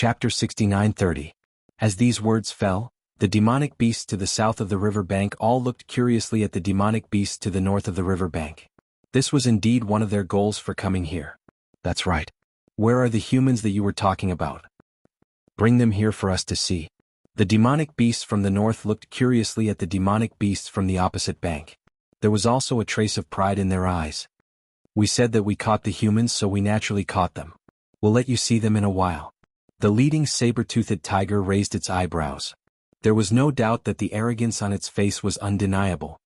Chapter 69:30. As these words fell, the demonic beasts to the south of the river bank all looked curiously at the demonic beasts to the north of the river bank. This was indeed one of their goals for coming here. That's right. Where are the humans that you were talking about? Bring them here for us to see. The demonic beasts from the north looked curiously at the demonic beasts from the opposite bank. There was also a trace of pride in their eyes. We said that we caught the humans, so we naturally caught them. We'll let you see them in a while. The leading saber-toothed tiger raised its eyebrows. There was no doubt that the arrogance on its face was undeniable.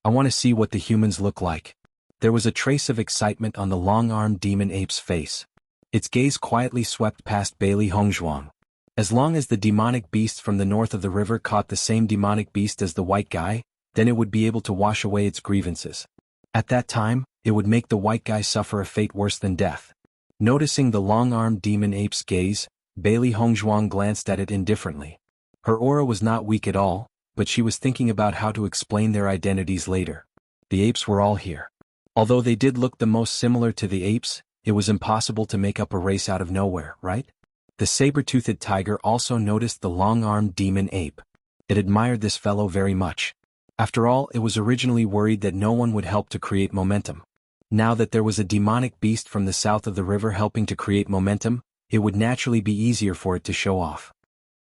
I want to see what the humans look like. There was a trace of excitement on the long-armed demon ape's face. Its gaze quietly swept past Bailey Hongzhuang. As long as the demonic beast from the north of the river caught the same demonic beast as the white guy, then it would be able to wash away its grievances. At that time, it would make the white guy suffer a fate worse than death. Noticing the long-armed demon ape's gaze, Bailey Hongzhuang glanced at it indifferently. Her aura was not weak at all, but she was thinking about how to explain their identities later. The apes were all here. Although they did look the most similar to the apes, it was impossible to make up a race out of nowhere, right? The saber-toothed tiger also noticed the long-armed demon ape. It admired this fellow very much. After all, it was originally worried that no one would help to create momentum. Now that there was a demonic beast from the south of the river helping to create momentum, it would naturally be easier for it to show off.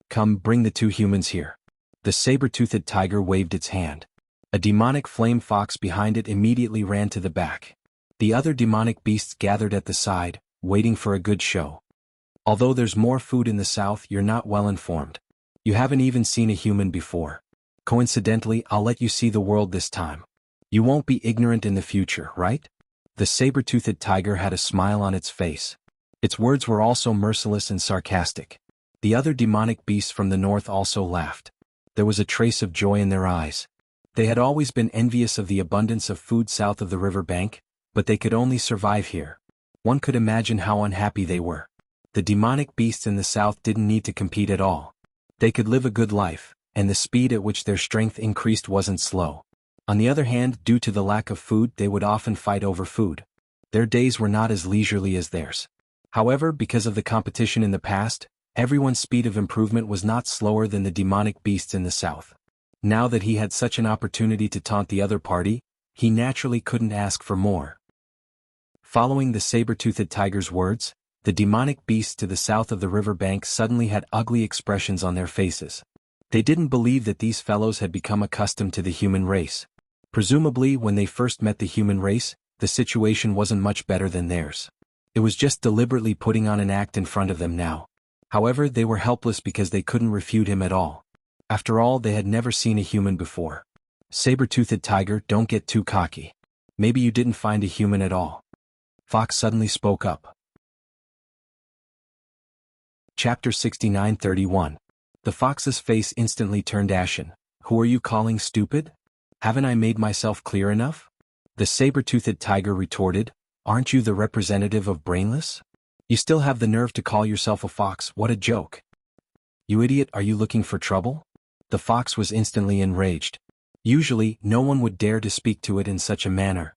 Come, bring the two humans here. The saber-toothed tiger waved its hand. A demonic flame fox behind it immediately ran to the back. The other demonic beasts gathered at the side, waiting for a good show. Although there's more food in the south, you're not well informed. You haven't even seen a human before. Coincidentally, I'll let you see the world this time. You won't be ignorant in the future, right? The saber-toothed tiger had a smile on its face. Its words were also merciless and sarcastic. The other demonic beasts from the north also laughed. There was a trace of joy in their eyes. They had always been envious of the abundance of food south of the river bank, but they could only survive here. One could imagine how unhappy they were. The demonic beasts in the south didn't need to compete at all. They could live a good life, and the speed at which their strength increased wasn't slow. On the other hand, due to the lack of food, they would often fight over food. Their days were not as leisurely as theirs. However, because of the competition in the past, everyone's speed of improvement was not slower than the demonic beasts in the south. Now that he had such an opportunity to taunt the other party, he naturally couldn't ask for more. Following the saber-toothed tiger's words, the demonic beasts to the south of the river bank suddenly had ugly expressions on their faces. They didn't believe that these fellows had become accustomed to the human race. Presumably, when they first met the human race, the situation wasn't much better than theirs. It was just deliberately putting on an act in front of them now. However, they were helpless because they couldn't refute him at all. After all, they had never seen a human before. Saber-toothed tiger, don't get too cocky. Maybe you didn't find a human at all. Fox suddenly spoke up. Chapter 69:31. The fox's face instantly turned ashen. Who are you calling stupid? Haven't I made myself clear enough? The saber-toothed tiger retorted, aren't you the representative of brainless? You still have the nerve to call yourself a fox, what a joke. You idiot, are you looking for trouble? The fox was instantly enraged. Usually, no one would dare to speak to it in such a manner.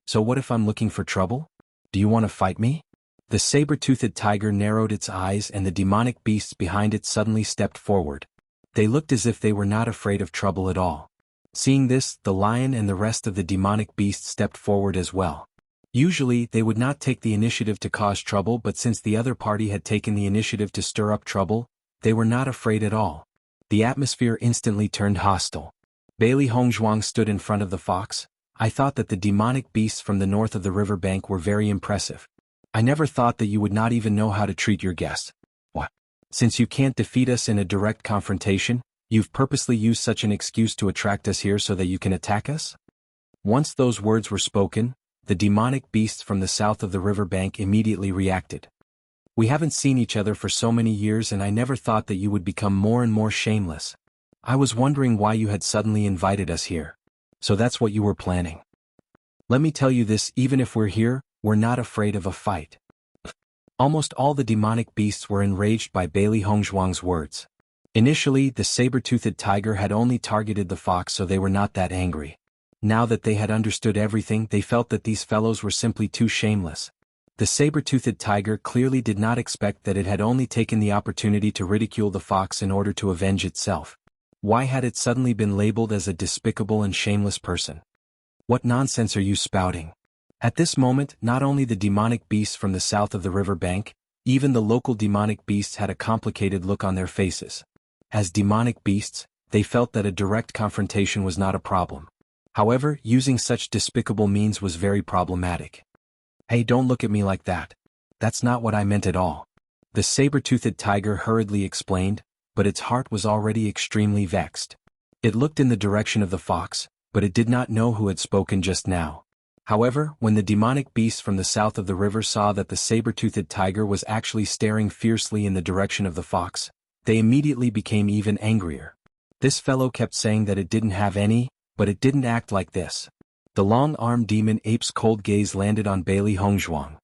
So what if I'm looking for trouble? Do you want to fight me? The saber-toothed tiger narrowed its eyes and the demonic beasts behind it suddenly stepped forward. They looked as if they were not afraid of trouble at all. Seeing this, the lion and the rest of the demonic beasts stepped forward as well. Usually, they would not take the initiative to cause trouble, but since the other party had taken the initiative to stir up trouble, they were not afraid at all. The atmosphere instantly turned hostile. Bailey Hongzhuang stood in front of the fox. I thought that the demonic beasts from the north of the river bank were very impressive. I never thought that you would not even know how to treat your guests. What? Since you can't defeat us in a direct confrontation, you've purposely used such an excuse to attract us here so that you can attack us? Once those words were spoken, the demonic beasts from the south of the river bank immediately reacted. We haven't seen each other for so many years and I never thought that you would become more and more shameless. I was wondering why you had suddenly invited us here. So that's what you were planning. Let me tell you this, even if we're here, we're not afraid of a fight. Almost all the demonic beasts were enraged by Bailey Hongzhuang's words. Initially, the saber-toothed tiger had only targeted the fox, so they were not that angry. Now that they had understood everything, they felt that these fellows were simply too shameless. The saber-toothed tiger clearly did not expect that it had only taken the opportunity to ridicule the fox in order to avenge itself. Why had it suddenly been labeled as a despicable and shameless person? What nonsense are you spouting? At this moment, not only the demonic beasts from the south of the river bank, even the local demonic beasts had a complicated look on their faces. As demonic beasts, they felt that a direct confrontation was not a problem. However, using such despicable means was very problematic. Hey, don't look at me like that. That's not what I meant at all. The saber-toothed tiger hurriedly explained, but its heart was already extremely vexed. It looked in the direction of the fox, but it did not know who had spoken just now. However, when the demonic beasts from the south of the river saw that the saber-toothed tiger was actually staring fiercely in the direction of the fox, they immediately became even angrier. This fellow kept saying that it didn't have any, but it didn't act like this. The long-armed demon ape's cold gaze landed on Bailey Hongzhuang.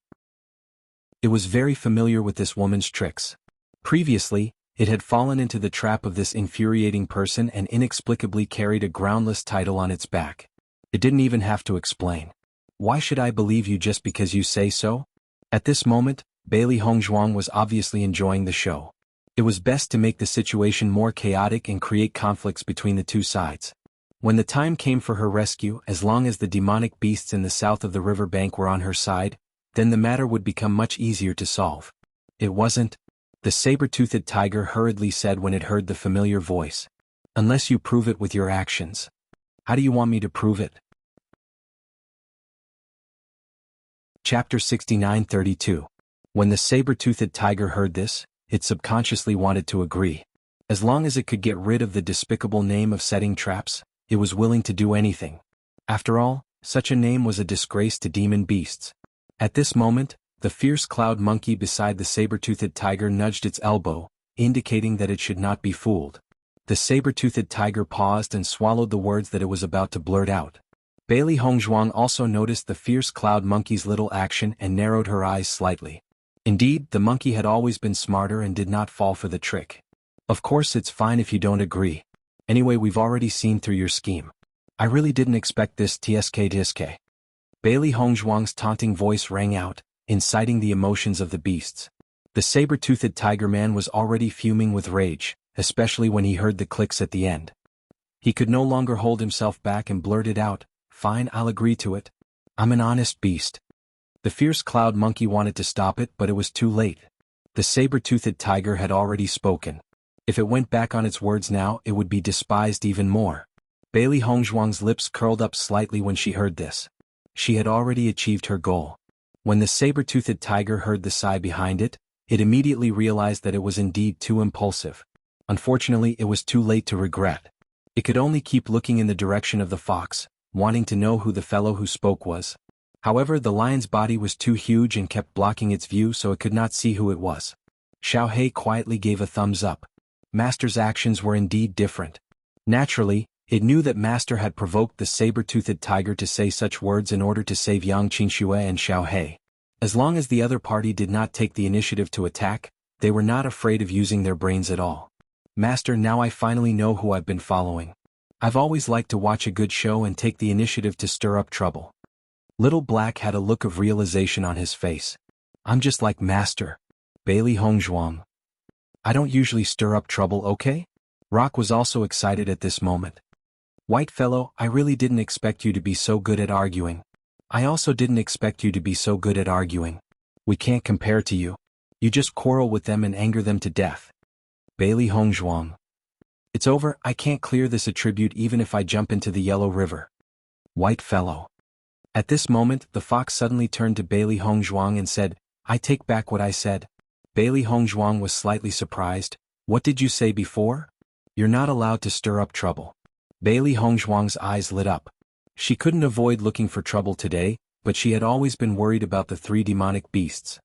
It was very familiar with this woman's tricks. Previously, it had fallen into the trap of this infuriating person and inexplicably carried a groundless title on its back. It didn't even have to explain. Why should I believe you just because you say so? At this moment, Bailey Hongzhuang was obviously enjoying the show. It was best to make the situation more chaotic and create conflicts between the two sides. When the time came for her rescue, as long as the demonic beasts in the south of the river bank were on her side, then the matter would become much easier to solve. It wasn't, the saber-toothed tiger hurriedly said when it heard the familiar voice. Unless you prove it with your actions. How do you want me to prove it? Chapter 69:32. When the saber-toothed tiger heard this, it subconsciously wanted to agree. As long as it could get rid of the despicable name of setting traps, it was willing to do anything. After all, such a name was a disgrace to demon beasts. At this moment, the fierce cloud monkey beside the saber-toothed tiger nudged its elbow, indicating that it should not be fooled. The saber-toothed tiger paused and swallowed the words that it was about to blurt out. Bailey Hongzhuang also noticed the fierce cloud monkey's little action and narrowed her eyes slightly. Indeed, the monkey had always been smarter and did not fall for the trick. Of course, it's fine if you don't agree. Anyway, we've already seen through your scheme. I really didn't expect this tsk. Bailey Hongzhuang's taunting voice rang out, inciting the emotions of the beasts. The saber-toothed tiger man was already fuming with rage, especially when he heard the clicks at the end. He could no longer hold himself back and blurted out, "Fine, I'll agree to it. I'm an honest beast." The fierce cloud monkey wanted to stop it, but it was too late. The saber-toothed tiger had already spoken. If it went back on its words now, it would be despised even more. Bailey Hongzhuang's lips curled up slightly when she heard this. She had already achieved her goal. When the saber-toothed tiger heard the sigh behind it, it immediately realized that it was indeed too impulsive. Unfortunately, it was too late to regret. It could only keep looking in the direction of the fox, wanting to know who the fellow who spoke was. However, the lion's body was too huge and kept blocking its view, so it could not see who it was. Xiao He quietly gave a thumbs up. Master's actions were indeed different. Naturally, it knew that Master had provoked the saber-toothed tiger to say such words in order to save Yang Qingxue and Xiao He. As long as the other party did not take the initiative to attack, they were not afraid of using their brains at all. Master, now I finally know who I've been following. I've always liked to watch a good show and take the initiative to stir up trouble. Little Black had a look of realization on his face. I'm just like Master. Bailey Hongzhuang. I don't usually stir up trouble, okay? Rock was also excited at this moment. White fellow, I really didn't expect you to be so good at arguing. I also didn't expect you to be so good at arguing. We can't compare to you. You just quarrel with them and anger them to death. Bailey Hongzhuang. It's over, I can't clear this attribute even if I jump into the Yellow River. White fellow. At this moment, the fox suddenly turned to Bailey Hongzhuang and said, I take back what I said. Bailey Hongzhuang was slightly surprised. What did you say before? You're not allowed to stir up trouble. Bailey Hongzhuang's eyes lit up. She couldn't avoid looking for trouble today, but she had always been worried about the three demonic beasts.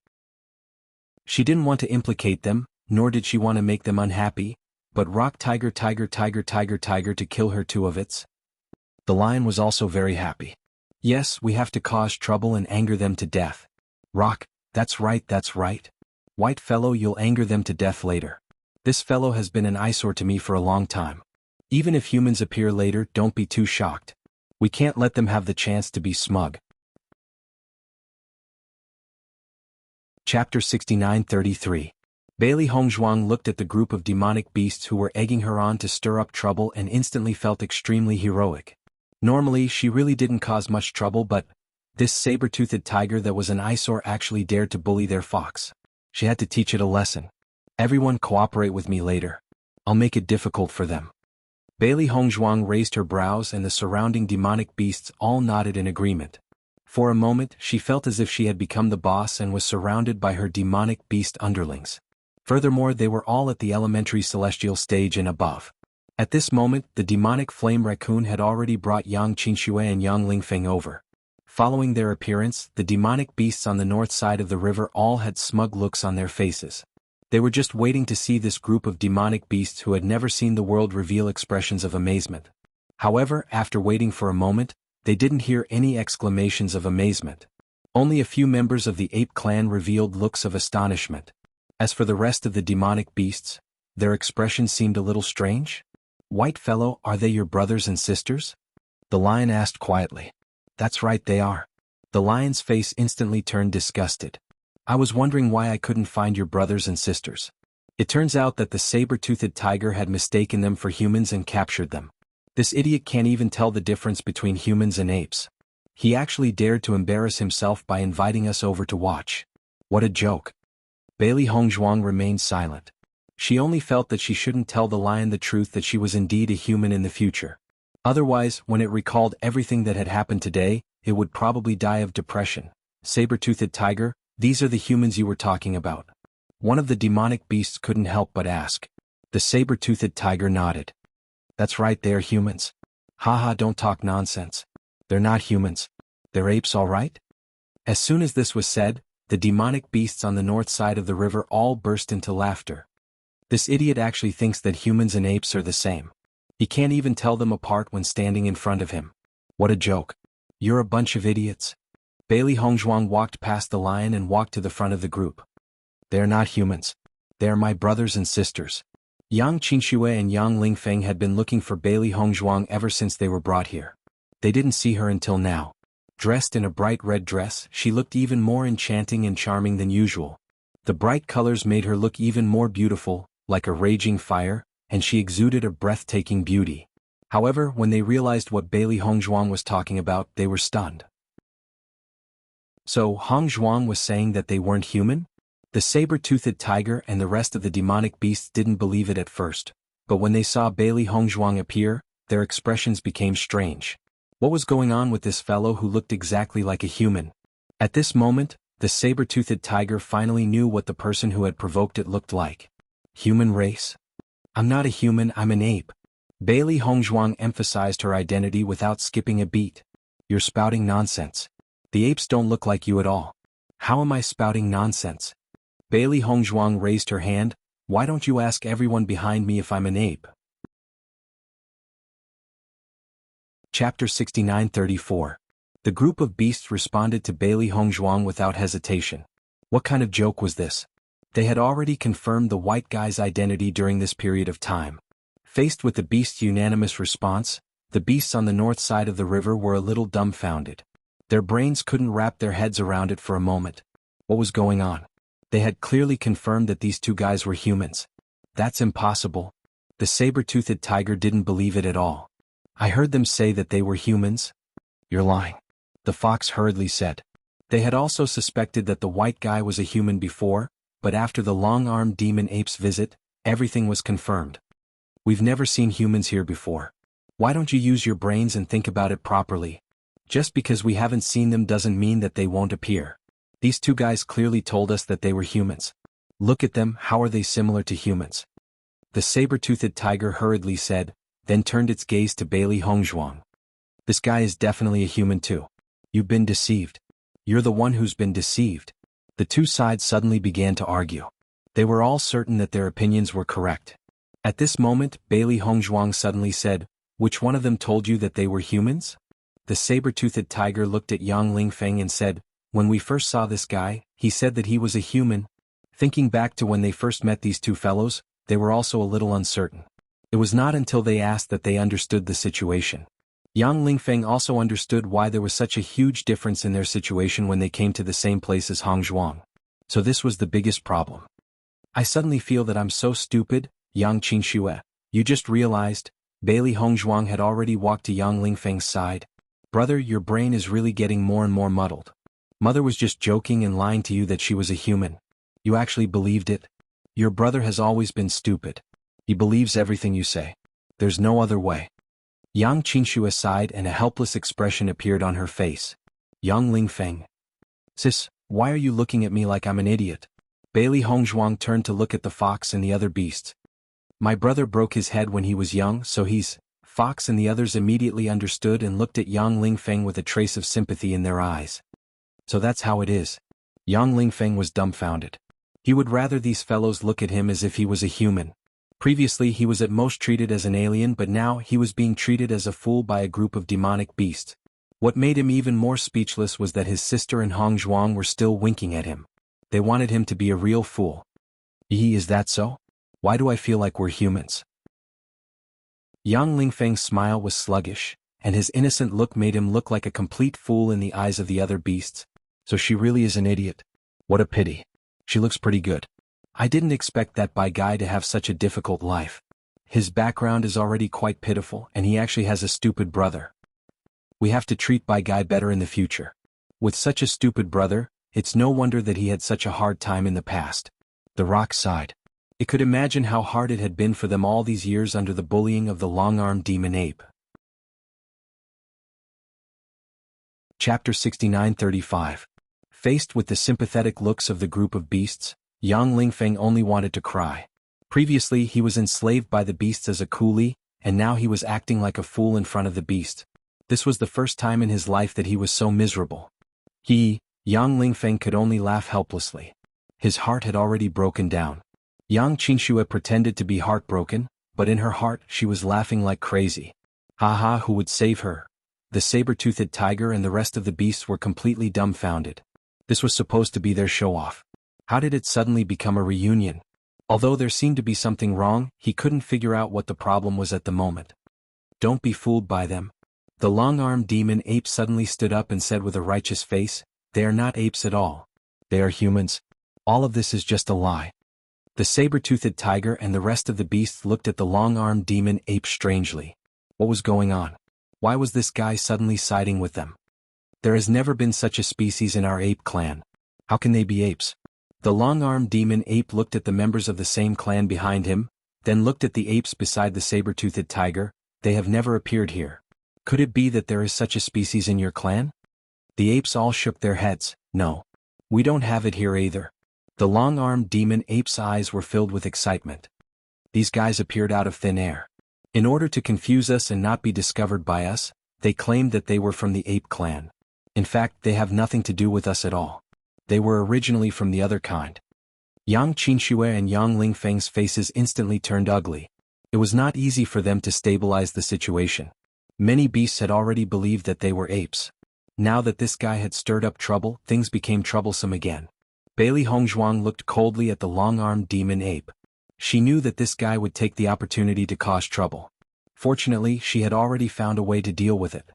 She didn't want to implicate them, nor did she want to make them unhappy, but rock tiger to kill her two of its. The lion was also very happy. Yes, we have to cause trouble and anger them to death. Rock, that's right. White fellow, you'll anger them to death later. This fellow has been an eyesore to me for a long time. Even if humans appear later, don't be too shocked. We can't let them have the chance to be smug. Chapter 69-33. Bailey Hongzhuang looked at the group of demonic beasts who were egging her on to stir up trouble and instantly felt extremely heroic. Normally, she really didn't cause much trouble, but this saber-toothed tiger that was an eyesore actually dared to bully their fox. She had to teach it a lesson. Everyone cooperate with me later. I'll make it difficult for them. Bailey Hongzhuang raised her brows and the surrounding demonic beasts all nodded in agreement. For a moment, she felt as if she had become the boss and was surrounded by her demonic beast underlings. Furthermore, they were all at the elementary celestial stage and above. At this moment, the demonic flame raccoon had already brought Yang Qinxue and Yang Lingfeng over. Following their appearance, the demonic beasts on the north side of the river all had smug looks on their faces. They were just waiting to see this group of demonic beasts who had never seen the world reveal expressions of amazement. However, after waiting for a moment, they didn't hear any exclamations of amazement. Only a few members of the ape clan revealed looks of astonishment. As for the rest of the demonic beasts, their expressions seemed a little strange. "White fellow, are they your brothers and sisters?" The lion asked quietly. "That's right, they are." The lion's face instantly turned disgusted. "I was wondering why I couldn't find your brothers and sisters." It turns out that the saber-toothed tiger had mistaken them for humans and captured them. This idiot can't even tell the difference between humans and apes. He actually dared to embarrass himself by inviting us over to watch. What a joke. Bailey Hongzhuang remained silent. She only felt that she shouldn't tell the lion the truth that she was indeed a human in the future. Otherwise, when it recalled everything that had happened today, it would probably die of depression. "Saber-toothed tiger, these are the humans you were talking about?" One of the demonic beasts couldn't help but ask. The saber-toothed tiger nodded. "That's right, they're humans." "Haha, don't talk nonsense. They're not humans. They're apes, all right?" As soon as this was said, the demonic beasts on the north side of the river all burst into laughter. This idiot actually thinks that humans and apes are the same. He can't even tell them apart when standing in front of him. What a joke. You're a bunch of idiots. Bailey Hongzhuang walked past the lion and walked to the front of the group. "They are not humans. They are my brothers and sisters." Yang Qinxue and Yang Lingfeng had been looking for Bailey Hongzhuang ever since they were brought here. They didn't see her until now. Dressed in a bright red dress, she looked even more enchanting and charming than usual. The bright colors made her look even more beautiful, like a raging fire, and she exuded a breathtaking beauty. However, when they realized what Bailey Hongzhuang was talking about, they were stunned. So, Hongzhuang was saying that they weren't human? The saber-toothed tiger and the rest of the demonic beasts didn't believe it at first, but when they saw Bailey Hongzhuang appear, their expressions became strange. What was going on with this fellow who looked exactly like a human? At this moment, the saber-toothed tiger finally knew what the person who had provoked it looked like. Human race? "I'm not a human, I'm an ape." Bailey Hongzhuang emphasized her identity without skipping a beat. "You're spouting nonsense. The apes don't look like you at all." "How am I spouting nonsense?" Bailey Hongzhuang raised her hand. "Why don't you ask everyone behind me if I'm an ape?" Chapter 69-34. The group of beasts responded to Bailey Hongzhuang without hesitation. What kind of joke was this? They had already confirmed the white guy's identity during this period of time. Faced with the beast's unanimous response, the beasts on the north side of the river were a little dumbfounded. Their brains couldn't wrap their heads around it for a moment. What was going on? They had clearly confirmed that these two guys were humans. That's impossible. The saber-toothed tiger didn't believe it at all. "I heard them say that they were humans." "You're lying," the fox hurriedly said. They had also suspected that the white guy was a human before, but after the long-armed demon ape's visit, everything was confirmed. "We've never seen humans here before. Why don't you use your brains and think about it properly? Just because we haven't seen them doesn't mean that they won't appear. These two guys clearly told us that they were humans. Look at them, how are they similar to humans?" The saber-toothed tiger hurriedly said, then turned its gaze to Bailey Hongzhuang. "This guy is definitely a human too. You've been deceived. You're the one who's been deceived." The two sides suddenly began to argue. They were all certain that their opinions were correct. At this moment, Bailey Hongzhuang suddenly said, "Which one of them told you that they were humans?" The saber-toothed tiger looked at Yang Lingfeng and said, "When we first saw this guy, he said that he was a human." Thinking back to when they first met these two fellows, they were also a little uncertain. It was not until they asked that they understood the situation. Yang Lingfeng also understood why there was such a huge difference in their situation when they came to the same place as Hongzhuang. So this was the biggest problem. I suddenly feel that I'm so stupid, Yang Qinxue. You just realized. Bailey Hongzhuang had already walked to Yang Lingfeng's side. Brother, your brain is really getting more and more muddled. Mother was just joking and lying to you that she was a human. You actually believed it? Your brother has always been stupid. He believes everything you say. There's no other way. Yang Qinxue sighed and a helpless expression appeared on her face. Yang Lingfeng. Sis, why are you looking at me like I'm an idiot? Bailey Hongzhuang turned to look at the fox and the other beasts. My brother broke his head when he was young, so he's... Fox and the others immediately understood and looked at Yang Lingfeng with a trace of sympathy in their eyes. So that's how it is. Yang Lingfeng was dumbfounded. He would rather these fellows look at him as if he was a human. Previously he was at most treated as an alien, but now he was being treated as a fool by a group of demonic beasts. What made him even more speechless was that his sister and Hongzhuang were still winking at him. They wanted him to be a real fool. Is that so? Why do I feel like we're humans? Yang Lingfeng's smile was sluggish, and his innocent look made him look like a complete fool in the eyes of the other beasts. So she really is an idiot. What a pity. She looks pretty good. I didn't expect that Bai guy to have such a difficult life. His background is already quite pitiful, and he actually has a stupid brother. We have to treat Bai guy better in the future. With such a stupid brother, it's no wonder that he had such a hard time in the past. The Rock sighed. It could imagine how hard it had been for them all these years under the bullying of the long-armed demon ape. Chapter 69-35. Faced with the sympathetic looks of the group of beasts, Yang Lingfeng only wanted to cry. Previously he was enslaved by the beasts as a coolie, and now he was acting like a fool in front of the beast. This was the first time in his life that he was so miserable. Yang Lingfeng could only laugh helplessly. His heart had already broken down. Yang Qinxue pretended to be heartbroken, but in her heart she was laughing like crazy. Haha, who would save her? The saber-toothed tiger and the rest of the beasts were completely dumbfounded. This was supposed to be their show-off. How did it suddenly become a reunion? Although there seemed to be something wrong, he couldn't figure out what the problem was at the moment. Don't be fooled by them. The long-armed demon ape suddenly stood up and said with a righteous face, "They are not apes at all. They are humans. All of this is just a lie." The saber-toothed tiger and the rest of the beasts looked at the long-armed demon ape strangely. What was going on? Why was this guy suddenly siding with them? There has never been such a species in our ape clan. How can they be apes? The long-armed demon ape looked at the members of the same clan behind him, then looked at the apes beside the saber-toothed tiger. They have never appeared here. Could it be that there is such a species in your clan? The apes all shook their heads. No. We don't have it here either. The long-armed demon ape's eyes were filled with excitement. These guys appeared out of thin air. In order to confuse us and not be discovered by us, they claimed that they were from the ape clan. In fact, they have nothing to do with us at all. They were originally from the other kind. Yang Qinxue and Yang Lingfeng's faces instantly turned ugly. It was not easy for them to stabilize the situation. Many beasts had already believed that they were apes. Now that this guy had stirred up trouble, things became troublesome again. Bailey Hongzhuang looked coldly at the long-armed demon ape. She knew that this guy would take the opportunity to cause trouble. Fortunately, she had already found a way to deal with it.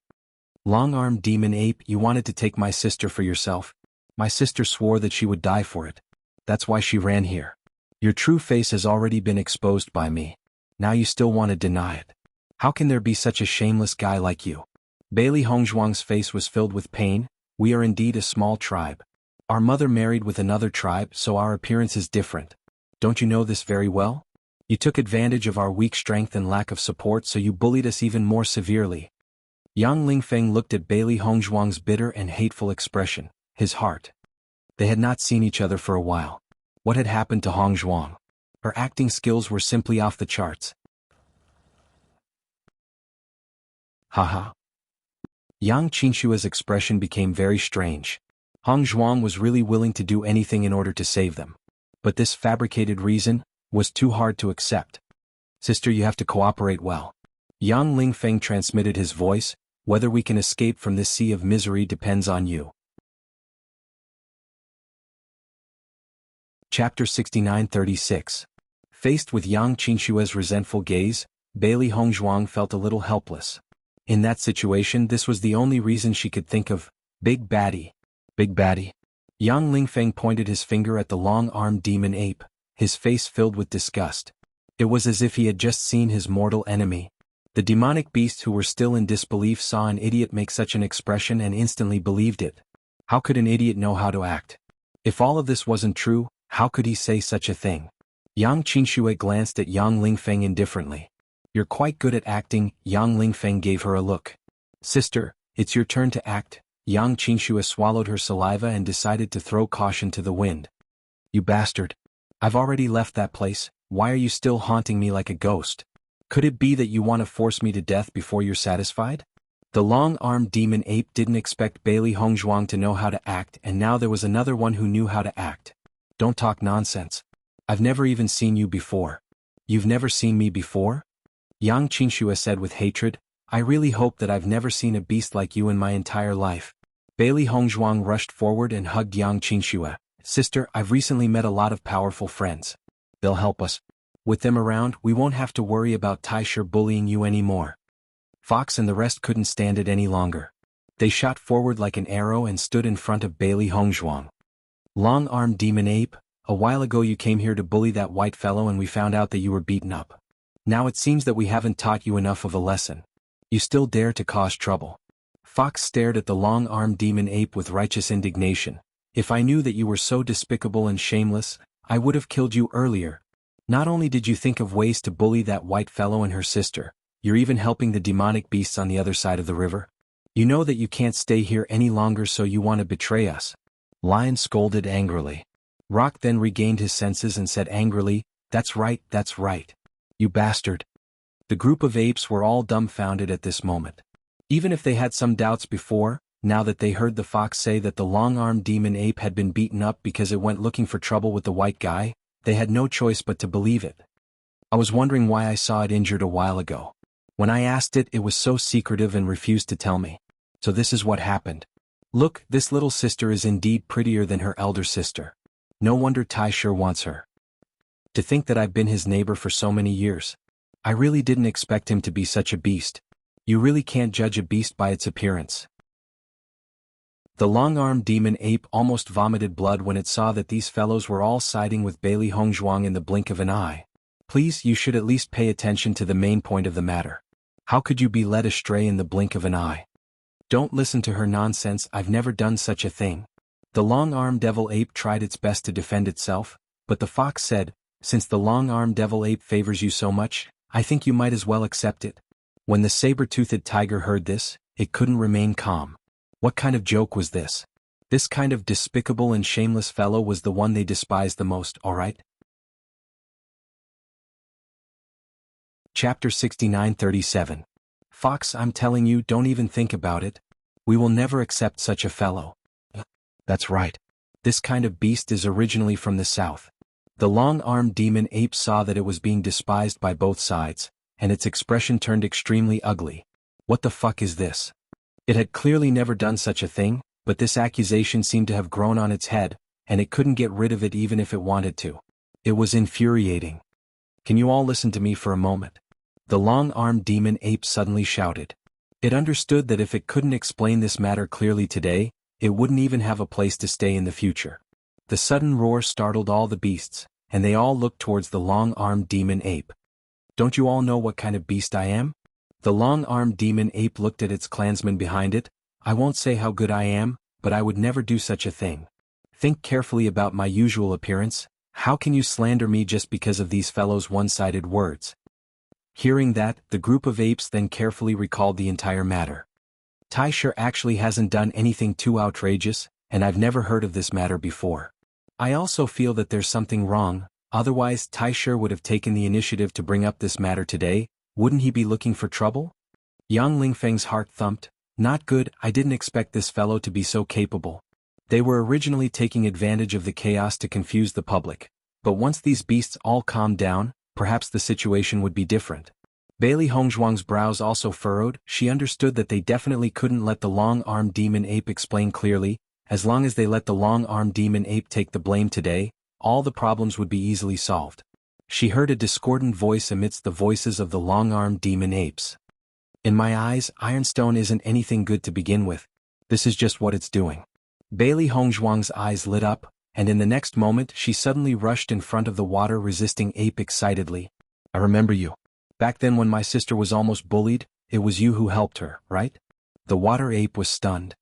Long-armed demon ape, you wanted to take my sister for yourself. My sister swore that she would die for it. That's why she ran here. Your true face has already been exposed by me. Now you still want to deny it. How can there be such a shameless guy like you? Bailey Hongzhuang's face was filled with pain. We are indeed a small tribe. Our mother married with another tribe, so our appearance is different. Don't you know this very well? You took advantage of our weak strength and lack of support, so you bullied us even more severely. Yang Lingfeng looked at Bailey Hongzhuang's bitter and hateful expression, his heart. They had not seen each other for a while. What had happened to Hongzhuang? Her acting skills were simply off the charts. Haha. Yang Qinxue's expression became very strange. Hongzhuang was really willing to do anything in order to save them. But this fabricated reason was too hard to accept. Sister, you have to cooperate well. Yang Lingfeng transmitted his voice. Whether we can escape from this sea of misery depends on you. Chapter 69-36. Faced with Yang Qinxue's resentful gaze, Bailey Hongzhuang felt a little helpless. In that situation, this was the only reason she could think of. Big baddie. Big baddie. Yang Lingfeng pointed his finger at the long-armed demon ape, his face filled with disgust. It was as if he had just seen his mortal enemy. The demonic beasts who were still in disbelief saw an idiot make such an expression and instantly believed it. How could an idiot know how to act? If all of this wasn't true, how could he say such a thing? Yang Qingxue glanced at Yang Lingfeng indifferently. You're quite good at acting, Yang Lingfeng gave her a look. Sister, it's your turn to act. Yang Qingxue swallowed her saliva and decided to throw caution to the wind. You bastard. I've already left that place, why are you still haunting me like a ghost? Could it be that you want to force me to death before you're satisfied? The long-armed demon ape didn't expect Bailey Hongzhuang to know how to act, and now there was another one who knew how to act. Don't talk nonsense. I've never even seen you before. You've never seen me before? Yang Qingxue said with hatred, I really hope that I've never seen a beast like you in my entire life. Bailey Hongzhuang rushed forward and hugged Yang Qingxue. Sister, I've recently met a lot of powerful friends. They'll help us. With them around, we won't have to worry about Taisher bullying you anymore. Fox and the rest couldn't stand it any longer. They shot forward like an arrow and stood in front of Bailey Hongzhuang. Long-armed demon ape, a while ago you came here to bully that white fellow and we found out that you were beaten up. Now it seems that we haven't taught you enough of a lesson. You still dare to cause trouble. Fox stared at the long-armed demon ape with righteous indignation. If I knew that you were so despicable and shameless, I would have killed you earlier. Not only did you think of ways to bully that white fellow and her sister, you're even helping the demonic beasts on the other side of the river. You know that you can't stay here any longer, so you want to betray us. Lion scolded angrily. Rock then regained his senses and said angrily, that's right, you bastard. The group of apes were all dumbfounded at this moment. Even if they had some doubts before, now that they heard the fox say that the long-armed demon ape had been beaten up because it went looking for trouble with the white guy, they had no choice but to believe it. I was wondering why I saw it injured a while ago. When I asked it, it was so secretive and refused to tell me. So this is what happened. Look, this little sister is indeed prettier than her elder sister. No wonder Taisher wants her. To think that I've been his neighbor for so many years. I really didn't expect him to be such a beast. You really can't judge a beast by its appearance. The long-armed demon ape almost vomited blood when it saw that these fellows were all siding with Bailey Hongzhuang in the blink of an eye. Please, you should at least pay attention to the main point of the matter. How could you be led astray in the blink of an eye? Don't listen to her nonsense, I've never done such a thing. The long-armed devil ape tried its best to defend itself, but the fox said, since the long-armed devil ape favors you so much, I think you might as well accept it. When the saber-toothed tiger heard this, it couldn't remain calm. What kind of joke was this? This kind of despicable and shameless fellow was the one they despised the most, alright? Chapter 69:37. Fox, I'm telling you, don't even think about it. We will never accept such a fellow. That's right. This kind of beast is originally from the south. The long-armed demon ape saw that it was being despised by both sides, and its expression turned extremely ugly. What the fuck is this? It had clearly never done such a thing, but this accusation seemed to have grown on its head, and it couldn't get rid of it even if it wanted to. It was infuriating. Can you all listen to me for a moment? The long-armed demon ape suddenly shouted. It understood that if it couldn't explain this matter clearly today, it wouldn't even have a place to stay in the future. The sudden roar startled all the beasts, and they all looked towards the long-armed demon ape. Don't you all know what kind of beast I am? The long-armed demon ape looked at its clansmen behind it. I won't say how good I am, but I would never do such a thing. Think carefully about my usual appearance. How can you slander me just because of these fellows' one-sided words? Hearing that, the group of apes then carefully recalled the entire matter. Taisher actually hasn't done anything too outrageous, and I've never heard of this matter before. I also feel that there's something wrong, otherwise Taisher would have taken the initiative to bring up this matter today. Wouldn't he be looking for trouble? Yang Lingfeng's heart thumped. Not good, I didn't expect this fellow to be so capable. They were originally taking advantage of the chaos to confuse the public, but once these beasts all calmed down, perhaps the situation would be different. Bailey Hongzhuang's brows also furrowed. She understood that they definitely couldn't let the long-armed demon ape explain clearly. As long as they let the long-armed demon ape take the blame today, all the problems would be easily solved. She heard a discordant voice amidst the voices of the long-armed demon apes. In my eyes, Ironstone isn't anything good to begin with. This is just what it's doing. Bailey Hongzhuang's eyes lit up, and in the next moment she suddenly rushed in front of the water-resisting ape excitedly. I remember you. Back then when my sister was almost bullied, it was you who helped her, right? The water ape was stunned.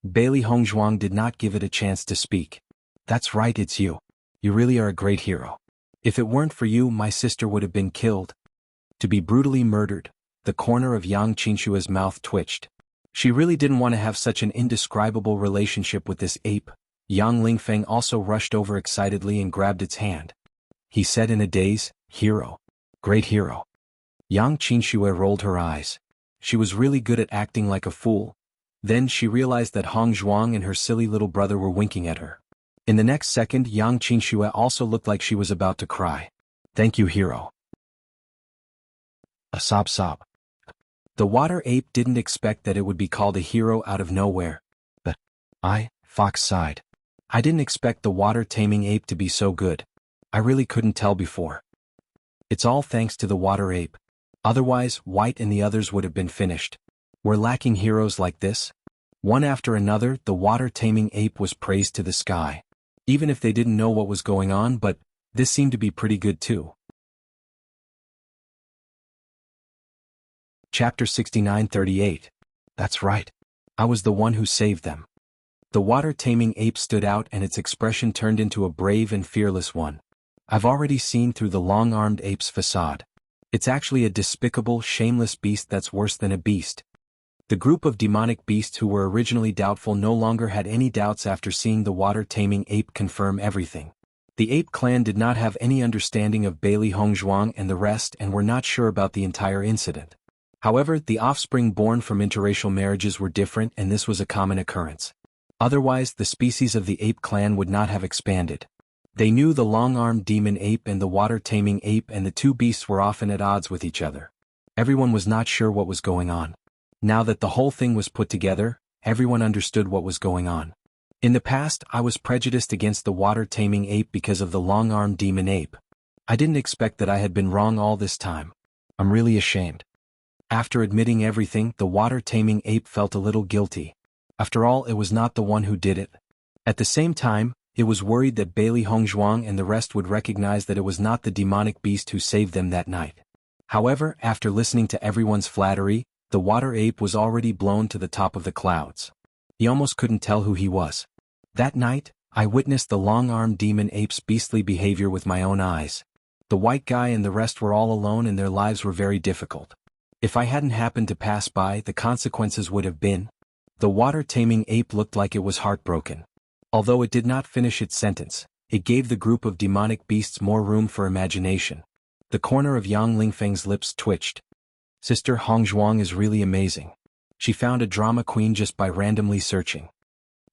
Bailey Hongzhuang did not give it a chance to speak. That's right, it's you. You really are a great hero. If it weren't for you, my sister would have been killed. To be brutally murdered. The corner of Yang Qinshua's mouth twitched. She really didn't want to have such an indescribable relationship with this ape. Yang Lingfeng also rushed over excitedly and grabbed its hand. He said in a daze, "Hero. Great hero." Yang Qinshu rolled her eyes. She was really good at acting like a fool. Then she realized that Hongzhuang and her silly little brother were winking at her. In the next second, Yang Qinshu also looked like she was about to cry. "Thank you, hero." A sob. The water ape didn't expect that it would be called a hero out of nowhere. But Fox sighed. I didn't expect the water-taming ape to be so good. I really couldn't tell before. It's all thanks to the water ape. Otherwise, White and the others would have been finished. We're lacking heroes like this. One after another, the water-taming ape was praised to the sky. Even if they didn't know what was going on, but this seemed to be pretty good too. Chapter 69:38. That's right. I was the one who saved them. The water-taming ape stood out and its expression turned into a brave and fearless one. I've already seen through the long-armed ape's facade. It's actually a despicable, shameless beast that's worse than a beast. The group of demonic beasts who were originally doubtful no longer had any doubts after seeing the water-taming ape confirm everything. The ape clan did not have any understanding of Bailey Hongzhuang and the rest and were not sure about the entire incident. However, the offspring born from interracial marriages were different and this was a common occurrence. Otherwise, the species of the ape clan would not have expanded. They knew the long-armed demon ape and the water-taming ape and the two beasts were often at odds with each other. Everyone was not sure what was going on. Now that the whole thing was put together, everyone understood what was going on. In the past, I was prejudiced against the water-taming ape because of the long-armed demon ape. I didn't expect that I had been wrong all this time. I'm really ashamed. After admitting everything, the water-taming ape felt a little guilty. After all, it was not the one who did it. At the same time, it was worried that Bailey Hongzhuang and the rest would recognize that it was not the demonic beast who saved them that night. However, after listening to everyone's flattery, the water ape was already blown to the top of the clouds. He almost couldn't tell who he was. That night, I witnessed the long-armed demon ape's beastly behavior with my own eyes. The white guy and the rest were all alone and their lives were very difficult. If I hadn't happened to pass by, the consequences would have been. The water-taming ape looked like it was heartbroken. Although it did not finish its sentence, it gave the group of demonic beasts more room for imagination. The corner of Yang Lingfeng's lips twitched. Sister Hongzhuang is really amazing. She found a drama queen just by randomly searching.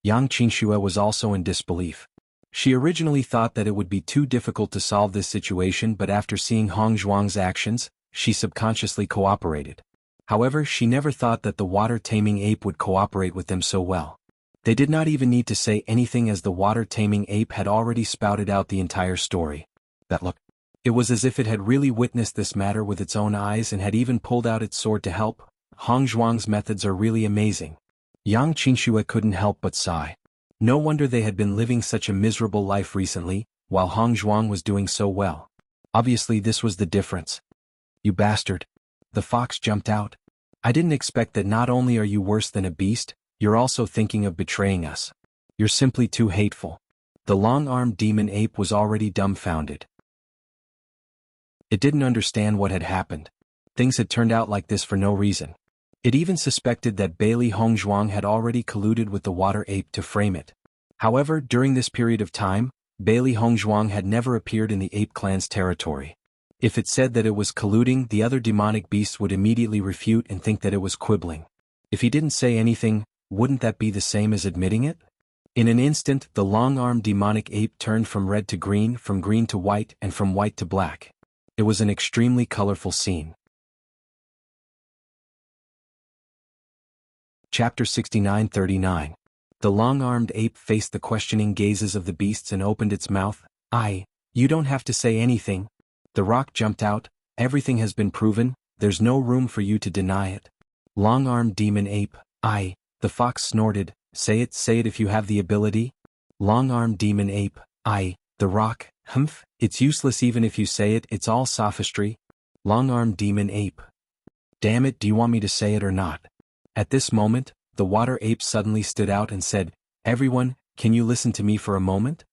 Yang Qinshu was also in disbelief. She originally thought that it would be too difficult to solve this situation, but after seeing Hongzhuang's actions, she subconsciously cooperated. However, she never thought that the water-taming ape would cooperate with them so well. They did not even need to say anything as the water-taming ape had already spouted out the entire story. That look. It was as if it had really witnessed this matter with its own eyes and had even pulled out its sword to help. Hongzhuang's methods are really amazing. Yang Qinshu couldn't help but sigh. No wonder they had been living such a miserable life recently, while Hongzhuang was doing so well. Obviously this was the difference. You bastard. The fox jumped out. I didn't expect that not only are you worse than a beast, you're also thinking of betraying us. You're simply too hateful. The long-armed demon ape was already dumbfounded. It didn't understand what had happened. Things had turned out like this for no reason. It even suspected that Bailey Hongzhuang had already colluded with the water ape to frame it. However, during this period of time, Bailey Hongzhuang had never appeared in the ape clan's territory. If it said that it was colluding, the other demonic beasts would immediately refute and think that it was quibbling. If he didn't say anything, wouldn't that be the same as admitting it? In an instant, the long-armed demonic ape turned from red to green, from green to white, and from white to black. It was an extremely colorful scene. Chapter 69:39. The long-armed ape faced the questioning gazes of the beasts and opened its mouth. You don't have to say anything. The rock jumped out. Everything has been proven. There's no room for you to deny it. Long-armed demon ape. The fox snorted. Say it if you have the ability. Long-armed demon ape, the rock, humph, it's useless even if you say it, it's all sophistry. Long-armed demon ape. Damn it, do you want me to say it or not? At this moment, the water ape suddenly stood out and said, "Everyone, can you listen to me for a moment?"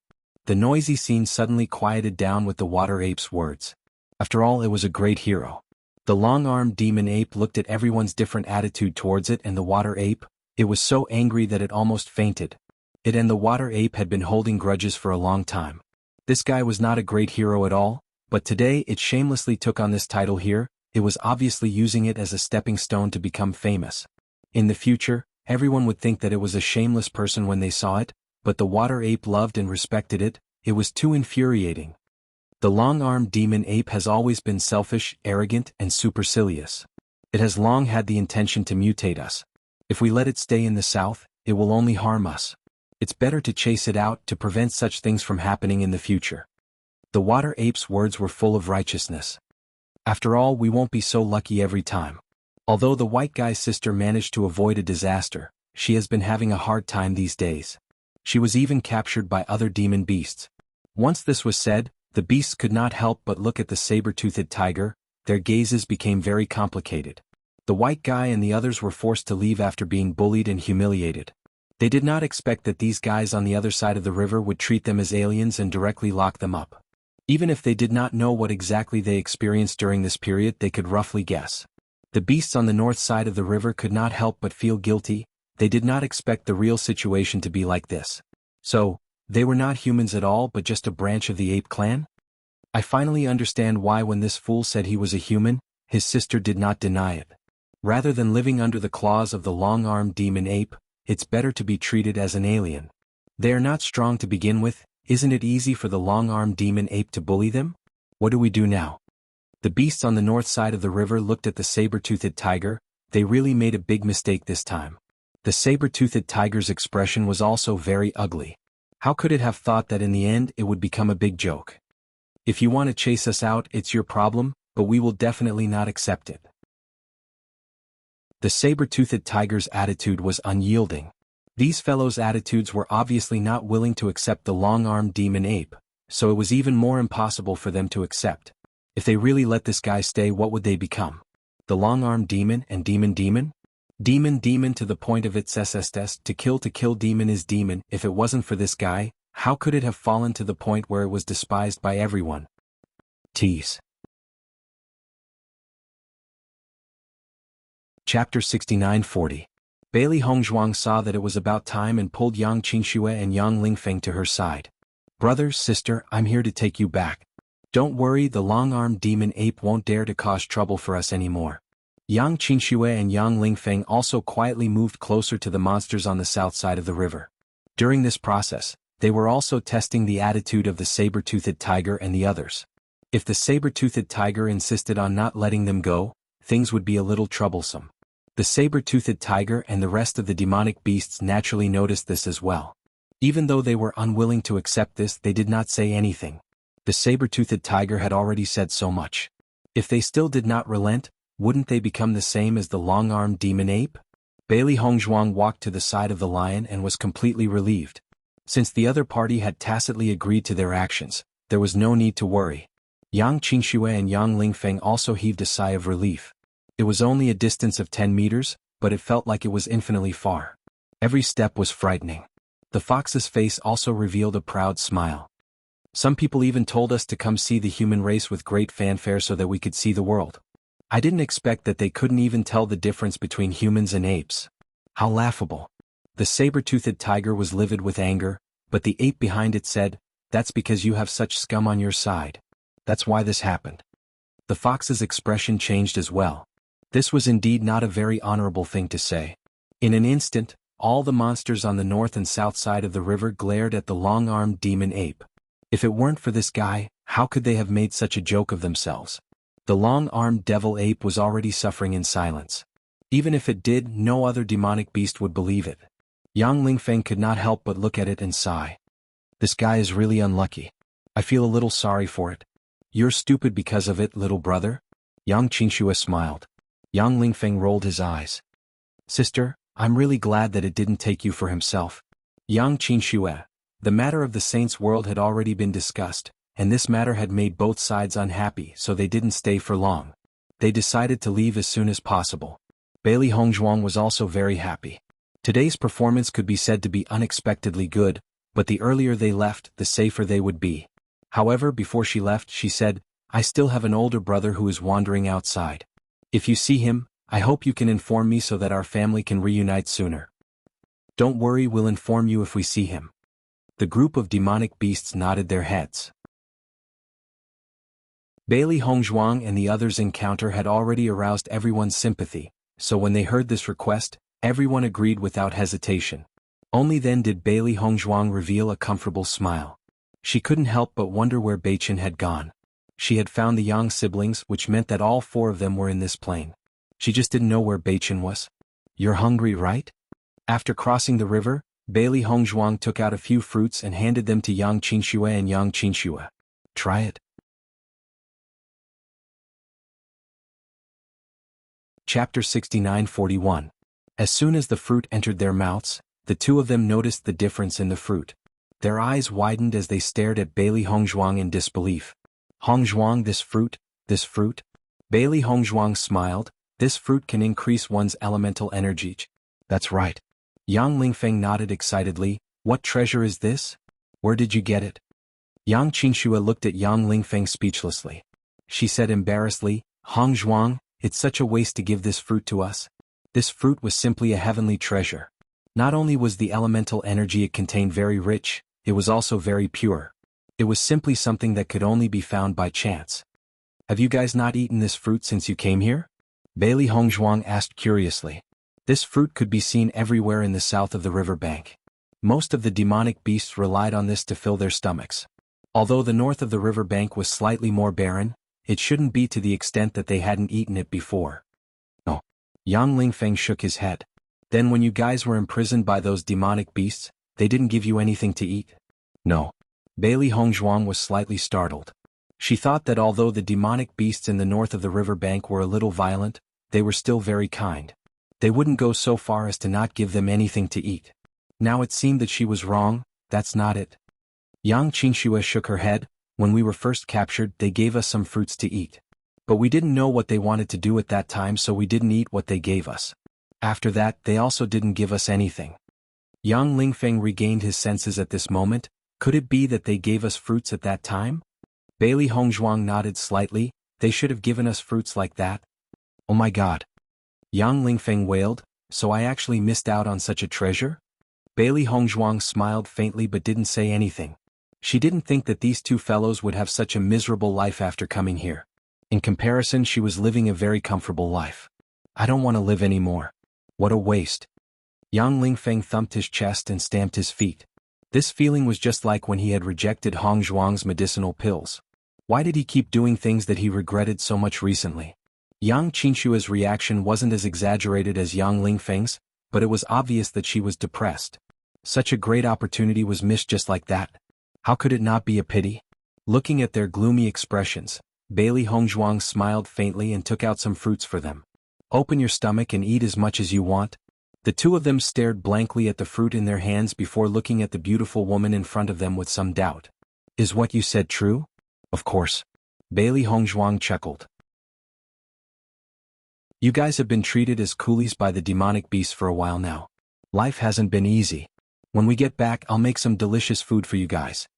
The noisy scene suddenly quieted down with the water ape's words. After all, it was a great hero. The long-armed demon ape looked at everyone's different attitude towards it and the water ape. It was so angry that it almost fainted. It and the water ape had been holding grudges for a long time. This guy was not a great hero at all, but today it shamelessly took on this title here. It was obviously using it as a stepping stone to become famous. In the future, everyone would think that it was a shameless person when they saw it, but the water ape loved and respected it. It was too infuriating. The long-armed demon ape has always been selfish, arrogant, and supercilious. It has long had the intention to mutate us. If we let it stay in the south, it will only harm us. It's better to chase it out to prevent such things from happening in the future. The water ape's words were full of righteousness. After all, we won't be so lucky every time. Although the white guy's sister managed to avoid a disaster, she has been having a hard time these days. She was even captured by other demon beasts. Once this was said, the beasts could not help but look at the saber-toothed tiger. Their gazes became very complicated. The white guy and the others were forced to leave after being bullied and humiliated. They did not expect that these guys on the other side of the river would treat them as aliens and directly lock them up. Even if they did not know what exactly they experienced during this period, they could roughly guess. The beasts on the north side of the river could not help but feel guilty. They did not expect the real situation to be like this. So, they were not humans at all but just a branch of the ape clan? I finally understand why when this fool said he was a human, his sister did not deny it. Rather than living under the claws of the long-armed demon ape, it's better to be treated as an alien. They are not strong to begin with. Isn't it easy for the long-armed demon ape to bully them? What do we do now? The beasts on the north side of the river looked at the saber-toothed tiger. They really made a big mistake this time. The saber-toothed tiger's expression was also very ugly. How could it have thought that in the end it would become a big joke? If you want to chase us out, it's your problem, but we will definitely not accept it. The saber-toothed tiger's attitude was unyielding. These fellows' attitudes were obviously not willing to accept the long-armed demon ape, so it was even more impossible for them to accept. If they really let this guy stay, what would they become? The long-armed demon and demon? Demon to the point of its SSS, to kill demon is demon. If it wasn't for this guy, how could it have fallen to the point where it was despised by everyone? Tease. Chapter 69-40. Bailey Hongzhuang saw that it was about time and pulled Yang Qingxue and Yang Lingfeng to her side. "Brother, sister, I'm here to take you back. Don't worry, the long-armed demon ape won't dare to cause trouble for us anymore." Yang Qingxue and Yang Lingfeng also quietly moved closer to the monsters on the south side of the river. During this process, they were also testing the attitude of the saber-toothed tiger and the others. If the saber-toothed tiger insisted on not letting them go, things would be a little troublesome. The saber-toothed tiger and the rest of the demonic beasts naturally noticed this as well. Even though they were unwilling to accept this, they did not say anything. The saber-toothed tiger had already said so much. If they still did not relent, wouldn't they become the same as the long-armed demon ape? Bailey Hongzhuang walked to the side of the lion and was completely relieved. Since the other party had tacitly agreed to their actions, there was no need to worry. Yang Qingxue and Yang Lingfeng also heaved a sigh of relief. It was only a distance of 10 meters, but it felt like it was infinitely far. Every step was frightening. The fox's face also revealed a proud smile. "Some people even told us to come see the human race with great fanfare so that we could see the world. I didn't expect that they couldn't even tell the difference between humans and apes. How laughable." The saber-toothed tiger was livid with anger, but the ape behind it said, "That's because you have such scum on your side. That's why this happened." The fox's expression changed as well. This was indeed not a very honorable thing to say. In an instant, all the monsters on the north and south side of the river glared at the long-armed demon ape. If it weren't for this guy, how could they have made such a joke of themselves? The long-armed devil ape was already suffering in silence. Even if it did, no other demonic beast would believe it. Yang Lingfeng could not help but look at it and sigh. "This guy is really unlucky. I feel a little sorry for it." "You're stupid because of it, little brother." Yang Qingxue smiled. Yang Lingfeng rolled his eyes. "Sister, I'm really glad that it didn't take you for himself. Yang Qinxue. The matter of the saint's world had already been discussed, and this matter had made both sides unhappy, so they didn't stay for long. They decided to leave as soon as possible. Bailey Hongzhuang was also very happy. Today's performance could be said to be unexpectedly good, but the earlier they left, the safer they would be. However, before she left, she said, I still have an older brother who is wandering outside. If you see him, I hope you can inform me so that our family can reunite sooner. Don't worry, we'll inform you if we see him. The group of demonic beasts nodded their heads. Bailey Hongzhuang and the others' encounter had already aroused everyone's sympathy, so when they heard this request, everyone agreed without hesitation. Only then did Bailey Hongzhuang reveal a comfortable smile. She couldn't help but wonder where Beichen had gone. She had found the Yang siblings, which meant that all four of them were in this plane. She just didn't know where Beichen was. You're hungry, right? After crossing the river, Bailey Hongzhuang took out a few fruits and handed them to Yang Qinxue and Yang Qinxue. Try it. Chapter 69:41. As soon as the fruit entered their mouths, the two of them noticed the difference in the fruit. Their eyes widened as they stared at Bailey Hongzhuang in disbelief. Hongzhuang, this fruit? Bailey Hongzhuang smiled. This fruit can increase one's elemental energy. That's right. Yang Lingfeng nodded excitedly. What treasure is this? Where did you get it? Yang Qinxue looked at Yang Lingfeng speechlessly. She said embarrassedly, Hongzhuang, it's such a waste to give this fruit to us. This fruit was simply a heavenly treasure. Not only was the elemental energy it contained very rich, it was also very pure. It was simply something that could only be found by chance. Have you guys not eaten this fruit since you came here? Bailey Hongzhuang asked curiously. This fruit could be seen everywhere in the south of the river bank. Most of the demonic beasts relied on this to fill their stomachs. Although the north of the river bank was slightly more barren, it shouldn't be to the extent that they hadn't eaten it before. No. Yang Lingfeng shook his head. Then when you guys were imprisoned by those demonic beasts, they didn't give you anything to eat? No. Bailey Hongzhuang was slightly startled. She thought that although the demonic beasts in the north of the river bank were a little violent, they were still very kind. They wouldn't go so far as to not give them anything to eat. Now it seemed that she was wrong. That's not it. Yang Qinxue shook her head. When we were first captured, they gave us some fruits to eat. But we didn't know what they wanted to do at that time, so we didn't eat what they gave us. After that, they also didn't give us anything. Yang Lingfeng regained his senses at this moment. Could it be that they gave us fruits at that time? Bailey Hongzhuang nodded slightly. They should have given us fruits like that. Oh my god. Yang Lingfeng wailed, so I actually missed out on such a treasure? Bailey Hongzhuang smiled faintly but didn't say anything. She didn't think that these two fellows would have such a miserable life after coming here. In comparison, she was living a very comfortable life. I don't want to live anymore. What a waste. Yang Lingfeng thumped his chest and stamped his feet. This feeling was just like when he had rejected Hongzhuang's medicinal pills. Why did he keep doing things that he regretted so much recently? Yang Qinxue's reaction wasn't as exaggerated as Yang Lingfeng's, but it was obvious that she was depressed. Such a great opportunity was missed just like that. How could it not be a pity? Looking at their gloomy expressions, Bailey Hongzhuang smiled faintly and took out some fruits for them. Open your stomach and eat as much as you want. The two of them stared blankly at the fruit in their hands before looking at the beautiful woman in front of them with some doubt. Is what you said true? Of course. Bailey Hongzhuang chuckled. You guys have been treated as coolies by the demonic beasts for a while now. Life hasn't been easy. When we get back, I'll make some delicious food for you guys.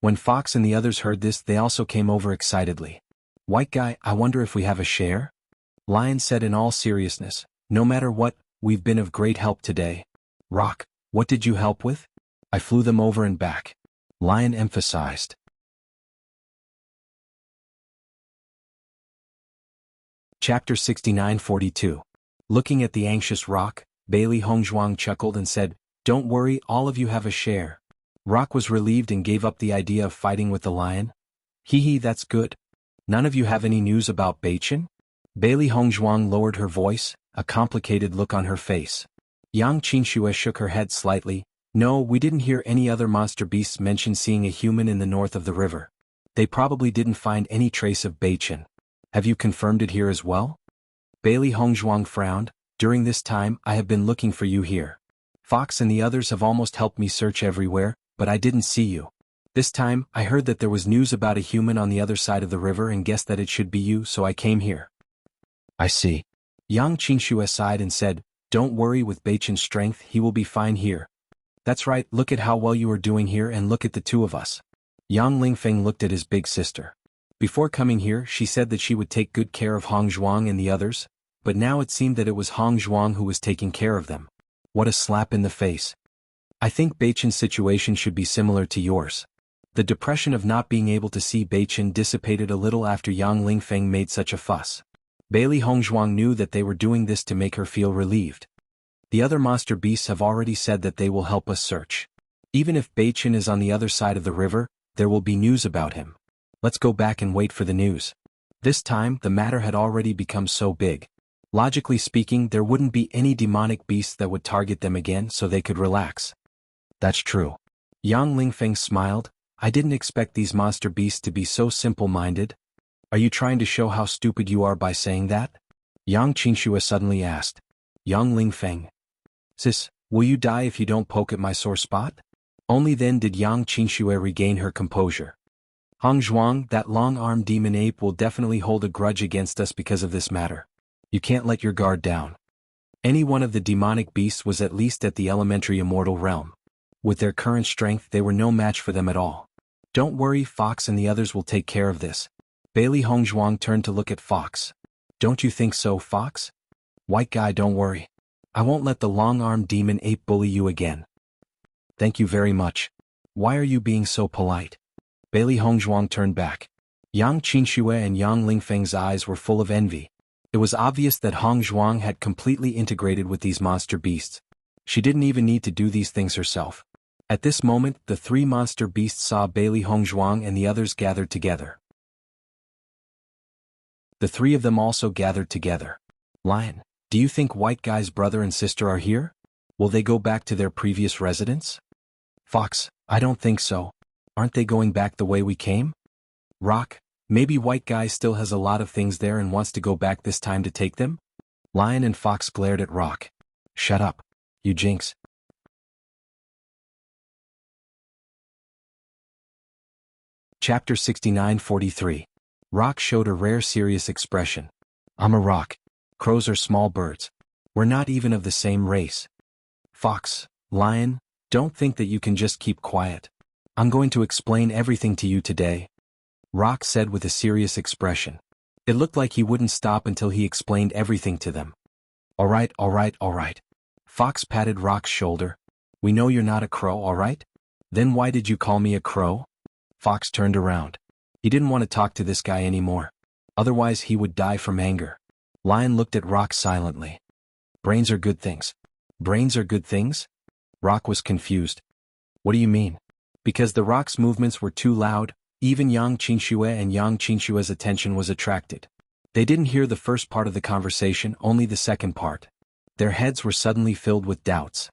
When Fox and the others heard this, they also came over excitedly. White guy, I wonder if we have a share? Lion said in all seriousness, no matter what, we've been of great help today. Rock, what did you help with? I flew them over and back. Lion emphasized. Chapter 69:42. Looking at the anxious Rock, Bailey Hongzhuang chuckled and said, Don't worry, all of you have a share. Rock was relieved and gave up the idea of fighting with the lion. Hee hee, that's good. None of you have any news about Beichen? Bailey Hongzhuang lowered her voice, a complicated look on her face. Yang Qinxue shook her head slightly. No, we didn't hear any other monster beasts mention seeing a human in the north of the river. They probably didn't find any trace of Beichen. Have you confirmed it here as well? Bailey Hongzhuang frowned. During this time I have been looking for you here. Fox and the others have almost helped me search everywhere, but I didn't see you. This time, I heard that there was news about a human on the other side of the river and guessed that it should be you, so I came here. I see. Yang Qingxue sighed and said, don't worry, with Beichen's strength he will be fine here. That's right, look at how well you are doing here and look at the two of us. Yang Lingfeng looked at his big sister. Before coming here she said that she would take good care of Hong Zhuang and the others, but now it seemed that it was Hong Zhuang who was taking care of them. What a slap in the face. I think Beichen's situation should be similar to yours. The depression of not being able to see Beichen dissipated a little after Yang Lingfeng made such a fuss. Bailey Hongzhuang knew that they were doing this to make her feel relieved. The other monster beasts have already said that they will help us search. Even if Beichen is on the other side of the river, there will be news about him. Let's go back and wait for the news. This time, the matter had already become so big. Logically speaking, there wouldn't be any demonic beasts that would target them again, so they could relax. That's true. Yang Lingfeng smiled. I didn't expect these monster beasts to be so simple-minded. Are you trying to show how stupid you are by saying that? Yang Qingxue suddenly asked. Yang Lingfeng. Sis, will you die if you don't poke at my sore spot? Only then did Yang Qingxue regain her composure. Hong Zhuang, that long-armed demon ape will definitely hold a grudge against us because of this matter. You can't let your guard down. Any one of the demonic beasts was at least at the elementary immortal realm. With their current strength they were no match for them at all. Don't worry, Fox and the others will take care of this. Bailey Hongzhuang turned to look at Fox. Don't you think so, Fox? White guy, don't worry. I won't let the long-armed demon ape bully you again. Thank you very much. Why are you being so polite? Bailey Hongzhuang turned back. Yang Qingxue and Yang Lingfeng's eyes were full of envy. It was obvious that Hong Zhuang had completely integrated with these monster beasts. She didn't even need to do these things herself. At this moment, the three monster beasts saw Bailey Hongzhuang and the others gathered together. The three of them also gathered together. Lion, do you think White Guy's brother and sister are here? Will they go back to their previous residence? Fox, I don't think so. Aren't they going back the way we came? Rock, maybe White Guy still has a lot of things there and wants to go back this time to take them? Lion and Fox glared at Rock. Shut up, you jinx. Chapter 69-43. Rock showed a rare serious expression. I'm a rock. Crows are small birds. We're not even of the same race. Fox, Lion, don't think that you can just keep quiet. I'm going to explain everything to you today. Rock said with a serious expression. It looked like he wouldn't stop until he explained everything to them. All right. Fox patted Rock's shoulder. We know you're not a crow, all right? Then why did you call me a crow? Fox turned around. He didn't want to talk to this guy anymore. Otherwise he would die from anger. Lion looked at Rock silently. Brains are good things. Brains are good things? Rock was confused. What do you mean? Because the Rock's movements were too loud, even Yang Qingxue and Yang Qingxue's attention was attracted. They didn't hear the first part of the conversation, only the second part. Their heads were suddenly filled with doubts.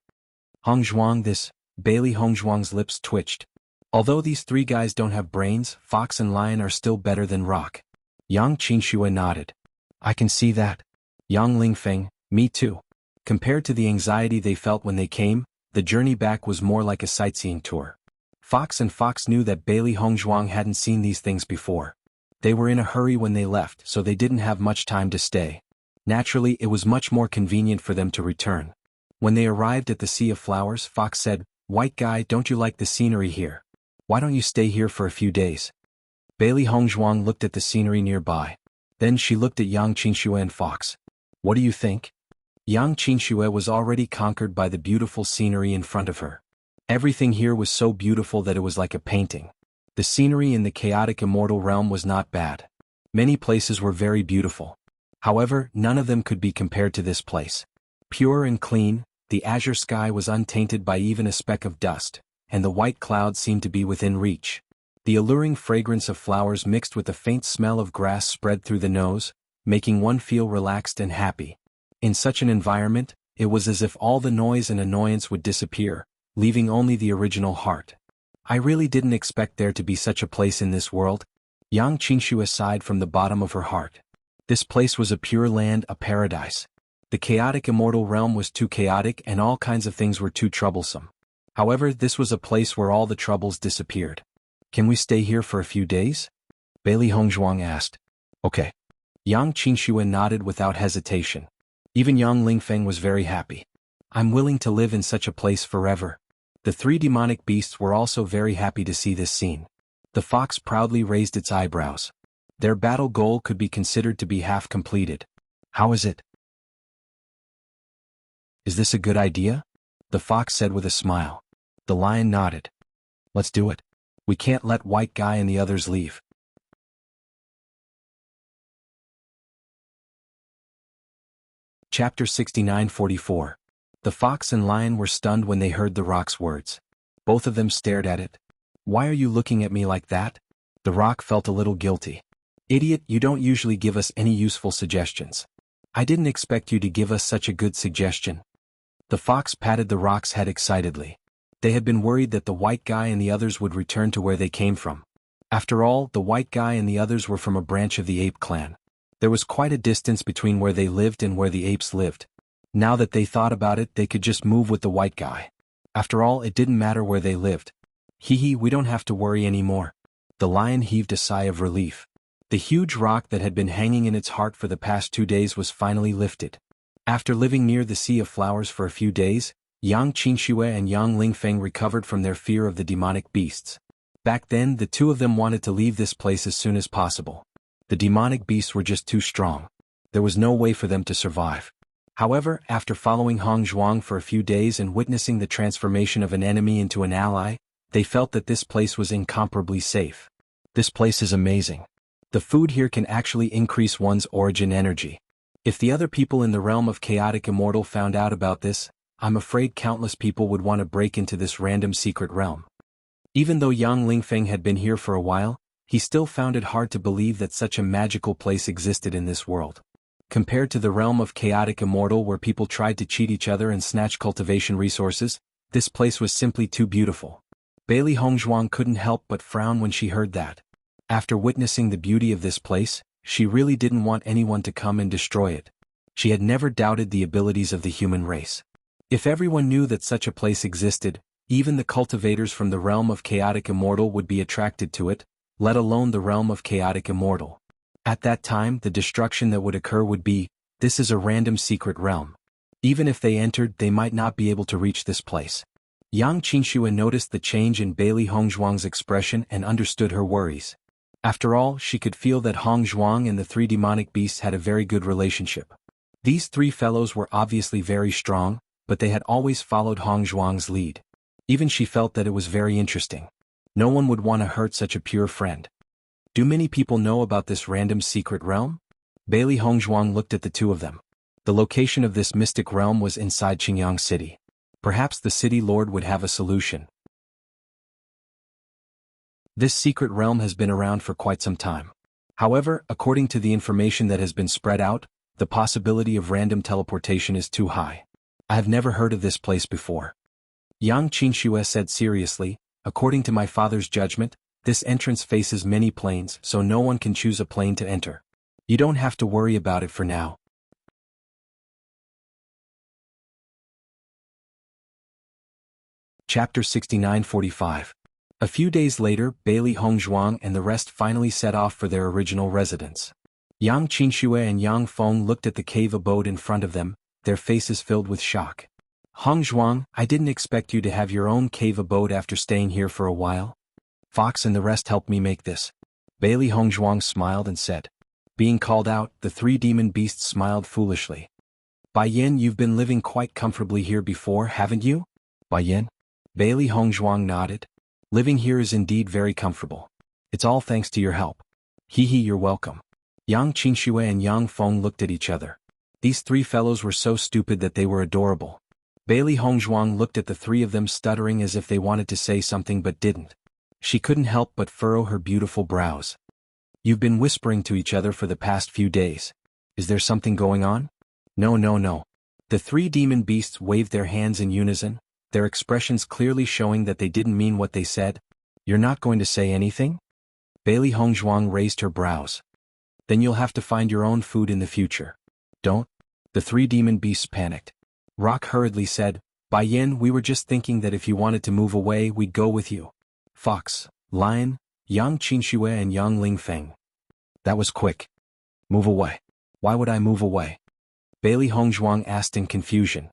Hong Zhuang, this. Bailey Hongzhuang's lips twitched. Although these three guys don't have brains, Fox and Lion are still better than Rock. Yang Qingxue nodded. I can see that. Yang Lingfeng, me too. Compared to the anxiety they felt when they came, the journey back was more like a sightseeing tour. Fox knew that Bailey Hongzhuang hadn't seen these things before. They were in a hurry when they left, so they didn't have much time to stay. Naturally, it was much more convenient for them to return. When they arrived at the Sea of Flowers, Fox said, White Guy, don't you like the scenery here? Why don't you stay here for a few days? Bailey Hongzhuang looked at the scenery nearby. Then she looked at Yang Qingxue and Fox. What do you think? Yang Qingxue was already conquered by the beautiful scenery in front of her. Everything here was so beautiful that it was like a painting. The scenery in the chaotic immortal realm was not bad. Many places were very beautiful. However, none of them could be compared to this place. Pure and clean, the azure sky was untainted by even a speck of dust, and the white clouds seemed to be within reach. The alluring fragrance of flowers mixed with the faint smell of grass spread through the nose, making one feel relaxed and happy. In such an environment, it was as if all the noise and annoyance would disappear, leaving only the original heart. I really didn't expect there to be such a place in this world. Yang Qingxue sighed from the bottom of her heart. This place was a pure land, a paradise. The chaotic immortal realm was too chaotic and all kinds of things were too troublesome. However, this was a place where all the troubles disappeared. Can we stay here for a few days? Bailey Hongzhuang asked. Okay. Yang Qingxue nodded without hesitation. Even Yang Lingfeng was very happy. I'm willing to live in such a place forever. The three demonic beasts were also very happy to see this scene. The fox proudly raised its eyebrows. Their battle goal could be considered to be half completed. How is it? Is this a good idea? The fox said with a smile. The lion nodded. Let's do it. We can't let White Guy and the others leave. Chapter 69:44. The fox and lion were stunned when they heard the rock's words. Both of them stared at it. Why are you looking at me like that? The rock felt a little guilty. Idiot, you don't usually give us any useful suggestions. I didn't expect you to give us such a good suggestion. The fox patted the rock's head excitedly. They had been worried that the White Guy and the others would return to where they came from. After all, the White Guy and the others were from a branch of the ape clan. There was quite a distance between where they lived and where the apes lived. Now that they thought about it, they could just move with the White Guy. After all, it didn't matter where they lived. Hee, we don't have to worry anymore. The lion heaved a sigh of relief. The huge rock that had been hanging in its heart for the past 2 days was finally lifted. After living near the Sea of Flowers for a few days, Yang Qingxue and Yang Lingfeng recovered from their fear of the demonic beasts. Back then, the two of them wanted to leave this place as soon as possible. The demonic beasts were just too strong. There was no way for them to survive. However, after following Hongzhuang for a few days and witnessing the transformation of an enemy into an ally, they felt that this place was incomparably safe. This place is amazing. The food here can actually increase one's origin energy. If the other people in the realm of Chaotic Immortal found out about this, I'm afraid countless people would want to break into this random secret realm. Even though Yang Lingfeng had been here for a while, he still found it hard to believe that such a magical place existed in this world. Compared to the realm of Chaotic Immortal where people tried to cheat each other and snatch cultivation resources, this place was simply too beautiful. Bailey Hongzhuang couldn't help but frown when she heard that. After witnessing the beauty of this place, she really didn't want anyone to come and destroy it. She had never doubted the abilities of the human race. If everyone knew that such a place existed, even the cultivators from the realm of Chaotic Immortal would be attracted to it, let alone the realm of Chaotic Immortal. At that time, the destruction that would occur would be, this is a random secret realm. Even if they entered, they might not be able to reach this place. Yang Qingxue noticed the change in Bailey Hongzhuang's expression and understood her worries. After all, she could feel that Hongzhuang and the three demonic beasts had a very good relationship. These three fellows were obviously very strong, but they had always followed Hongzhuang's lead. Even she felt that it was very interesting. No one would want to hurt such a pure friend. Do many people know about this random secret realm? Bailey Hongzhuang looked at the two of them. The location of this mystic realm was inside Qingyang City. Perhaps the city lord would have a solution. This secret realm has been around for quite some time. However, according to the information that has been spread out, the possibility of random teleportation is too high. I have never heard of this place before. Yang Qingxue said seriously, according to my father's judgment, this entrance faces many planes, so no one can choose a plane to enter. You don't have to worry about it for now. Chapter 69:45. A few days later, Bailey Hongzhuang and the rest finally set off for their original residence. Yang Qingxue and Yang Feng looked at the cave abode in front of them, their faces filled with shock. Hongzhuang, I didn't expect you to have your own cave abode after staying here for a while. Fox and the rest helped me make this. Bailey Hongzhuang smiled and said. Being called out, the three demon beasts smiled foolishly. Bai Yin, you've been living quite comfortably here before, haven't you? Bai Yin? Bailey Hongzhuang nodded. Living here is indeed very comfortable. It's all thanks to your help. You're welcome. Yang Qingxue and Yang Feng looked at each other. These three fellows were so stupid that they were adorable. Bailey Hongzhuang looked at the three of them stuttering as if they wanted to say something but didn't. She couldn't help but furrow her beautiful brows. You've been whispering to each other for the past few days. Is there something going on? No. The three demon beasts waved their hands in unison, their expressions clearly showing that they didn't mean what they said. You're not going to say anything? Bailey Hongzhuang raised her brows. Then you'll have to find your own food in the future. Don't The three demon beasts panicked. Rock hurriedly said, Bai Yin, we were just thinking that if you wanted to move away, we'd go with you. Fox, Lion, Yang Qinxue and Yang Lingfeng. That was quick. Move away. Why would I move away? Bailey Hongzhuang asked in confusion.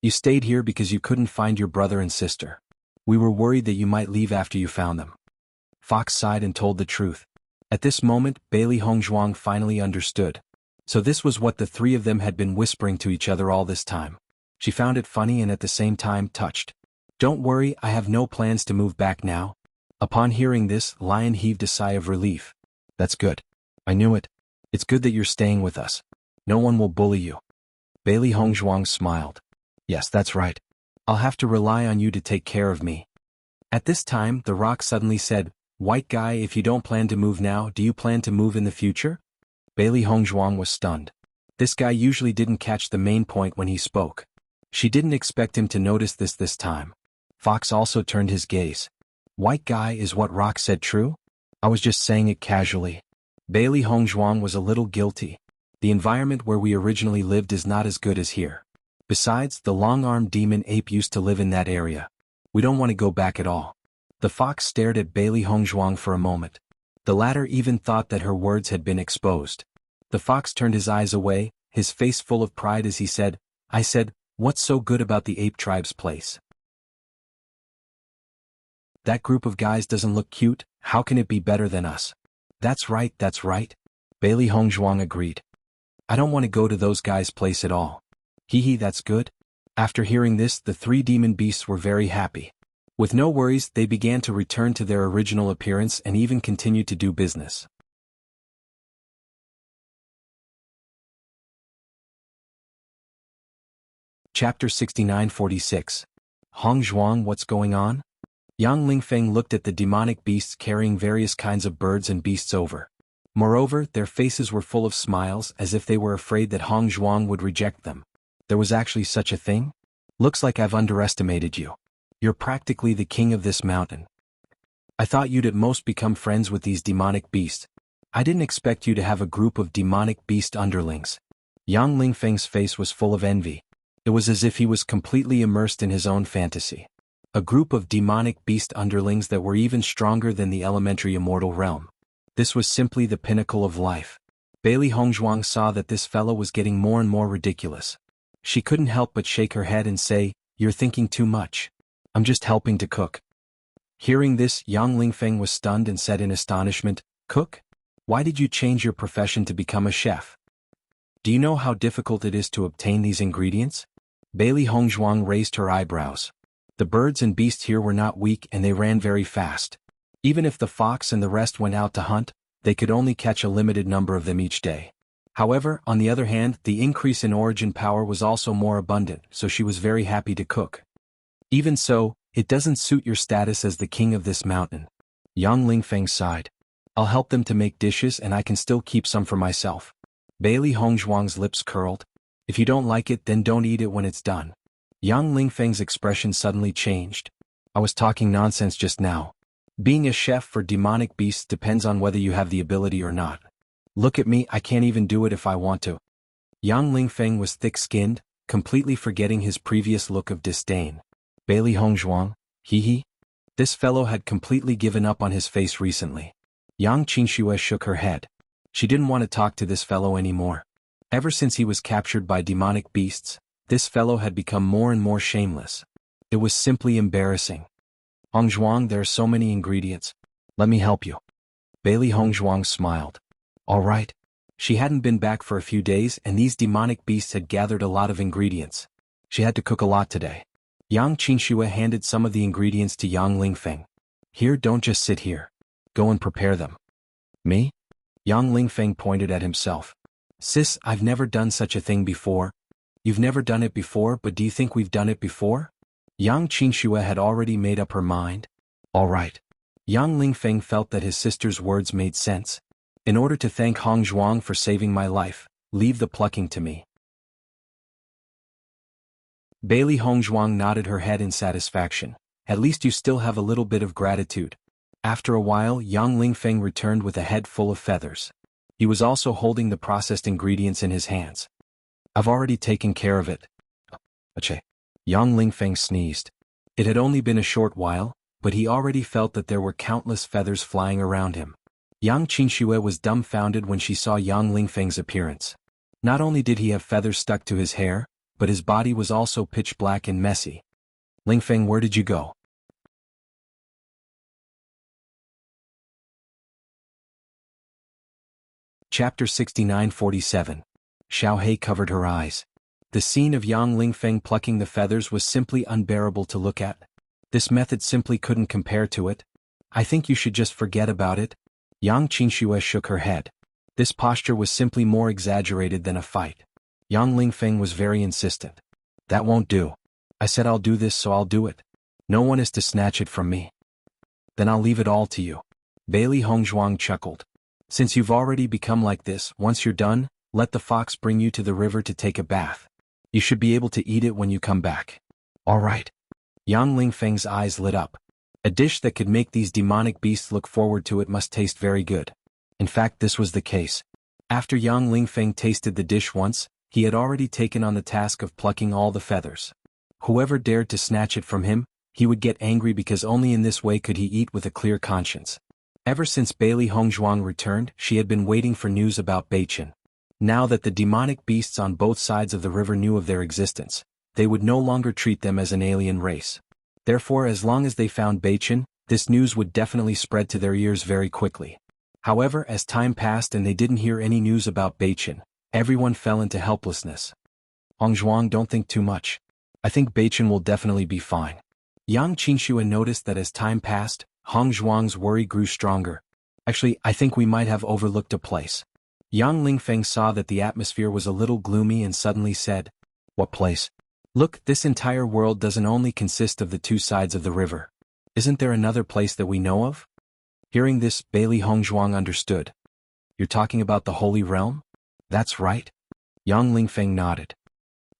You stayed here because you couldn't find your brother and sister. We were worried that you might leave after you found them. Fox sighed and told the truth. At this moment, Bailey Hongzhuang finally understood. So this was what the three of them had been whispering to each other all this time. She found it funny and at the same time touched. Don't worry, I have no plans to move back now. Upon hearing this, Lion heaved a sigh of relief. That's good. I knew it. It's good that you're staying with us. No one will bully you. Bailey Hongzhuang smiled. Yes, that's right. I'll have to rely on you to take care of me. At this time, the rock suddenly said, White guy, if you don't plan to move now, do you plan to move in the future? Bailey Hongzhuang was stunned. This guy usually didn't catch the main point when he spoke. She didn't expect him to notice this time. Fox also turned his gaze. White guy, is what Rock said true? I was just saying it casually. Bailey Hongzhuang was a little guilty. The environment where we originally lived is not as good as here. Besides, the long-armed demon ape used to live in that area. We don't want to go back at all. The fox stared at Bailey Hongzhuang for a moment. The latter even thought that her words had been exposed. The fox turned his eyes away, his face full of pride as he said, I said, what's so good about the ape tribe's place? That group of guys doesn't look cute, how can it be better than us? That's right, Bailey Hongzhuang agreed. I don't want to go to those guys' place at all. Hee, that's good. After hearing this, the three demon beasts were very happy. With no worries, they began to return to their original appearance and even continued to do business. Chapter 69-46. Hongzhuang, what's going on? Yang Lingfeng looked at the demonic beasts carrying various kinds of birds and beasts over. Moreover, their faces were full of smiles as if they were afraid that Hongzhuang would reject them. There was actually such a thing? Looks like I've underestimated you. You're practically the king of this mountain. I thought you'd at most become friends with these demonic beasts. I didn't expect you to have a group of demonic beast underlings. Yang Lingfeng's face was full of envy. It was as if he was completely immersed in his own fantasy. A group of demonic beast underlings that were even stronger than the elementary immortal realm. This was simply the pinnacle of life. Bailey Hongzhuang saw that this fellow was getting more and more ridiculous. She couldn't help but shake her head and say, You're thinking too much. I'm just helping to cook. Hearing this, Yang Lingfeng was stunned and said in astonishment, Cook? Why did you change your profession to become a chef? Do you know how difficult it is to obtain these ingredients? Bailey Hongzhuang raised her eyebrows. The birds and beasts here were not weak and they ran very fast. Even if the fox and the rest went out to hunt, they could only catch a limited number of them each day. However, on the other hand, the increase in origin power was also more abundant, so she was very happy to cook. Even so, it doesn't suit your status as the king of this mountain. Yang Lingfeng sighed. I'll help them to make dishes and I can still keep some for myself. Bailey Hongzhuang's lips curled. If you don't like it, then don't eat it when it's done. Yang Lingfeng's expression suddenly changed. I was talking nonsense just now. Being a chef for demonic beasts depends on whether you have the ability or not. Look at me, I can't even do it if I want to. Yang Lingfeng was thick-skinned, completely forgetting his previous look of disdain. Bailey Hongzhuang, hee. This fellow had completely given up on his face recently. Yang Qinxue shook her head. She didn't want to talk to this fellow anymore. Ever since he was captured by demonic beasts, this fellow had become more and more shameless. It was simply embarrassing. Hongzhuang, there are so many ingredients. Let me help you. Bailey Hongzhuang smiled. All right. She hadn't been back for a few days and these demonic beasts had gathered a lot of ingredients. She had to cook a lot today. Yang Qinxue handed some of the ingredients to Yang Lingfeng. Here, don't just sit here. Go and prepare them. Me? Yang Lingfeng pointed at himself. Sis, I've never done such a thing before. You've never done it before, but do you think we've done it before? Yang Qinxue had already made up her mind. All right. Yang Lingfeng felt that his sister's words made sense. In order to thank Hongzhuang for saving my life, leave the plucking to me. Bailey Hongzhuang nodded her head in satisfaction. At least you still have a little bit of gratitude. After a while, Yang Lingfeng returned with a head full of feathers. He was also holding the processed ingredients in his hands. I've already taken care of it. Acheh. Yang Lingfeng sneezed. It had only been a short while, but he already felt that there were countless feathers flying around him. Yang Qingxue was dumbfounded when she saw Yang Lingfeng's appearance. Not only did he have feathers stuck to his hair, but his body was also pitch black and messy. Lingfeng, where did you go? Chapter 69-47. Xiao He covered her eyes. The scene of Yang Lingfeng plucking the feathers was simply unbearable to look at. This method simply couldn't compare to it. I think you should just forget about it. Yang Qingxue shook her head. This posture was simply more exaggerated than a fight. Yang Lingfeng was very insistent. That won't do. I said I'll do this, so I'll do it. No one is to snatch it from me. Then I'll leave it all to you. Bailey Hongzhuang chuckled. Since you've already become like this, once you're done, let the fox bring you to the river to take a bath. You should be able to eat it when you come back. All right. Yang Lingfeng's eyes lit up. A dish that could make these demonic beasts look forward to it must taste very good. In fact, this was the case. After Yang Lingfeng tasted the dish once, he had already taken on the task of plucking all the feathers. Whoever dared to snatch it from him, he would get angry because only in this way could he eat with a clear conscience. Ever since Bailey Hongzhuang returned, she had been waiting for news about Beichen. Now that the demonic beasts on both sides of the river knew of their existence, they would no longer treat them as an alien race. Therefore, as long as they found Beichen, this news would definitely spread to their ears very quickly. However, as time passed and they didn't hear any news about Beichen, everyone fell into helplessness. Hongzhuang, don't think too much. I think Beichen will definitely be fine. Yang Qingxue noticed that as time passed, Hongzhuang's worry grew stronger. Actually, I think we might have overlooked a place. Yang Lingfeng saw that the atmosphere was a little gloomy and suddenly said, What place? Look, this entire world doesn't only consist of the two sides of the river. Isn't there another place that we know of? Hearing this, Bailey Hongzhuang understood. You're talking about the Holy Realm? That's right. Yang Lingfeng nodded.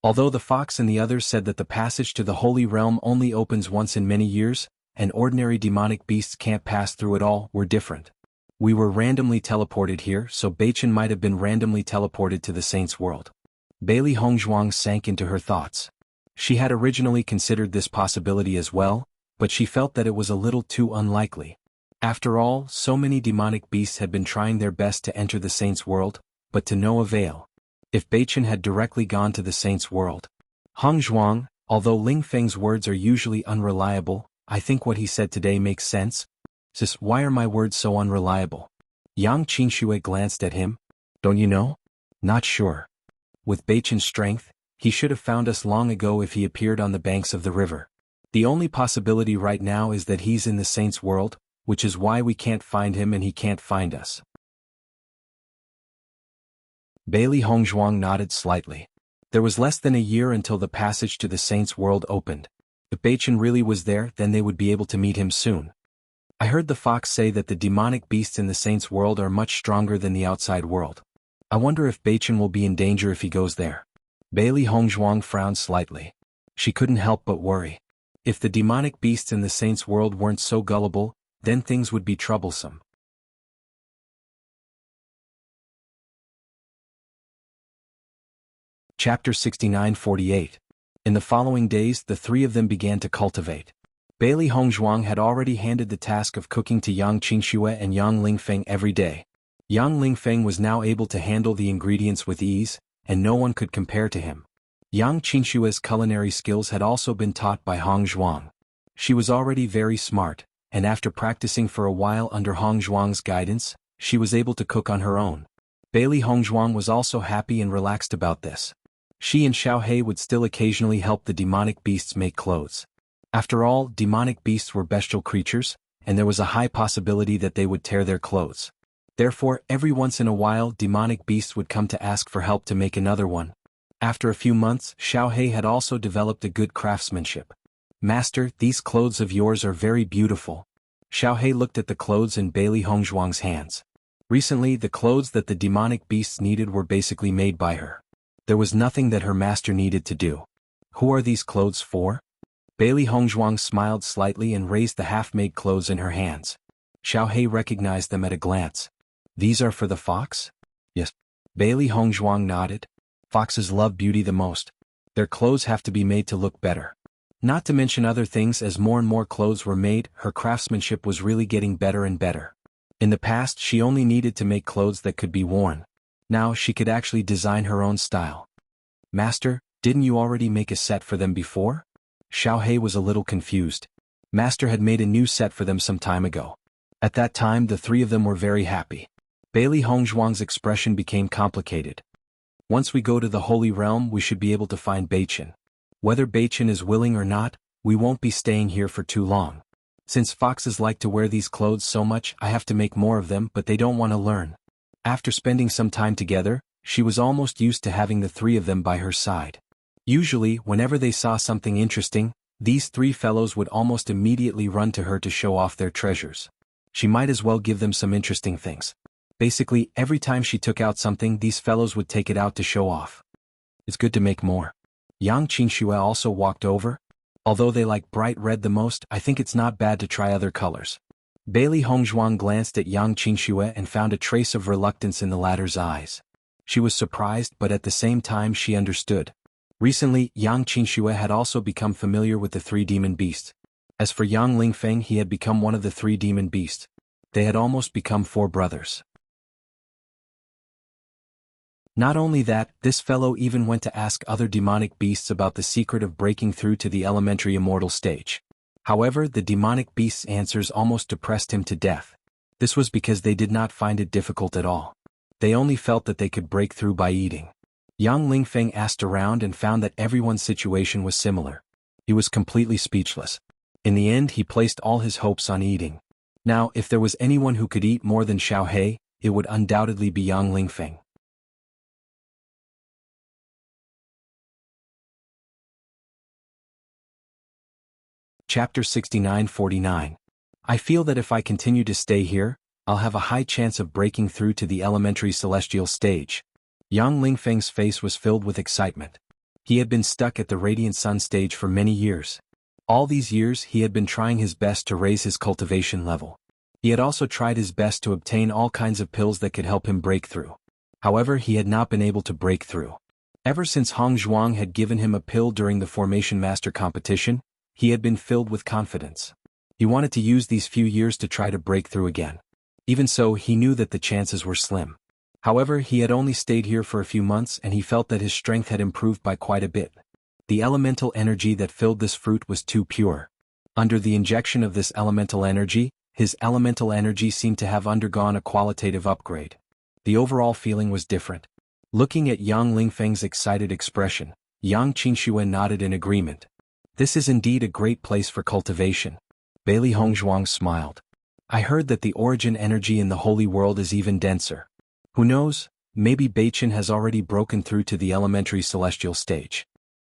Although the fox and the others said that the passage to the Holy Realm only opens once in many years, and ordinary demonic beasts can't pass through it all, we're different. We were randomly teleported here, so Beichen might have been randomly teleported to the Saints' world. Bailey Hongzhuang sank into her thoughts. She had originally considered this possibility as well, but she felt that it was a little too unlikely. After all, so many demonic beasts had been trying their best to enter the Saints' world, but to no avail. If Beichen had directly gone to the Saints' world. Hongzhuang, although Lingfeng's words are usually unreliable, I think what he said today makes sense. Sis, why are my words so unreliable? Yang Qingxue glanced at him. Don't you know? Not sure. With Beichen's strength, he should have found us long ago if he appeared on the banks of the river. The only possibility right now is that he's in the Saints' world, which is why we can't find him and he can't find us. Bailey Hongzhuang nodded slightly. There was less than a year until the passage to the Saints' world opened. If Beichen really was there, then they would be able to meet him soon. I heard the fox say that the demonic beasts in the Saints' world are much stronger than the outside world. I wonder if Beichen will be in danger if he goes there. Bailey Hongzhuang frowned slightly. She couldn't help but worry. If the demonic beasts in the Saints' world weren't so gullible, then things would be troublesome. Chapter 69-48. In the following days, the three of them began to cultivate. Bailey Hongzhuang had already handed the task of cooking to Yang Qingxue and Yang Lingfeng every day. Yang Lingfeng was now able to handle the ingredients with ease, and no one could compare to him. Yang Qingxue's culinary skills had also been taught by Hongzhuang. She was already very smart, and after practicing for a while under Hongzhuang's guidance, she was able to cook on her own. Bailey Hongzhuang was also happy and relaxed about this. She and Xiao He would still occasionally help the demonic beasts make clothes. After all, demonic beasts were bestial creatures, and there was a high possibility that they would tear their clothes. Therefore, every once in a while demonic beasts would come to ask for help to make another one. After a few months, Xiao He had also developed a good craftsmanship. Master, these clothes of yours are very beautiful. Xiao He looked at the clothes in Bailey Hongzhuang's hands. Recently, the clothes that the demonic beasts needed were basically made by her. There was nothing that her master needed to do. Who are these clothes for? Bailey Hongzhuang smiled slightly and raised the half-made clothes in her hands. Xiao He recognized them at a glance. These are for the fox? Yes. Bailey Hongzhuang nodded. Foxes love beauty the most. Their clothes have to be made to look better. Not to mention other things. As more and more clothes were made, her craftsmanship was really getting better and better. In the past she only needed to make clothes that could be worn. Now she could actually design her own style. Master, didn't you already make a set for them before? Xiaohei was a little confused. Master had made a new set for them some time ago. At that time the three of them were very happy. Bailey Hongzhuang's expression became complicated. Once we go to the Holy Realm we should be able to find Beichen. Whether Beichen is willing or not, we won't be staying here for too long. Since foxes like to wear these clothes so much, I have to make more of them, but they don't want to learn. After spending some time together, she was almost used to having the three of them by her side. Usually, whenever they saw something interesting, these three fellows would almost immediately run to her to show off their treasures. She might as well give them some interesting things. Basically, every time she took out something, these fellows would take it out to show off. It's good to make more. Yang Qingxue also walked over. Although they like bright red the most, I think it's not bad to try other colors. Bailey Hongzhuang glanced at Yang Qingxue and found a trace of reluctance in the latter's eyes. She was surprised, but at the same time she understood. Recently, Yang Qingxue had also become familiar with the three demon beasts. As for Yang Lingfeng, he had become one of the three demon beasts. They had almost become four brothers. Not only that, this fellow even went to ask other demonic beasts about the secret of breaking through to the elementary immortal stage. However, the demonic beasts' answers almost depressed him to death. This was because they did not find it difficult at all. They only felt that they could break through by eating. Yang Lingfeng asked around and found that everyone's situation was similar. He was completely speechless. In the end, he placed all his hopes on eating. Now, if there was anyone who could eat more than Xiaohei, it would undoubtedly be Yang Lingfeng. Chapter 69-49. I feel that if I continue to stay here, I'll have a high chance of breaking through to the elementary celestial stage. Yang Lingfeng's face was filled with excitement. He had been stuck at the Radiant Sun stage for many years. All these years he had been trying his best to raise his cultivation level. He had also tried his best to obtain all kinds of pills that could help him break through. However, he had not been able to break through. Ever since Hongzhuang had given him a pill during the Formation Master competition, he had been filled with confidence. He wanted to use these few years to try to break through again. Even so, he knew that the chances were slim. However, he had only stayed here for a few months and he felt that his strength had improved by quite a bit. The elemental energy that filled this fruit was too pure. Under the injection of this elemental energy, his elemental energy seemed to have undergone a qualitative upgrade. The overall feeling was different. Looking at Yang Lingfeng's excited expression, Yang Qingxue nodded in agreement. This is indeed a great place for cultivation. Bailey Hongzhuang smiled. I heard that the origin energy in the holy world is even denser. Who knows, maybe Beichen has already broken through to the elementary celestial stage.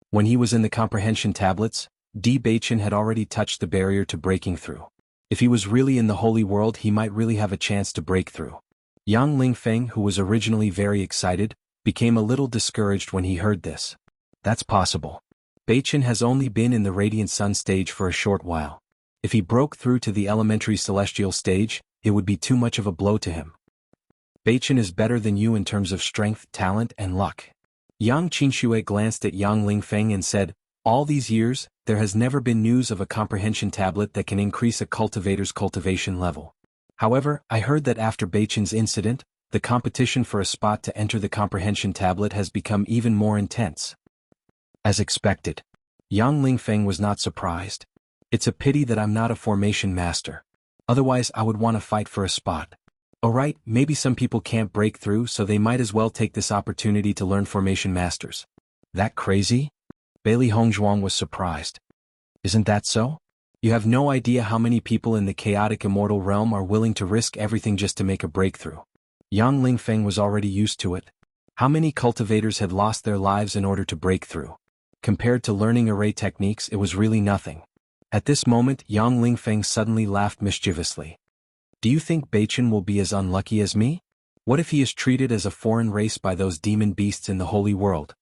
When he was in the comprehension tablets, Beichen had already touched the barrier to breaking through. If he was really in the holy world, he might really have a chance to break through. Yang Lingfeng, who was originally very excited, became a little discouraged when he heard this. That's possible. Beichen has only been in the Radiant Sun stage for a short while. If he broke through to the elementary celestial stage, it would be too much of a blow to him. Beichen is better than you in terms of strength, talent, and luck. Yang Qingxue glanced at Yang Lingfeng and said, all these years, there has never been news of a comprehension tablet that can increase a cultivator's cultivation level. However, I heard that after Beichen's incident, the competition for a spot to enter the comprehension tablet has become even more intense. As expected, Yang Lingfeng was not surprised. It's a pity that I'm not a formation master. Otherwise I would want to fight for a spot. Alright, maybe some people can't break through, so they might as well take this opportunity to learn formation masters. That crazy? Bailey Hongzhuang was surprised. Isn't that so? You have no idea how many people in the chaotic immortal realm are willing to risk everything just to make a breakthrough. Yang Lingfeng was already used to it. How many cultivators had lost their lives in order to break through? Compared to learning array techniques, it was really nothing. At this moment, Yang Lingfeng suddenly laughed mischievously. Do you think Beichen will be as unlucky as me? What if he is treated as a foreign race by those demon beasts in the holy world?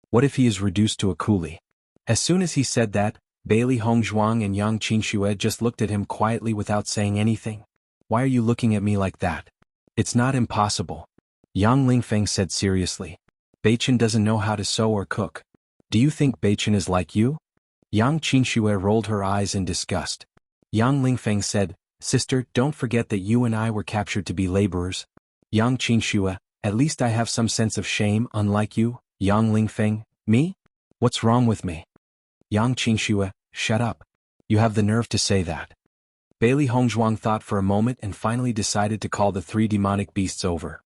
What if he is reduced to a coolie? As soon as he said that, Bailey Hongzhuang and Yang Qingxue just looked at him quietly without saying anything. Why are you looking at me like that? It's not impossible. Yang Lingfeng said seriously. Beichen doesn't know how to sew or cook. Do you think Beichen is like you? Yang Qinxue rolled her eyes in disgust. Yang Lingfeng said, Sister, don't forget that you and I were captured to be laborers. Yang Qinxue, at least I have some sense of shame, unlike you. Yang Lingfeng, me? What's wrong with me? Yang Qinxue, shut up. You have the nerve to say that. Bailey Hongzhuang thought for a moment and finally decided to call the three demonic beasts over.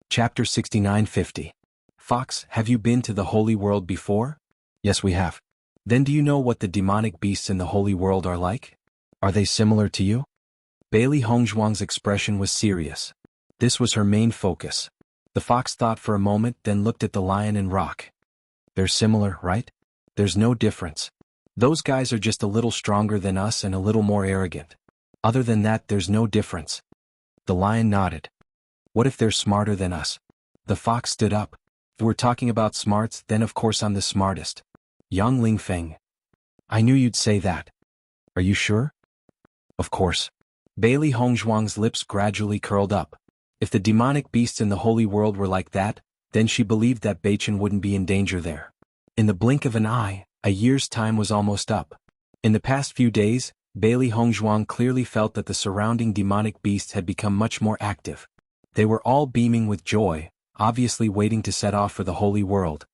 Chapter 69-50. Fox, have you been to the Holy World before? Yes, we have. Then do you know what the demonic beasts in the Holy World are like? Are they similar to you? Bailey Hongzhuang's expression was serious. This was her main focus. The fox thought for a moment, then looked at the lion and rock. They're similar, right? There's no difference. Those guys are just a little stronger than us and a little more arrogant. Other than that, there's no difference. The lion nodded. What if they're smarter than us? The fox stood up. If we're talking about smarts, then of course I'm the smartest. Yang Lingfeng. I knew you'd say that. Are you sure? Of course. Bailey Hongzhuang's lips gradually curled up. If the demonic beasts in the Holy World were like that, then she believed that Beichen wouldn't be in danger there. In the blink of an eye, a year's time was almost up. In the past few days, Bailey Hongzhuang clearly felt that the surrounding demonic beasts had become much more active. They were all beaming with joy, obviously waiting to set off for the Holy World.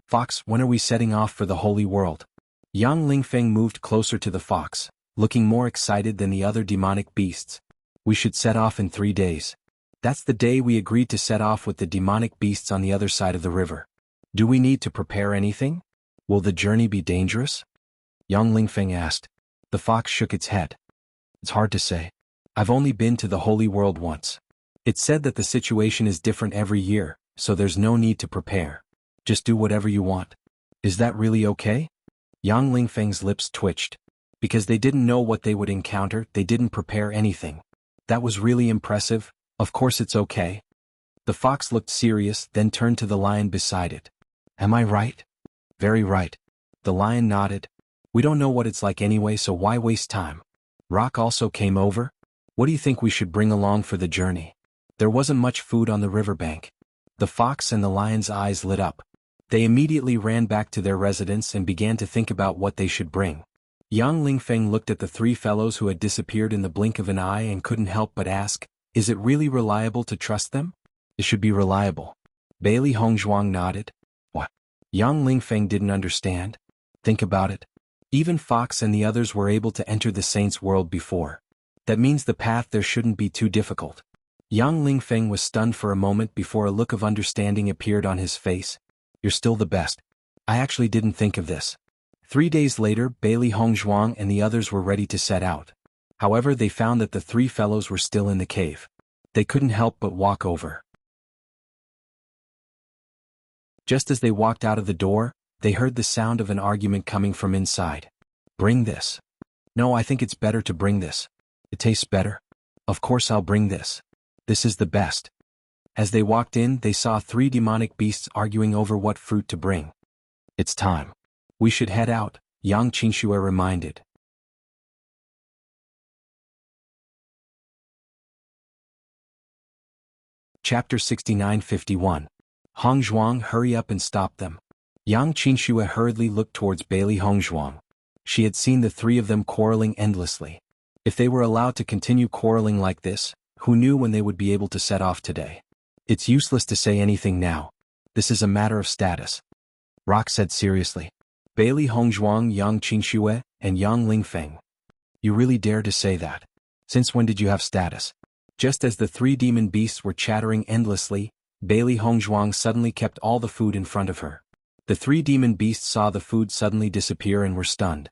Fox, when are we setting off for the Holy World? Yang Lingfeng moved closer to the fox, looking more excited than the other demonic beasts. We should set off in 3 days. That's the day we agreed to set off with the demonic beasts on the other side of the river. Do we need to prepare anything? Will the journey be dangerous? Yang Lingfeng asked. The fox shook its head. It's hard to say. I've only been to the Holy World once. It's said that the situation is different every year, so there's no need to prepare. Just do whatever you want. Is that really okay? Yang Lingfeng's lips twitched. Because they didn't know what they would encounter, they didn't prepare anything. That was really impressive. Of course it's okay. The fox looked serious, then turned to the lion beside it. Am I right? Very right. The lion nodded. We don't know what it's like anyway, so why waste time? Rock also came over. What do you think we should bring along for the journey? There wasn't much food on the riverbank. The fox and the lion's eyes lit up. They immediately ran back to their residence and began to think about what they should bring. Yang Lingfeng looked at the three fellows who had disappeared in the blink of an eye and couldn't help but ask, is it really reliable to trust them? It should be reliable. Bailey Hongzhuang nodded. What? Yang Lingfeng didn't understand. Think about it. Even Fox and the others were able to enter the Saints' world before. That means the path there shouldn't be too difficult. Yang Lingfeng was stunned for a moment before a look of understanding appeared on his face. You're still the best. I actually didn't think of this. 3 days later, Bailey Hongzhuang and the others were ready to set out. However, they found that the three fellows were still in the cave. They couldn't help but walk over. Just as they walked out of the door, they heard the sound of an argument coming from inside. Bring this. No, I think it's better to bring this. It tastes better. Of course I'll bring this. This is the best. As they walked in, they saw 3 demonic beasts arguing over what fruit to bring. It's time. We should head out, Yang Qinxue reminded. Chapter 69-51. Hongzhuang, hurry up and stop them. Yang Qinxue hurriedly looked towards Bailey Hongzhuang. She had seen the 3 of them quarreling endlessly. If they were allowed to continue quarreling like this, who knew when they would be able to set off today? It's useless to say anything now. This is a matter of status. Rock said seriously. Bailey Hongzhuang, Yang Qinxue, and Yang Lingfeng. You really dare to say that? Since when did you have status? Just as the 3 demon beasts were chattering endlessly, Bailey Hongzhuang suddenly kept all the food in front of her. The 3 demon beasts saw the food suddenly disappear and were stunned.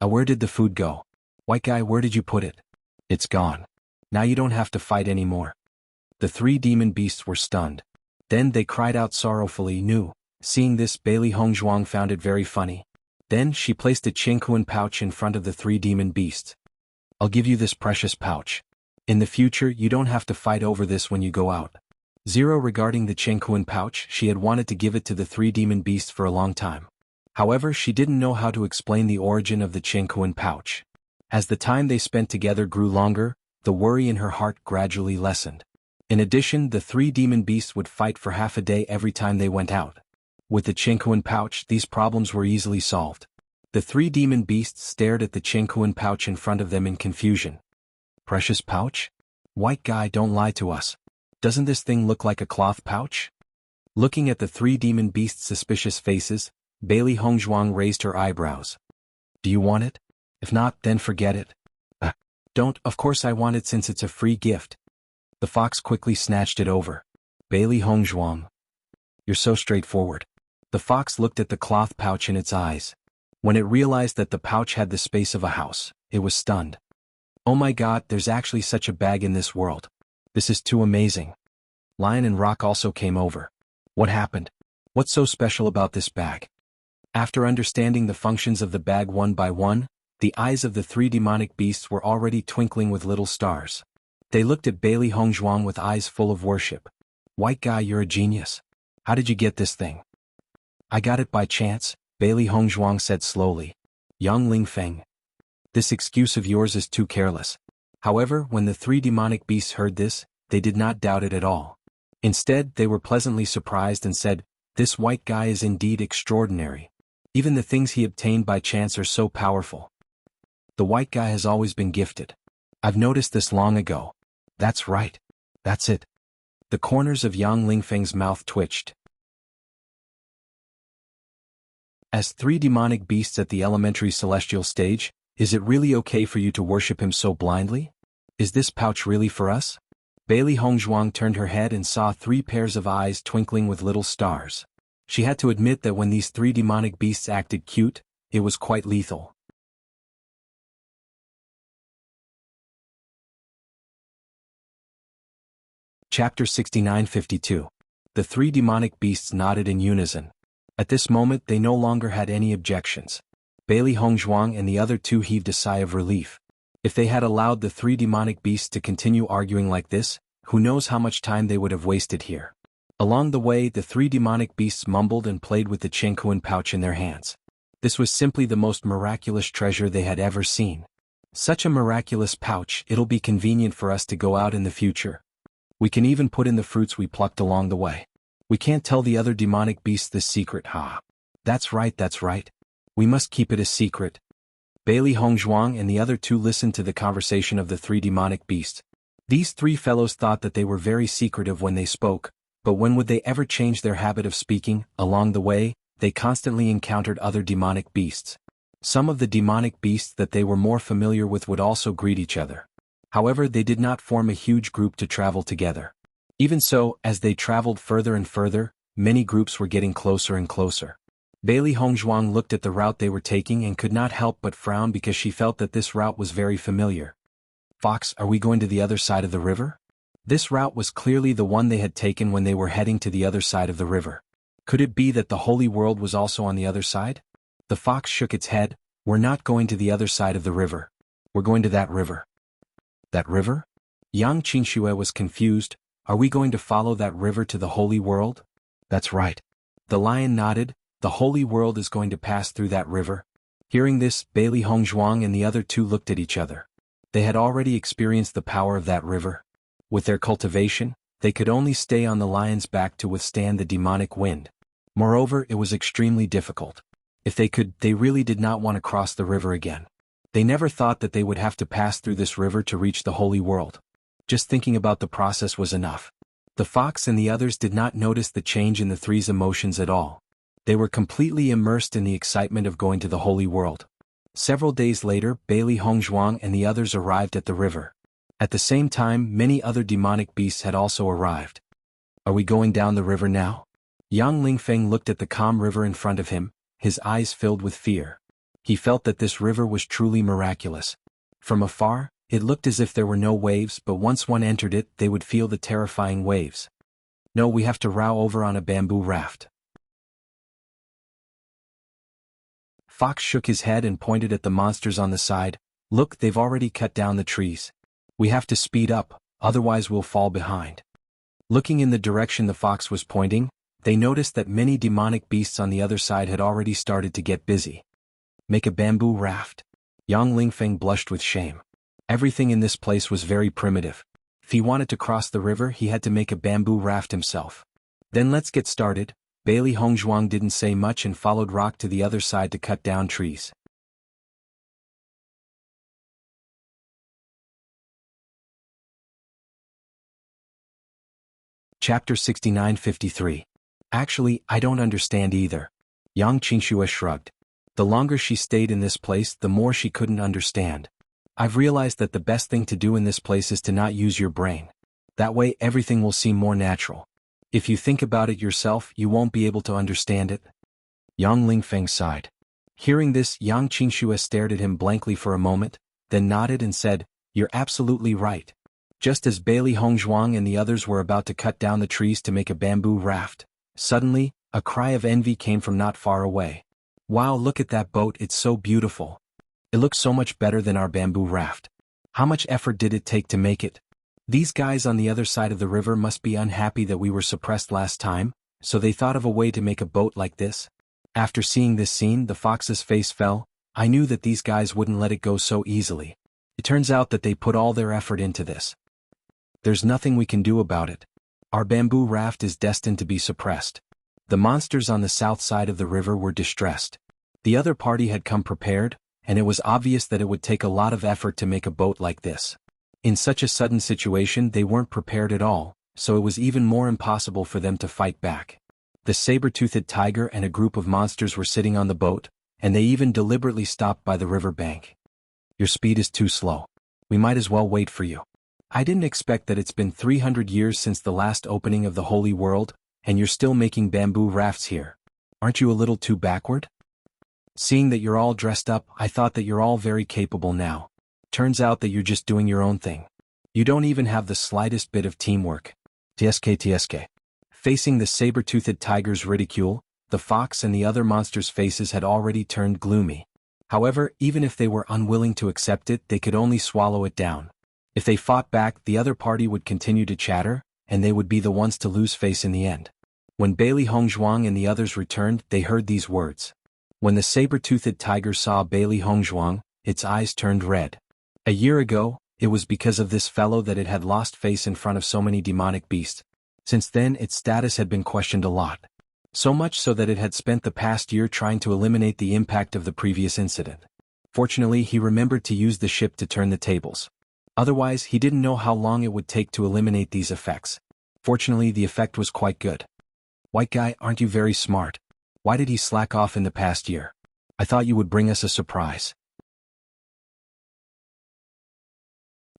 Where did the food go? White guy, where did you put it? It's gone. Now you don't have to fight anymore. The 3 demon beasts were stunned. Then they cried out sorrowfully. Seeing this, Bailey Hongzhuang found it very funny. Then she placed a Qingkuan pouch in front of the 3 demon beasts. I'll give you this precious pouch. In the future, you don't have to fight over this when you go out. Regarding the Qingkuan pouch, she had wanted to give it to the 3 demon beasts for a long time. However, she didn't know how to explain the origin of the Qingkuan pouch. As the time they spent together grew longer, the worry in her heart gradually lessened. In addition, the three demon beasts would fight for half a day every time they went out. With the Chinkuan pouch, these problems were easily solved. The three demon beasts stared at the Chinkuan pouch in front of them in confusion. Precious pouch? White guy, don't lie to us. Doesn't this thing look like a cloth pouch? Looking at the three demon beasts' suspicious faces, Bailey Hongzhuang raised her eyebrows. Do you want it? If not, then forget it. Don't, of course I want it since it's a free gift. The fox quickly snatched it over. Bailey Hongzhuang. You're so straightforward. The fox looked at the cloth pouch in its eyes. When it realized that the pouch had the space of a house, it was stunned. Oh my god, there's actually such a bag in this world. This is too amazing. Lion and Rock also came over. What happened? What's so special about this bag? After understanding the functions of the bag one by one, the eyes of the three demonic beasts were already twinkling with little stars. They looked at Bailey Hongzhuang with eyes full of worship. White guy, you're a genius. How did you get this thing? I got it by chance, Bailey Hongzhuang said slowly. Young Lingfeng. This excuse of yours is too careless. However, when the three demonic beasts heard this, they did not doubt it at all. Instead, they were pleasantly surprised and said, this white guy is indeed extraordinary. Even the things he obtained by chance are so powerful. The white guy has always been gifted. I've noticed this long ago. That's right. That's it. The corners of Yang Lingfeng's mouth twitched. As three demonic beasts at the elementary celestial stage, is it really okay for you to worship him so blindly? Is this pouch really for us? Bailey Hongzhuang turned her head and saw three pairs of eyes twinkling with little stars. She had to admit that when these three demonic beasts acted cute, it was quite lethal. Chapter 69-52. The three demonic beasts nodded in unison. At this moment they no longer had any objections. Bailey Hongzhuang and the other two heaved a sigh of relief. If they had allowed the three demonic beasts to continue arguing like this, who knows how much time they would have wasted here. Along the way, the three demonic beasts mumbled and played with the Chinkuan pouch in their hands. This was simply the most miraculous treasure they had ever seen. Such a miraculous pouch, it'll be convenient for us to go out in the future. We can even put in the fruits we plucked along the way. We can't tell the other demonic beasts this secret, ha. That's right, that's right. We must keep it a secret. Bailey Hongzhuang and the other two listened to the conversation of the three demonic beasts. These three fellows thought that they were very secretive when they spoke, but when would they ever change their habit of speaking? Along the way, they constantly encountered other demonic beasts. Some of the demonic beasts that they were more familiar with would also greet each other. However, they did not form a huge group to travel together. Even so, as they traveled further and further, many groups were getting closer and closer. Bailey Hongzhuang looked at the route they were taking and could not help but frown because she felt that this route was very familiar. Fox, are we going to the other side of the river? This route was clearly the one they had taken when they were heading to the other side of the river. Could it be that the holy world was also on the other side? The fox shook its head. We're not going to the other side of the river. We're going to that river. That river? Yang Qingxue was confused. Are we going to follow that river to the holy world? That's right. The lion nodded. The holy world is going to pass through that river. Hearing this, Bailey Hongzhuang and the other two looked at each other. They had already experienced the power of that river. With their cultivation, they could only stay on the lion's back to withstand the demonic wind. Moreover, it was extremely difficult. If they could, they really did not want to cross the river again. They never thought that they would have to pass through this river to reach the holy world. Just thinking about the process was enough. The fox and the others did not notice the change in the three's emotions at all. They were completely immersed in the excitement of going to the holy world. Several days later, Bailey Hongzhuang and the others arrived at the river. At the same time, many other demonic beasts had also arrived. Are we going down the river now? Yang Lingfeng looked at the calm river in front of him, his eyes filled with fear. He felt that this river was truly miraculous. From afar, it looked as if there were no waves, but once one entered it, they would feel the terrifying waves. No, we have to row over on a bamboo raft. Fox shook his head and pointed at the monsters on the side. Look, they've already cut down the trees. We have to speed up, otherwise we'll fall behind. Looking in the direction the fox was pointing, they noticed that many demonic beasts on the other side had already started to get busy. Make a bamboo raft. Yang Lingfeng blushed with shame. Everything in this place was very primitive. If he wanted to cross the river, he had to make a bamboo raft himself. Then let's get started. Bailey Hongzhuang didn't say much and followed Rock to the other side to cut down trees. Chapter 69-53. Actually, I don't understand either. Yang Qingxue shrugged. The longer she stayed in this place, the more she couldn't understand. I've realized that the best thing to do in this place is to not use your brain. That way everything will seem more natural. If you think about it yourself, you won't be able to understand it. Yang Lingfeng sighed. Hearing this, Yang Qingxue stared at him blankly for a moment, then nodded and said, "You're absolutely right." Just as Bailey Hongzhuang and the others were about to cut down the trees to make a bamboo raft, suddenly, a cry of envy came from not far away. "Wow, look at that boat, it's so beautiful. It looks so much better than our bamboo raft. How much effort did it take to make it? These guys on the other side of the river must be unhappy that we were suppressed last time, so they thought of a way to make a boat like this." After seeing this scene, the fox's face fell. I knew that these guys wouldn't let it go so easily. It turns out that they put all their effort into this. There's nothing we can do about it. Our bamboo raft is destined to be suppressed. The monsters on the south side of the river were distressed. The other party had come prepared, and it was obvious that it would take a lot of effort to make a boat like this. In such a sudden situation, they weren't prepared at all, so it was even more impossible for them to fight back. The saber-toothed tiger and a group of monsters were sitting on the boat, and they even deliberately stopped by the river bank. "Your speed is too slow. We might as well wait for you. I didn't expect that it's been 300 years since the last opening of the Holy World, and you're still making bamboo rafts here. Aren't you a little too backward? Seeing that you're all dressed up, I thought that you're all very capable now. Turns out that you're just doing your own thing. You don't even have the slightest bit of teamwork." TSK. Facing the saber-toothed tiger's ridicule, the fox and the other monsters' faces had already turned gloomy. However, even if they were unwilling to accept it, they could only swallow it down. If they fought back, the other party would continue to chatter, and they would be the ones to lose face in the end. When Bailey Hongzhuang and the others returned, they heard these words. When the saber-toothed tiger saw Bailey Hongzhuang, its eyes turned red. A year ago, it was because of this fellow that it had lost face in front of so many demonic beasts. Since then, its status had been questioned a lot. So much so that it had spent the past year trying to eliminate the impact of the previous incident. Fortunately, he remembered to use the ship to turn the tables. Otherwise, he didn't know how long it would take to eliminate these effects. Fortunately, the effect was quite good. "White guy, aren't you very smart? Why did he slack off in the past year? I thought you would bring us a surprise."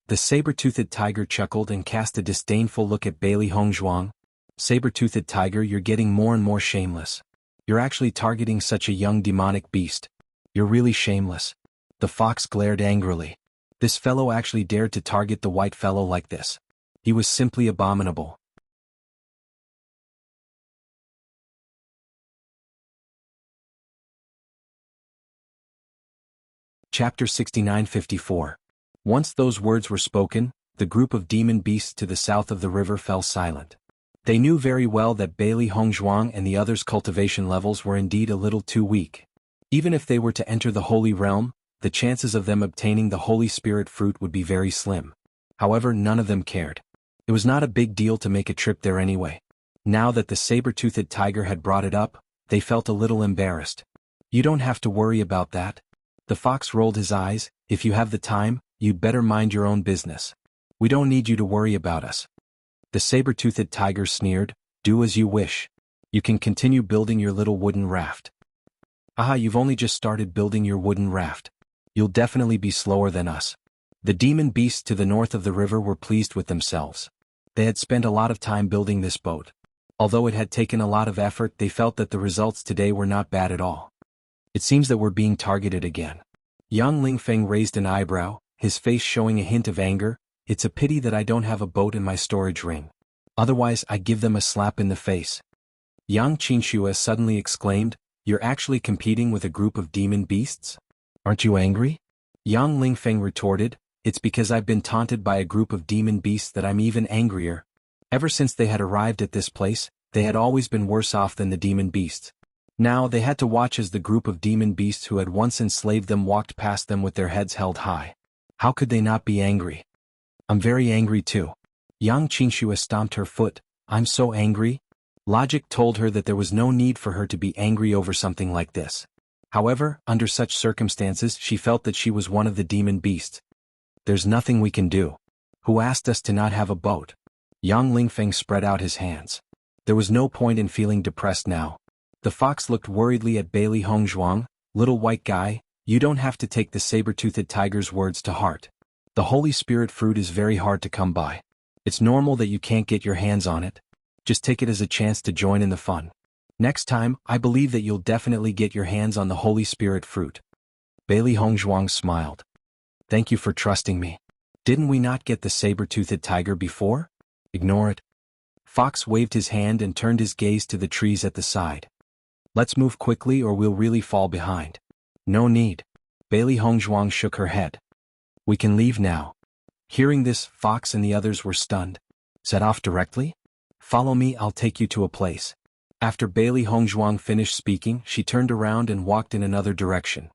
The saber-toothed tiger chuckled and cast a disdainful look at Bailey Hongzhuang. "Saber-toothed tiger, you're getting more and more shameless. You're actually targeting such a young demonic beast. You're really shameless." The fox glared angrily. This fellow actually dared to target the white fellow like this. He was simply abominable. Chapter 69-54. Once those words were spoken, the group of demon beasts to the south of the river fell silent. They knew very well that Bailey Hongzhuang and the others' cultivation levels were indeed a little too weak. Even if they were to enter the Holy Realm, the chances of them obtaining the Holy Spirit fruit would be very slim. However, none of them cared. It was not a big deal to make a trip there anyway. Now that the saber-toothed tiger had brought it up, they felt a little embarrassed. "You don't have to worry about that." The fox rolled his eyes. "If you have the time, you'd better mind your own business. We don't need you to worry about us." The saber-toothed tiger sneered. "Do as you wish. You can continue building your little wooden raft." "Aha, you've only just started building your wooden raft. You'll definitely be slower than us." The demon beasts to the north of the river were pleased with themselves. They had spent a lot of time building this boat. Although it had taken a lot of effort, they felt that the results today were not bad at all. "It seems that we're being targeted again." Yang Lingfeng raised an eyebrow, his face showing a hint of anger. "It's a pity that I don't have a boat in my storage ring. Otherwise, I'd give them a slap in the face." Yang Qingxue suddenly exclaimed, "You're actually competing with a group of demon beasts? Aren't you angry?" Yang Lingfeng retorted, "It's because I've been taunted by a group of demon beasts that I'm even angrier. Ever since they had arrived at this place, they had always been worse off than the demon beasts. Now they had to watch as the group of demon beasts who had once enslaved them walked past them with their heads held high. How could they not be angry? I'm very angry too. Yang Qingxue stomped her foot. I'm so angry? Logic told her that there was no need for her to be angry over something like this. However, under such circumstances she felt that she was one of the demon beasts. There's nothing we can do. Who asked us to not have a boat? Yang Lingfeng spread out his hands. There was no point in feeling depressed now. The fox looked worriedly at Bailey Hongzhuang. Little white guy, you don't have to take the saber-toothed tiger's words to heart. The Holy Spirit fruit is very hard to come by. It's normal that you can't get your hands on it. Just take it as a chance to join in the fun. Next time, I believe that you'll definitely get your hands on the Holy Spirit fruit. Bailey Hongzhuang smiled. Thank you for trusting me. Didn't we not get the saber-toothed tiger before? Ignore it. Fox waved his hand and turned his gaze to the trees at the side. Let's move quickly or we'll really fall behind. No need. Bailey Hongzhuang shook her head. We can leave now. Hearing this, Fox and the others were stunned. Set off directly? Follow me, I'll take you to a place. After Bailey Hongzhuang finished speaking, she turned around and walked in another direction.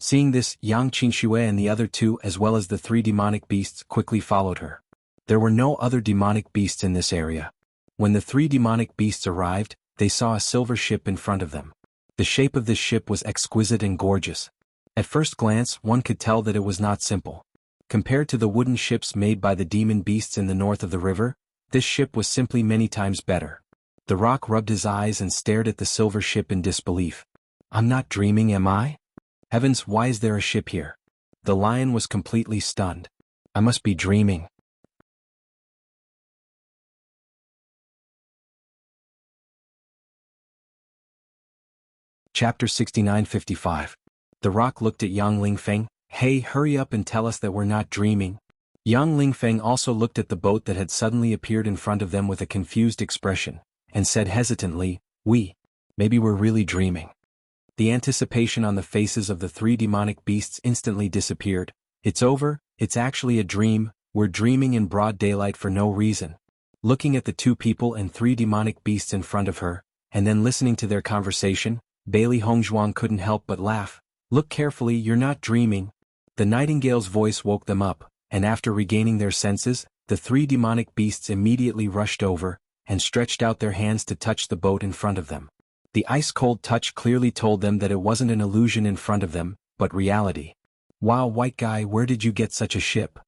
Seeing this, Yang Qingxue and the other two as well as the three demonic beasts quickly followed her. There were no other demonic beasts in this area. When the three demonic beasts arrived, they saw a silver ship in front of them. The shape of this ship was exquisite and gorgeous. At first glance, one could tell that it was not simple. Compared to the wooden ships made by the demon beasts in the north of the river, this ship was simply many times better. The rock rubbed his eyes and stared at the silver ship in disbelief. I'm not dreaming, am I? Heavens, why is there a ship here? The lion was completely stunned. I must be dreaming. Chapter 69-55. The rock looked at Yang Lingfeng. Hey, hurry up and tell us that we're not dreaming. Yang Lingfeng also looked at the boat that had suddenly appeared in front of them with a confused expression, and said hesitantly, maybe we're really dreaming. The anticipation on the faces of the three demonic beasts instantly disappeared. It's over, it's actually a dream, we're dreaming in broad daylight for no reason. Looking at the two people and three demonic beasts in front of her, and then listening to their conversation, Bailey Hongzhuang couldn't help but laugh. Look carefully, you're not dreaming. The nightingale's voice woke them up, and after regaining their senses, the three demonic beasts immediately rushed over, and stretched out their hands to touch the boat in front of them. The ice-cold touch clearly told them that it wasn't an illusion in front of them, but reality. Wow, white guy, where did you get such a ship?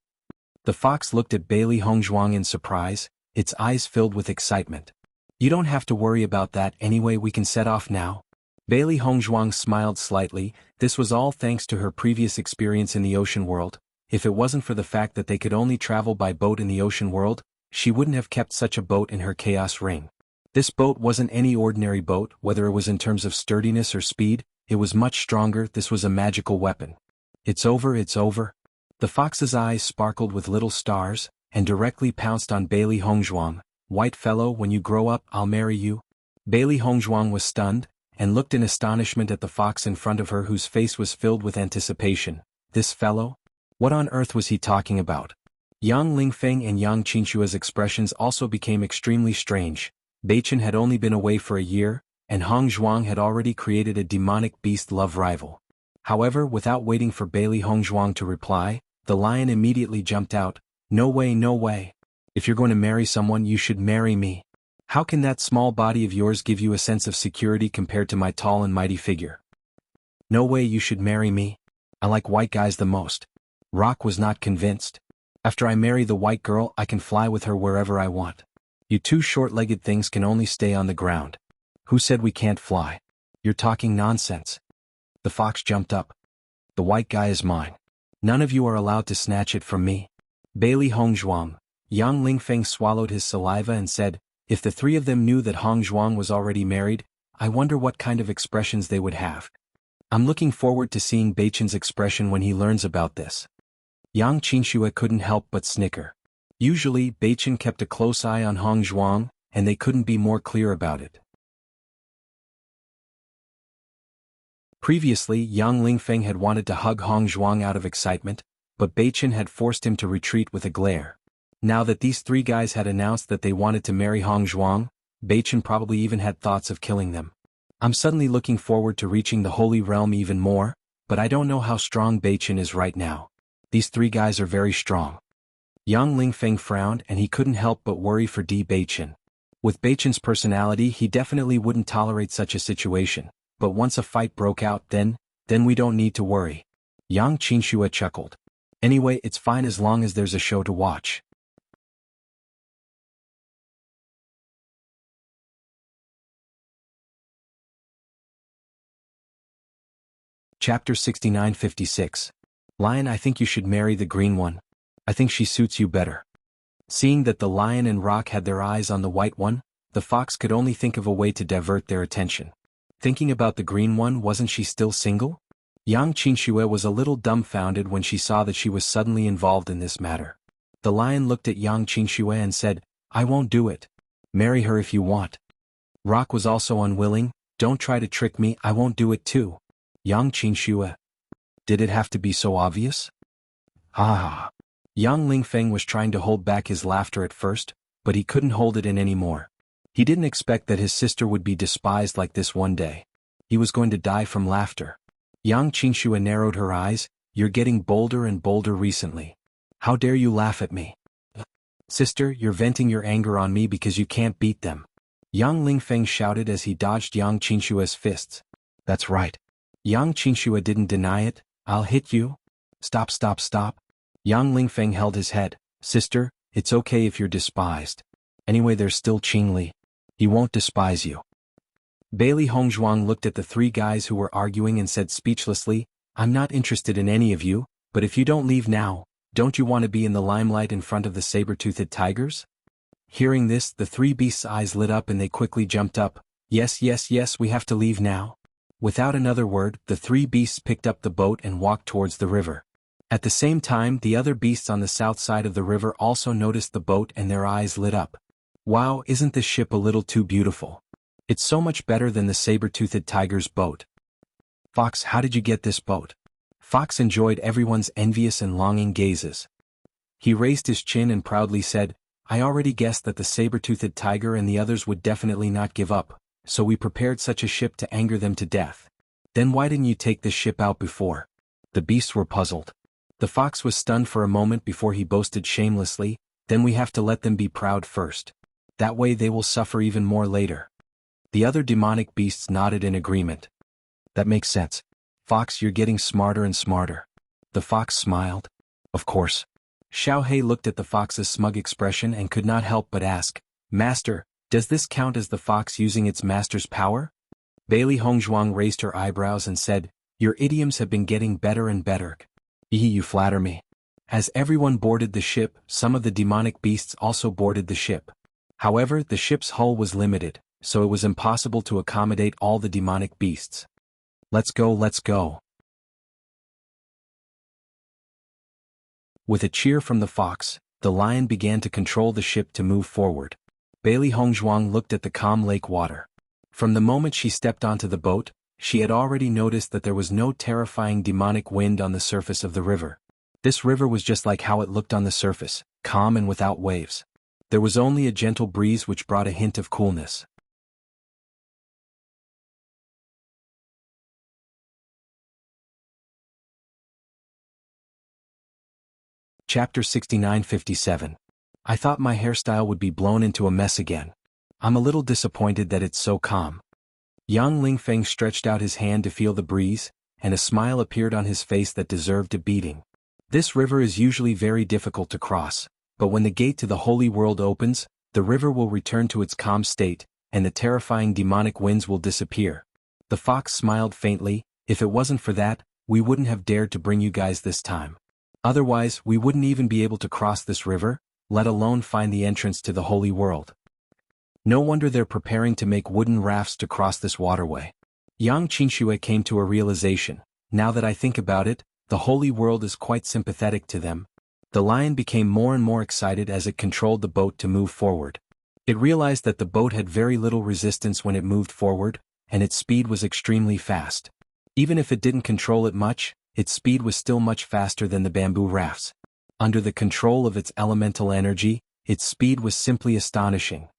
The fox looked at Bailey Hongzhuang in surprise, its eyes filled with excitement. You don't have to worry about that anyway, we can set off now. Bailey Hongzhuang smiled slightly. This was all thanks to her previous experience in the ocean world. If it wasn't for the fact that they could only travel by boat in the ocean world, she wouldn't have kept such a boat in her chaos ring. This boat wasn't any ordinary boat, whether it was in terms of sturdiness or speed, it was much stronger. This was a magical weapon. It's over, it's over. The fox's eyes sparkled with little stars, and directly pounced on Bailey Hongzhuang. White fellow, when you grow up, I'll marry you. Bailey Hongzhuang was stunned, and looked in astonishment at the fox in front of her whose face was filled with anticipation. This fellow? What on earth was he talking about? Yang Lingfeng and Yang Qingxue's expressions also became extremely strange. Beichen had only been away for a year, and Hongzhuang had already created a demonic beast love rival. However, without waiting for Bailey Hongzhuang to reply, the lion immediately jumped out. No way, no way. If you're going to marry someone, you should marry me. How can that small body of yours give you a sense of security compared to my tall and mighty figure? No way you should marry me. I like white guys the most. Rock was not convinced. After I marry the white girl, I can fly with her wherever I want. You two short-legged things can only stay on the ground. Who said we can't fly? You're talking nonsense. The fox jumped up. The white guy is mine. None of you are allowed to snatch it from me. Bailey Hongzhuang. Yang Lingfeng swallowed his saliva and said, if the three of them knew that Hongzhuang was already married, I wonder what kind of expressions they would have. I'm looking forward to seeing Beichen's expression when he learns about this. Yang Qingxue couldn't help but snicker. Usually, Beichen kept a close eye on Hongzhuang, and they couldn't be more clear about it. Previously, Yang Lingfeng had wanted to hug Hongzhuang out of excitement, but Beichen had forced him to retreat with a glare. Now that these three guys had announced that they wanted to marry Hong Zhuang, Beichen probably even had thoughts of killing them. I'm suddenly looking forward to reaching the Holy Realm even more, but I don't know how strong Beichen is right now. These three guys are very strong. Yang Lingfeng frowned and he couldn't help but worry for Di Beichen. With Beichen's personality he definitely wouldn't tolerate such a situation, but once a fight broke out then we don't need to worry. Yang Qinxue chuckled. Anyway, it's fine as long as there's a show to watch. Chapter 6956. Lion, I think you should marry the green one. I think she suits you better. Seeing that the lion and rock had their eyes on the white one, the fox could only think of a way to divert their attention. Thinking about the green one, wasn't she still single? Yang Qinxue was a little dumbfounded when she saw that she was suddenly involved in this matter. The lion looked at Yang Qinxue and said, I won't do it. Marry her if you want. Rock was also unwilling. Don't try to trick me, I won't do it too. Yang Qinxue. Did it have to be so obvious? Ah. Yang Lingfeng was trying to hold back his laughter at first, but he couldn't hold it in anymore. He didn't expect that his sister would be despised like this one day. He was going to die from laughter. Yang Qinxue narrowed her eyes. You're getting bolder and bolder recently. How dare you laugh at me? Sister, you're venting your anger on me because you can't beat them. Yang Lingfeng shouted as he dodged Yang Qinxue's fists. That's right. Yang Qinxue didn't deny it. I'll hit you. Stop, stop, stop. Yang Lingfeng held his head. Sister, it's okay if you're despised. Anyway, there's still Qingli. He won't despise you. Bailey Hongzhuang looked at the three guys who were arguing and said speechlessly, I'm not interested in any of you, but if you don't leave now, don't you want to be in the limelight in front of the saber-toothed tigers? Hearing this, the three beasts' eyes lit up and they quickly jumped up. Yes, yes, yes, we have to leave now. Without another word, the three beasts picked up the boat and walked towards the river. At the same time, the other beasts on the south side of the river also noticed the boat and their eyes lit up. Wow, isn't this ship a little too beautiful? It's so much better than the saber-toothed tiger's boat. Fox, how did you get this boat? Fox enjoyed everyone's envious and longing gazes. He raised his chin and proudly said, I already guessed that the saber-toothed tiger and the others would definitely not give up, so we prepared such a ship to anger them to death. Then why didn't you take this ship out before? The beasts were puzzled. The fox was stunned for a moment before he boasted shamelessly, then we have to let them be proud first. That way they will suffer even more later. The other demonic beasts nodded in agreement. That makes sense. Fox, you're getting smarter and smarter. The fox smiled. Of course. Xiao He looked at the fox's smug expression and could not help but ask, Master, does this count as the fox using its master's power? Bailey Hongzhuang raised her eyebrows and said, Your idioms have been getting better and better. You flatter me. As everyone boarded the ship, some of the demonic beasts also boarded the ship. However, the ship's hull was limited, so it was impossible to accommodate all the demonic beasts. Let's go, let's go. With a cheer from the fox, the lion began to control the ship to move forward. Bailey Hongzhuang looked at the calm lake water. From the moment she stepped onto the boat, she had already noticed that there was no terrifying demonic wind on the surface of the river. This river was just like how it looked on the surface, calm and without waves. There was only a gentle breeze which brought a hint of coolness. Chapter 6957. I thought my hairstyle would be blown into a mess again. I'm a little disappointed that it's so calm. Yang Lingfeng stretched out his hand to feel the breeze, and a smile appeared on his face that deserved a beating. This river is usually very difficult to cross, but when the gate to the holy world opens, the river will return to its calm state, and the terrifying demonic winds will disappear. The fox smiled faintly. If it wasn't for that, we wouldn't have dared to bring you guys this time. Otherwise, we wouldn't even be able to cross this river, let alone find the entrance to the holy world. No wonder they're preparing to make wooden rafts to cross this waterway. Yang Qinxue came to a realization. Now that I think about it, the holy world is quite sympathetic to them. The lion became more and more excited as it controlled the boat to move forward. It realized that the boat had very little resistance when it moved forward, and its speed was extremely fast. Even if it didn't control it much, its speed was still much faster than the bamboo rafts. Under the control of its elemental energy, its speed was simply astonishing.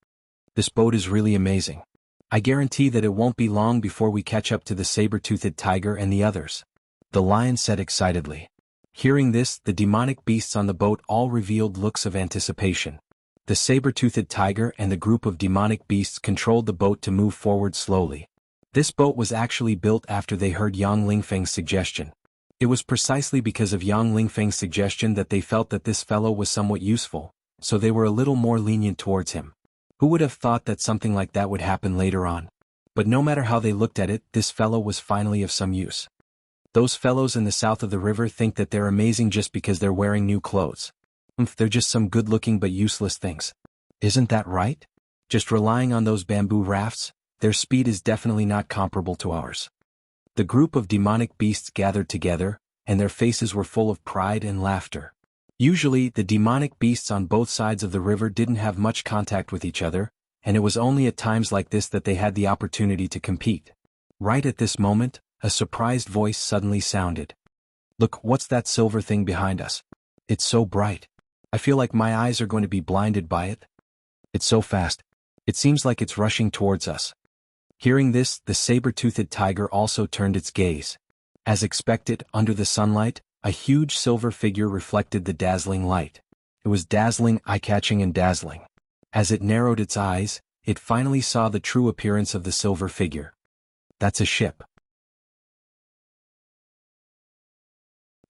This boat is really amazing. I guarantee that it won't be long before we catch up to the saber-toothed tiger and the others, the lion said excitedly. Hearing this, the demonic beasts on the boat all revealed looks of anticipation. The saber-toothed tiger and the group of demonic beasts controlled the boat to move forward slowly. This boat was actually built after they heard Yang Lingfeng's suggestion. It was precisely because of Yang Lingfeng's suggestion that they felt that this fellow was somewhat useful, so they were a little more lenient towards him. Who would have thought that something like that would happen later on? But no matter how they looked at it, this fellow was finally of some use. Those fellows in the south of the river think that they're amazing just because they're wearing new clothes. They're just some good-looking but useless things. Isn't that right? Just relying on those bamboo rafts, their speed is definitely not comparable to ours. The group of demonic beasts gathered together, and their faces were full of pride and laughter. Usually, the demonic beasts on both sides of the river didn't have much contact with each other, and it was only at times like this that they had the opportunity to compete. Right at this moment, a surprised voice suddenly sounded. Look, what's that silver thing behind us? It's so bright. I feel like my eyes are going to be blinded by it. It's so fast. It seems like it's rushing towards us. Hearing this, the saber-toothed tiger also turned its gaze. As expected, under the sunlight, a huge silver figure reflected the dazzling light. It was dazzling, eye-catching and dazzling. As it narrowed its eyes, it finally saw the true appearance of the silver figure. That's a ship.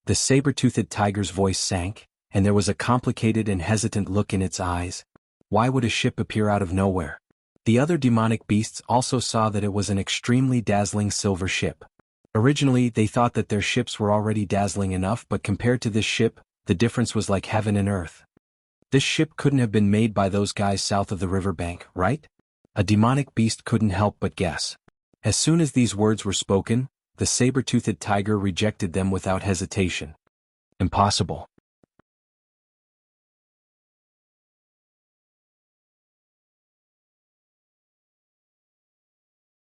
The saber-toothed tiger's voice sank, and there was a complicated and hesitant look in its eyes. Why would a ship appear out of nowhere? The other demonic beasts also saw that it was an extremely dazzling silver ship. Originally, they thought that their ships were already dazzling enough, but compared to this ship, the difference was like heaven and earth. This ship couldn't have been made by those guys south of the riverbank, right? A demonic beast couldn't help but guess. As soon as these words were spoken, the saber-toothed tiger rejected them without hesitation. Impossible.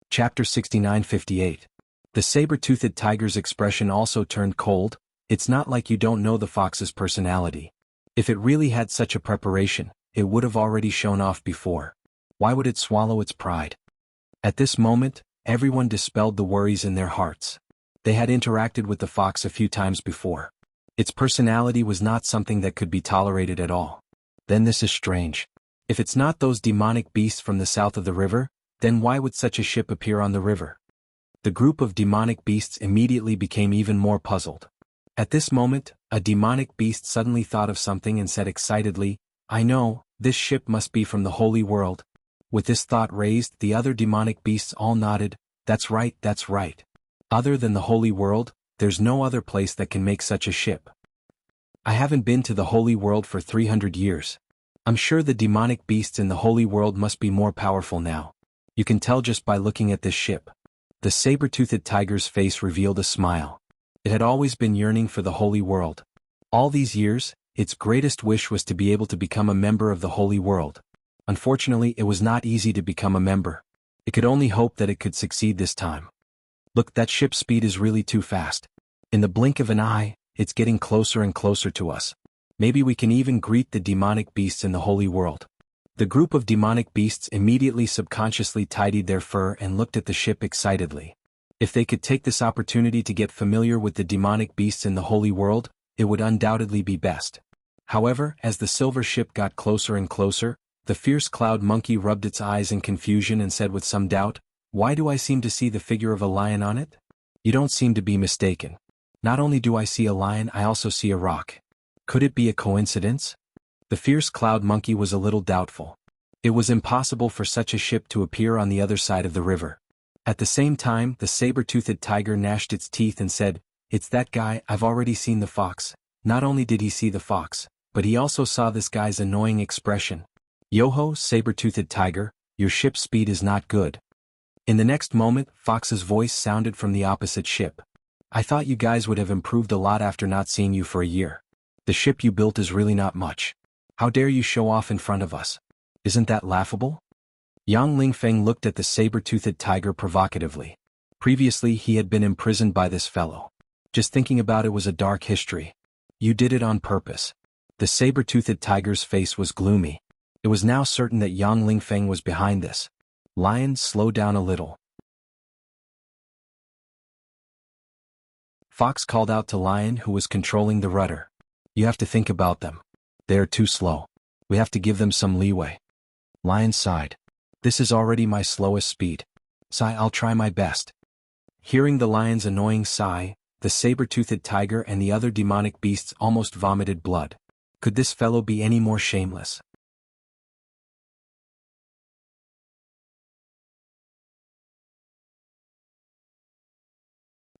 Chapter 69-58. The saber-toothed tiger's expression also turned cold. It's not like you don't know the fox's personality. If it really had such a preparation, it would have already shown off before. Why would it swallow its pride? At this moment, everyone dispelled the worries in their hearts. They had interacted with the fox a few times before. Its personality was not something that could be tolerated at all. Then this is strange. If it's not those demonic beasts from the south of the river, then why would such a ship appear on the river? The group of demonic beasts immediately became even more puzzled. At this moment, a demonic beast suddenly thought of something and said excitedly, I know, this ship must be from the holy world. With this thought raised, the other demonic beasts all nodded, that's right, that's right. Other than the holy world, there's no other place that can make such a ship. I haven't been to the holy world for 300 years. I'm sure the demonic beasts in the holy world must be more powerful now. You can tell just by looking at this ship. The saber-toothed tiger's face revealed a smile. It had always been yearning for the holy world. All these years, its greatest wish was to be able to become a member of the holy world. Unfortunately, it was not easy to become a member. It could only hope that it could succeed this time. Look, that ship's speed is really too fast. In the blink of an eye, it's getting closer and closer to us. Maybe we can even greet the demonic beasts in the holy world. The group of demonic beasts immediately subconsciously tidied their fur and looked at the ship excitedly. If they could take this opportunity to get familiar with the demonic beasts in the holy world, it would undoubtedly be best. However, as the silver ship got closer and closer, the fierce cloud monkey rubbed its eyes in confusion and said with some doubt, Why do I seem to see the figure of a lion on it? You don't seem to be mistaken. Not only do I see a lion, I also see a rock. Could it be a coincidence? The fierce cloud monkey was a little doubtful. It was impossible for such a ship to appear on the other side of the river. At the same time, the saber-toothed tiger gnashed its teeth and said, It's that guy, I've already seen the fox. Not only did he see the fox, but he also saw this guy's annoying expression. Yo-ho, saber-toothed tiger, your ship's speed is not good. In the next moment, Fox's voice sounded from the opposite ship. I thought you guys would have improved a lot after not seeing you for a year. The ship you built is really not much. How dare you show off in front of us? Isn't that laughable? Yang Lingfeng looked at the saber-toothed tiger provocatively. Previously he had been imprisoned by this fellow. Just thinking about it was a dark history. You did it on purpose. The saber-toothed tiger's face was gloomy. It was now certain that Yang Lingfeng was behind this. Lion, slow down a little. Fox called out to Lion, who was controlling the rudder. You have to think about them. They are too slow. We have to give them some leeway. Lion sighed. This is already my slowest speed. Sigh, I'll try my best. Hearing the lion's annoying sigh, the saber-toothed tiger and the other demonic beasts almost vomited blood. Could this fellow be any more shameless?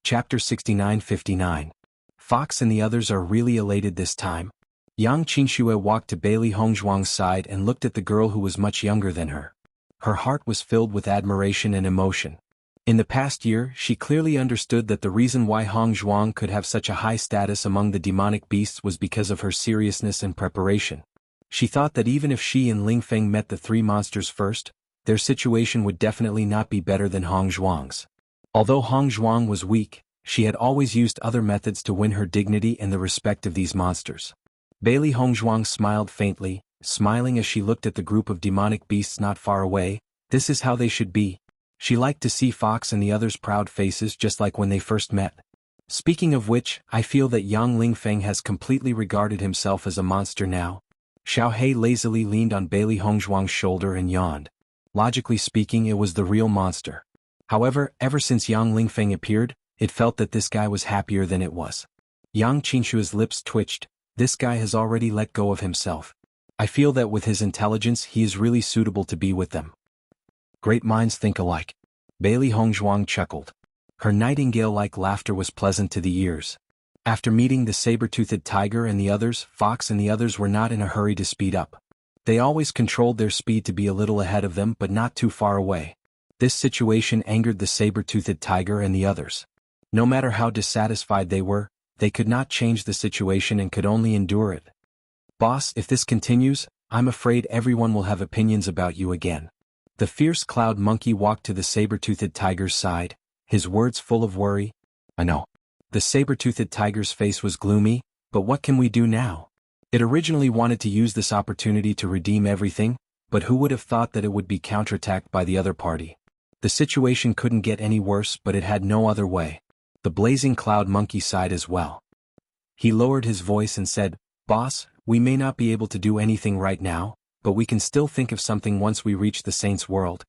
Chapter 69-59. Fox and the others are really elated this time. Yang Qingxue walked to Bailey Hongzhuang's side and looked at the girl who was much younger than her. Her heart was filled with admiration and emotion. In the past year, she clearly understood that the reason why Hongzhuang could have such a high status among the demonic beasts was because of her seriousness and preparation. She thought that even if she and Lingfeng met the three monsters first, their situation would definitely not be better than Hongzhuang's. Although Hongzhuang was weak, she had always used other methods to win her dignity and the respect of these monsters. Bailey Hongzhuang smiled faintly, smiling as she looked at the group of demonic beasts not far away. This is how they should be. She liked to see Fox and the others' proud faces just like when they first met. Speaking of which, I feel that Yang Lingfeng has completely regarded himself as a monster now. Xiao He lazily leaned on Bailey Hongzhuang's shoulder and yawned. Logically speaking, it was the real monster. However, ever since Yang Lingfeng appeared, it felt that this guy was happier than it was. Yang Qingshue's lips twitched. This guy has already let go of himself. I feel that with his intelligence he is really suitable to be with them. Great minds think alike. Bailey Hongzhuang chuckled. Her nightingale-like laughter was pleasant to the ears. After meeting the saber-toothed tiger and the others, Fox and the others were not in a hurry to speed up. They always controlled their speed to be a little ahead of them but not too far away. This situation angered the saber-toothed tiger and the others. No matter how dissatisfied they were, they could not change the situation and could only endure it. Boss, if this continues, I'm afraid everyone will have opinions about you again. The fierce cloud monkey walked to the saber-toothed tiger's side, his words full of worry. I know. The saber-toothed tiger's face was gloomy, but what can we do now? It originally wanted to use this opportunity to redeem everything, but who would have thought that it would be counterattacked by the other party? The situation couldn't get any worse, but it had no other way. The blazing cloud monkey sighed as well. He lowered his voice and said, Boss, we may not be able to do anything right now, but we can still think of something once we reach the saint's world.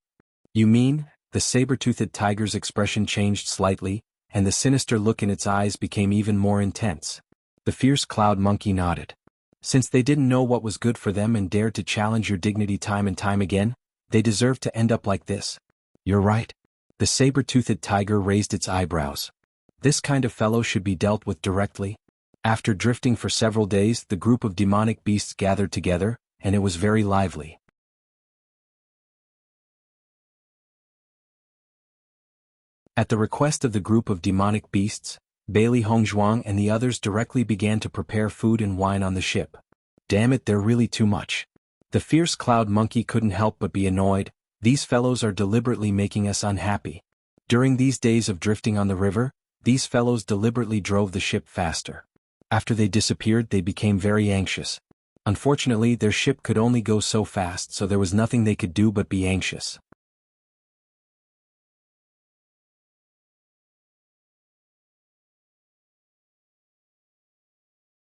You mean? The saber-toothed tiger's expression changed slightly, and the sinister look in its eyes became even more intense. The fierce cloud monkey nodded. Since they didn't know what was good for them and dared to challenge your dignity time and time again, they deserved to end up like this. You're right. The saber-toothed tiger raised its eyebrows. This kind of fellow should be dealt with directly. After drifting for several days, the group of demonic beasts gathered together, and it was very lively. At the request of the group of demonic beasts, Bailey Hongzhuang and the others directly began to prepare food and wine on the ship. Damn it, they're really too much. The fierce cloud monkey couldn't help but be annoyed. These fellows are deliberately making us unhappy. During these days of drifting on the river, these fellows deliberately drove the ship faster. After they disappeared, they became very anxious. Unfortunately, their ship could only go so fast, so there was nothing they could do but be anxious.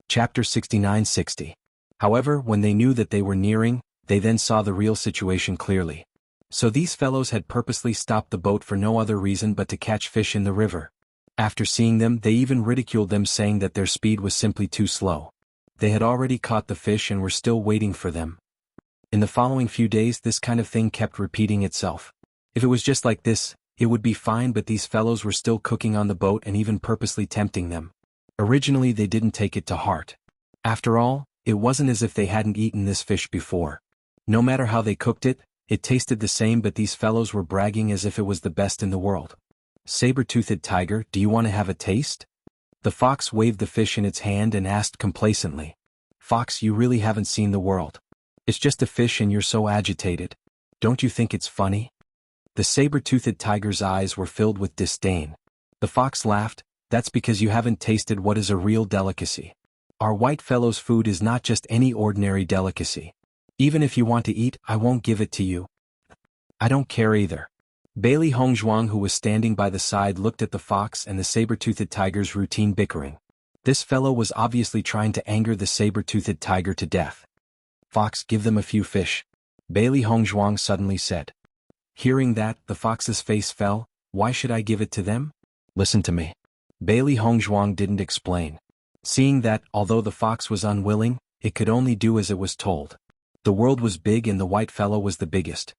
Chapter 69-60. However, when they knew that they were nearing, they then saw the real situation clearly. So these fellows had purposely stopped the boat for no other reason but to catch fish in the river. After seeing them, they even ridiculed them, saying that their speed was simply too slow. They had already caught the fish and were still waiting for them. In the following few days, this kind of thing kept repeating itself. If it was just like this, it would be fine, but these fellows were still cooking on the boat and even purposely tempting them. Originally, they didn't take it to heart. After all, it wasn't as if they hadn't eaten this fish before. No matter how they cooked it, it tasted the same, but these fellows were bragging as if it was the best in the world. Saber-toothed tiger, do you want to have a taste? The fox waved the fish in its hand and asked complacently. Fox, you really haven't seen the world. It's just a fish and you're so agitated. Don't you think it's funny? The saber-toothed tiger's eyes were filled with disdain. The fox laughed. That's because you haven't tasted what is a real delicacy. Our white fellow's food is not just any ordinary delicacy. Even if you want to eat, I won't give it to you. I don't care either. Bailey Hongzhuang, who was standing by the side, looked at the fox and the saber-toothed tiger's routine bickering. This fellow was obviously trying to anger the saber-toothed tiger to death. Fox, give them a few fish, Bailey Hongzhuang suddenly said. Hearing that, the fox's face fell. Why should I give it to them? Listen to me. Bailey Hongzhuang didn't explain. Seeing that, although the fox was unwilling, it could only do as it was told. The world was big and the white fellow was the biggest.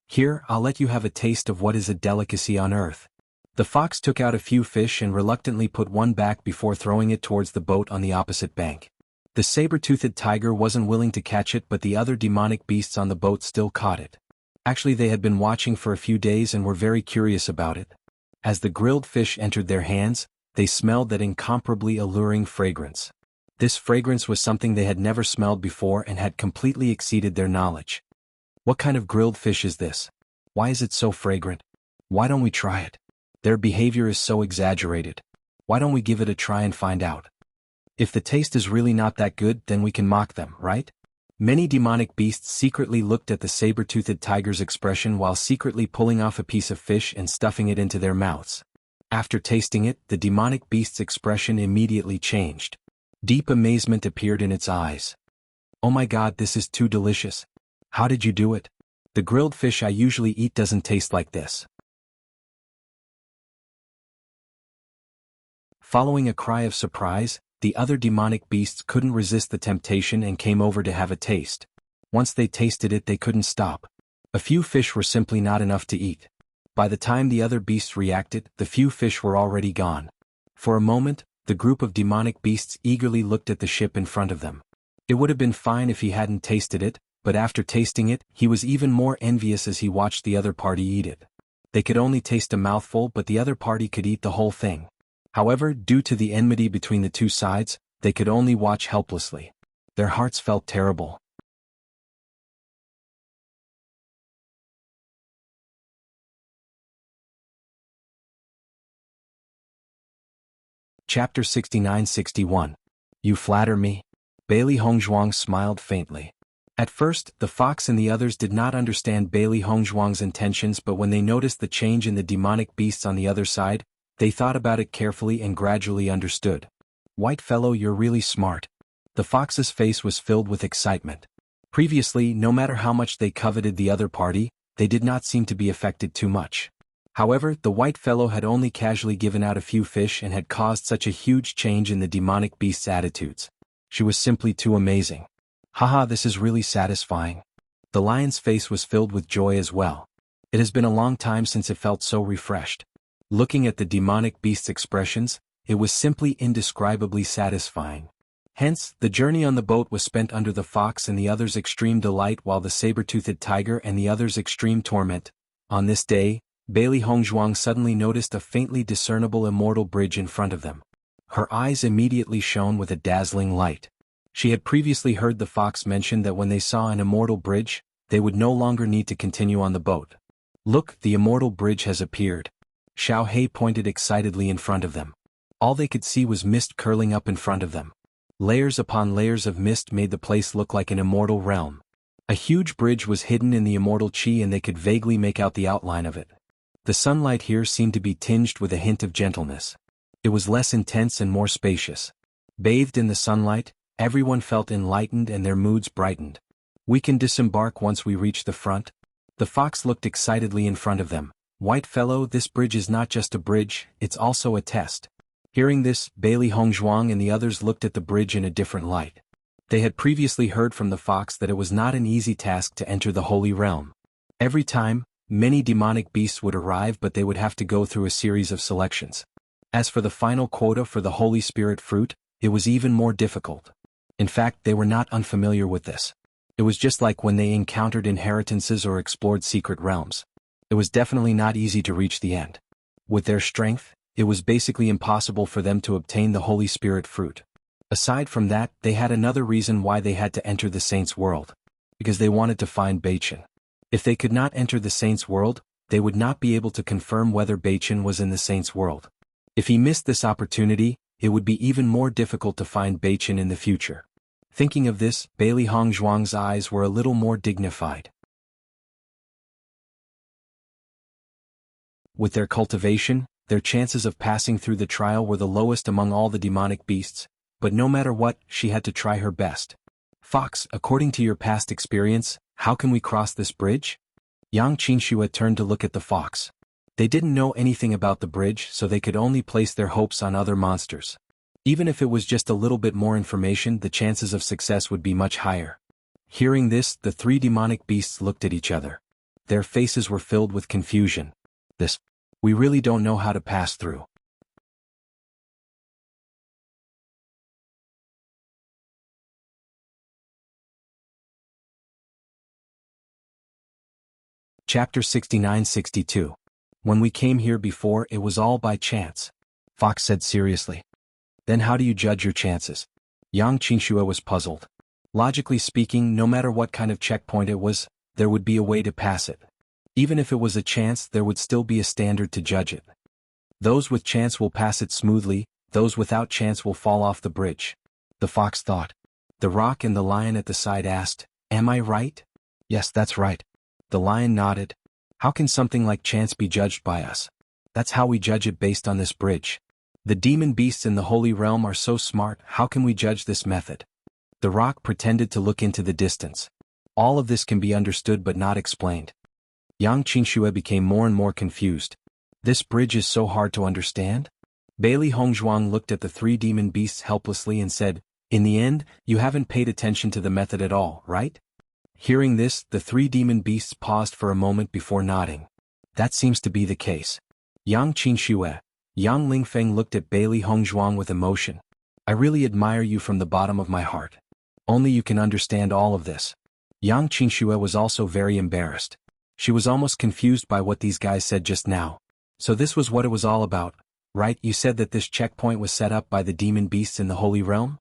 Here, I'll let you have a taste of what is a delicacy on earth. The fox took out a few fish and reluctantly put one back before throwing it towards the boat on the opposite bank. The saber-toothed tiger wasn't willing to catch it, but the other demonic beasts on the boat still caught it. Actually, they had been watching for a few days and were very curious about it. As the grilled fish entered their hands, they smelled that incomparably alluring fragrance. This fragrance was something they had never smelled before and had completely exceeded their knowledge. What kind of grilled fish is this? Why is it so fragrant? Why don't we try it? Their behavior is so exaggerated. Why don't we give it a try and find out? If the taste is really not that good, then we can mock them, right? Many demonic beasts secretly looked at the saber-toothed tiger's expression while secretly pulling off a piece of fish and stuffing it into their mouths. After tasting it, the demonic beast's expression immediately changed. Deep amazement appeared in its eyes. Oh my God, this is too delicious. How did you do it? The grilled fish I usually eat doesn't taste like this. Following a cry of surprise, the other demonic beasts couldn't resist the temptation and came over to have a taste. Once they tasted it, they couldn't stop. A few fish were simply not enough to eat. By the time the other beasts reacted, the few fish were already gone. For a moment, the group of demonic beasts eagerly looked at the ship in front of them. It would have been fine if he hadn't tasted it, but after tasting it, he was even more envious as he watched the other party eat it. They could only taste a mouthful, but the other party could eat the whole thing. However, due to the enmity between the two sides, they could only watch helplessly. Their hearts felt terrible. Chapter 69-61. You flatter me? Bailey Hongzhuang smiled faintly. At first, the fox and the others did not understand Bailey Hongzhuang's intentions, but when they noticed the change in the demonic beasts on the other side, they thought about it carefully and gradually understood. White fellow, you're really smart. The fox's face was filled with excitement. Previously, no matter how much they coveted the other party, they did not seem to be affected too much. However, the white fellow had only casually given out a few fish and had caused such a huge change in the demonic beast's attitudes. She was simply too amazing. Haha, this is really satisfying. The lion's face was filled with joy as well. It has been a long time since it felt so refreshed. Looking at the demonic beast's expressions, it was simply indescribably satisfying. Hence, the journey on the boat was spent under the fox and the others' extreme delight while the saber-toothed tiger and the others' extreme torment. On this day, Bailey Hongzhuang suddenly noticed a faintly discernible immortal bridge in front of them. Her eyes immediately shone with a dazzling light. She had previously heard the fox mention that when they saw an immortal bridge, they would no longer need to continue on the boat. Look, the immortal bridge has appeared. Xiao Hei pointed excitedly in front of them. All they could see was mist curling up in front of them. Layers upon layers of mist made the place look like an immortal realm. A huge bridge was hidden in the immortal qi and they could vaguely make out the outline of it. The sunlight here seemed to be tinged with a hint of gentleness. It was less intense and more spacious. Bathed in the sunlight, everyone felt enlightened and their moods brightened. We can disembark once we reach the front. The fox looked excitedly in front of them. White fellow, this bridge is not just a bridge, it's also a test. Hearing this, Bailey Hongzhuang and the others looked at the bridge in a different light. They had previously heard from the fox that it was not an easy task to enter the holy realm. Every time, many demonic beasts would arrive, but they would have to go through a series of selections. As for the final quota for the Holy Spirit fruit, it was even more difficult. In fact, they were not unfamiliar with this. It was just like when they encountered inheritances or explored secret realms. It was definitely not easy to reach the end. With their strength, it was basically impossible for them to obtain the Holy Spirit fruit. Aside from that, they had another reason why they had to enter the Saints' world. Because they wanted to find Beichen. If they could not enter the Saints' world, they would not be able to confirm whether Beichen was in the Saints' world. If he missed this opportunity, it would be even more difficult to find Beichen in the future. Thinking of this, Bailey Hongzhuang's eyes were a little more dignified. With their cultivation, their chances of passing through the trial were the lowest among all the demonic beasts, but no matter what, she had to try her best. Fox, according to your past experience, how can we cross this bridge? Yang Qinxue turned to look at the fox. They didn't know anything about the bridge, so they could only place their hopes on other monsters. Even if it was just a little bit more information, the chances of success would be much higher. Hearing this, the three demonic beasts looked at each other. Their faces were filled with confusion. We really don't know how to pass through. Chapter 69-62. When we came here before, it was all by chance. Fox said seriously. Then how do you judge your chances? Yang Qinxue was puzzled. Logically speaking, no matter what kind of checkpoint it was, there would be a way to pass it. Even if it was a chance, there would still be a standard to judge it. Those with chance will pass it smoothly, those without chance will fall off the bridge. The fox thought. The rock and the lion at the side asked, "Am I right?" "Yes, that's right." The lion nodded. "How can something like chance be judged by us? That's how we judge it based on this bridge. The demon beasts in the Holy Realm are so smart, how can we judge this method?" The rock pretended to look into the distance. All of this can be understood but not explained. Yang Qinxue became more and more confused. This bridge is so hard to understand? Bailey Hongzhuang looked at the three demon beasts helplessly and said, "In the end, you haven't paid attention to the method at all, right?" Hearing this, the three demon beasts paused for a moment before nodding. That seems to be the case. Yang Qinxue, Yang Lingfeng looked at Bailey Hongzhuang with emotion. "I really admire you from the bottom of my heart. Only you can understand all of this." Yang Qinxue was also very embarrassed. She was almost confused by what these guys said just now. So this was what it was all about, right? You said that this checkpoint was set up by the demon beasts in the Holy Realm?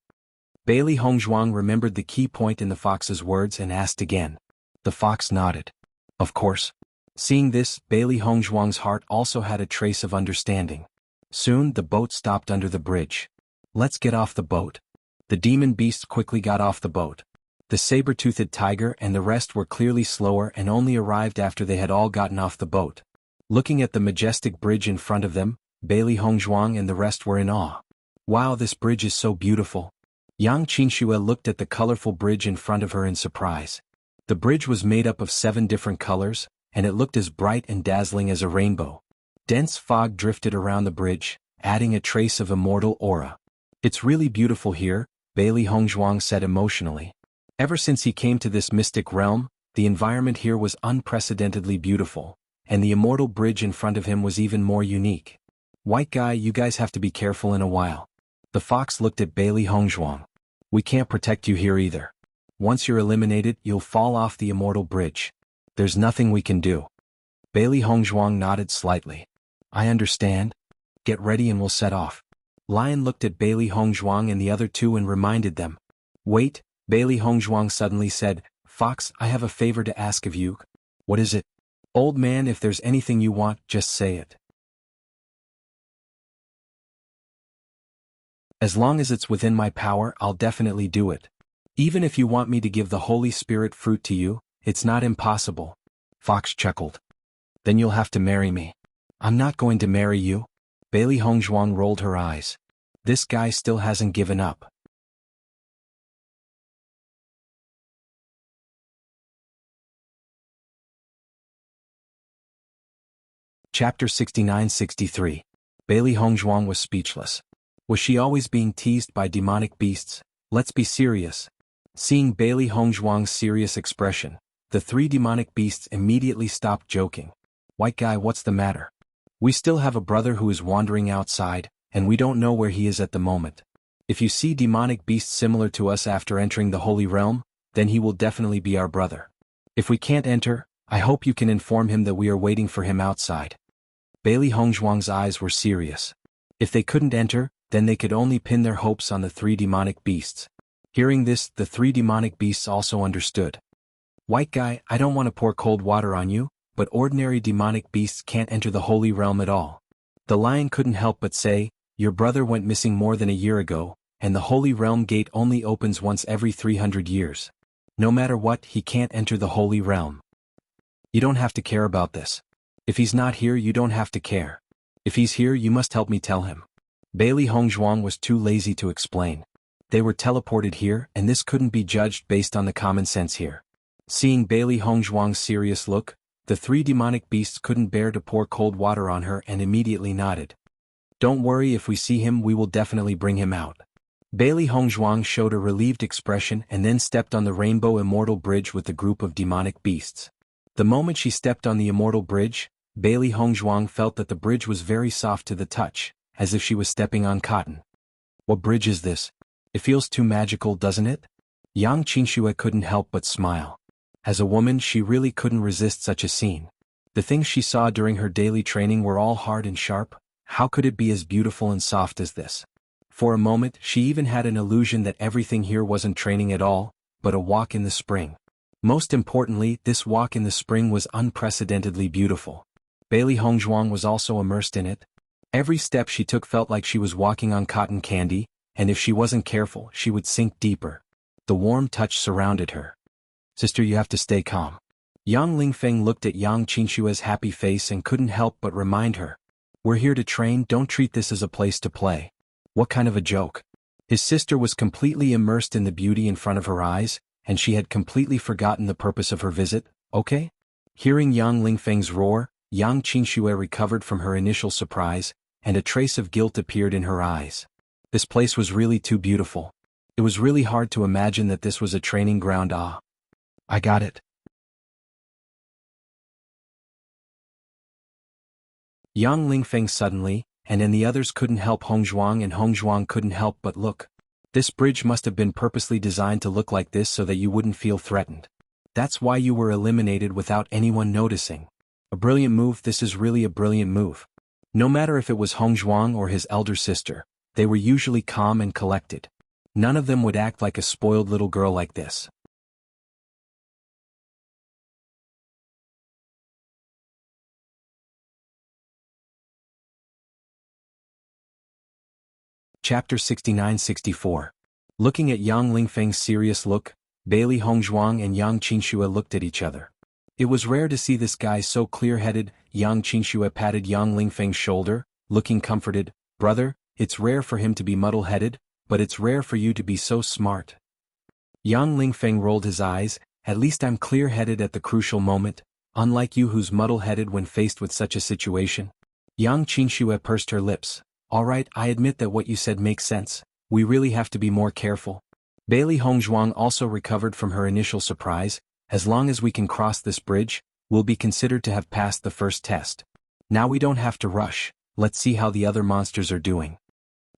Bailey Hongzhuang remembered the key point in the fox's words and asked again. The fox nodded. Of course. Seeing this, Bailey Hongzhuang's heart also had a trace of understanding. Soon, the boat stopped under the bridge. "Let's get off the boat." The demon beasts quickly got off the boat. The saber-toothed tiger and the rest were clearly slower and only arrived after they had all gotten off the boat. Looking at the majestic bridge in front of them, Bailey Hongzhuang and the rest were in awe. "Wow, this bridge is so beautiful." Yang Qinxue looked at the colorful bridge in front of her in surprise. The bridge was made up of 7 different colors, and it looked as bright and dazzling as a rainbow. Dense fog drifted around the bridge, adding a trace of immortal aura. "It's really beautiful here," Bailey Hongzhuang said emotionally. Ever since he came to this mystic realm, the environment here was unprecedentedly beautiful, and the immortal bridge in front of him was even more unique. "White guy, you guys have to be careful in a while." The fox looked at Bailey Hongzhuang. "We can't protect you here either. Once you're eliminated, you'll fall off the immortal bridge. There's nothing we can do." Bailey Hongzhuang nodded slightly. "I understand. Get ready and we'll set off." Lion looked at Bailey Hongzhuang and the other two and reminded them. "Wait," Bailey Hongzhuang suddenly said, "Fox, I have a favor to ask of you." "What is it?" "Old man, if there's anything you want, just say it. As long as it's within my power, I'll definitely do it. Even if you want me to give the Holy Spirit fruit to you, it's not impossible." Fox chuckled. "Then you'll have to marry me." "I'm not going to marry you." Bailey Hongzhuang rolled her eyes. This guy still hasn't given up. Chapter 69-63. Bailey Hongzhuang was speechless. Was she always being teased by demonic beasts? Let's be serious. Seeing Bailey Hongzhuang's serious expression, the 3 demonic beasts immediately stopped joking. "White guy, what's the matter? We still have a brother who is wandering outside, and we don't know where he is at the moment. If you see demonic beasts similar to us after entering the Holy Realm, then he will definitely be our brother. If we can't enter, I hope you can inform him that we are waiting for him outside." Bailey Hongzhuang's eyes were serious. If they couldn't enter, then they could only pin their hopes on the 3 demonic beasts. Hearing this, the 3 demonic beasts also understood. "White guy, I don't want to pour cold water on you, but ordinary demonic beasts can't enter the Holy Realm at all." The lion couldn't help but say, Your brother went missing more than a year ago, and the Holy Realm gate only opens once every 300 years. No matter what, he can't enter the Holy Realm. You don't have to care about this. If he's not here, you don't have to care. If he's here, you must help me tell him. Bailey Hongzhuang was too lazy to explain. They were teleported here, and this couldn't be judged based on the common sense here. Seeing Bailey Hongzhuang's serious look, the three demonic beasts couldn't bear to pour cold water on her and immediately nodded. Don't worry, if we see him we will definitely bring him out. Bailey Hongzhuang showed a relieved expression and then stepped on the Rainbow Immortal Bridge with the group of demonic beasts. The moment she stepped on the Immortal Bridge, Bailey Hongzhuang felt that the bridge was very soft to the touch, as if she was stepping on cotton. What bridge is this? It feels too magical, doesn't it? Yang Qingxue couldn't help but smile. As a woman, she really couldn't resist such a scene. The things she saw during her daily training were all hard and sharp. How could it be as beautiful and soft as this? For a moment, she even had an illusion that everything here wasn't training at all, but a walk in the spring. Most importantly, this walk in the spring was unprecedentedly beautiful. Bailey Hongzhuang was also immersed in it. Every step she took felt like she was walking on cotton candy, and if she wasn't careful, she would sink deeper. The warm touch surrounded her. Sister, you have to stay calm. Yang Lingfeng looked at Yang Qingshue's happy face and couldn't help but remind her. We're here to train, don't treat this as a place to play. What kind of a joke? His sister was completely immersed in the beauty in front of her eyes, and she had completely forgotten the purpose of her visit, okay? Hearing Yang Lingfeng's roar, Yang Qingxue recovered from her initial surprise, and a trace of guilt appeared in her eyes. This place was really too beautiful. It was really hard to imagine that this was a training ground. I got it. Yang Lingfeng suddenly, and then the others couldn't help Hongzhuang, and Hongzhuang couldn't help but look. This bridge must have been purposely designed to look like this so that you wouldn't feel threatened. That's why you were eliminated without anyone noticing. A brilliant move, this is really a brilliant move. No matter if it was Hongzhuang or his elder sister, they were usually calm and collected. None of them would act like a spoiled little girl like this. Chapter 69-64. Looking at Yang Lingfeng's serious look, Bailey Hongzhuang and Yang Qingxue looked at each other. It was rare to see this guy so clear-headed. Yang Qingxue patted Yang Lingfeng's shoulder, looking comforted. Brother, it's rare for him to be muddle-headed, but it's rare for you to be so smart. Yang Lingfeng rolled his eyes. At least I'm clear-headed at the crucial moment, unlike you who's muddle-headed when faced with such a situation. Yang Qingxue pursed her lips. Alright, I admit that what you said makes sense. We really have to be more careful. Bailey Hongzhuang also recovered from her initial surprise. As long as we can cross this bridge, we'll be considered to have passed the first test. Now we don't have to rush, let's see how the other monsters are doing.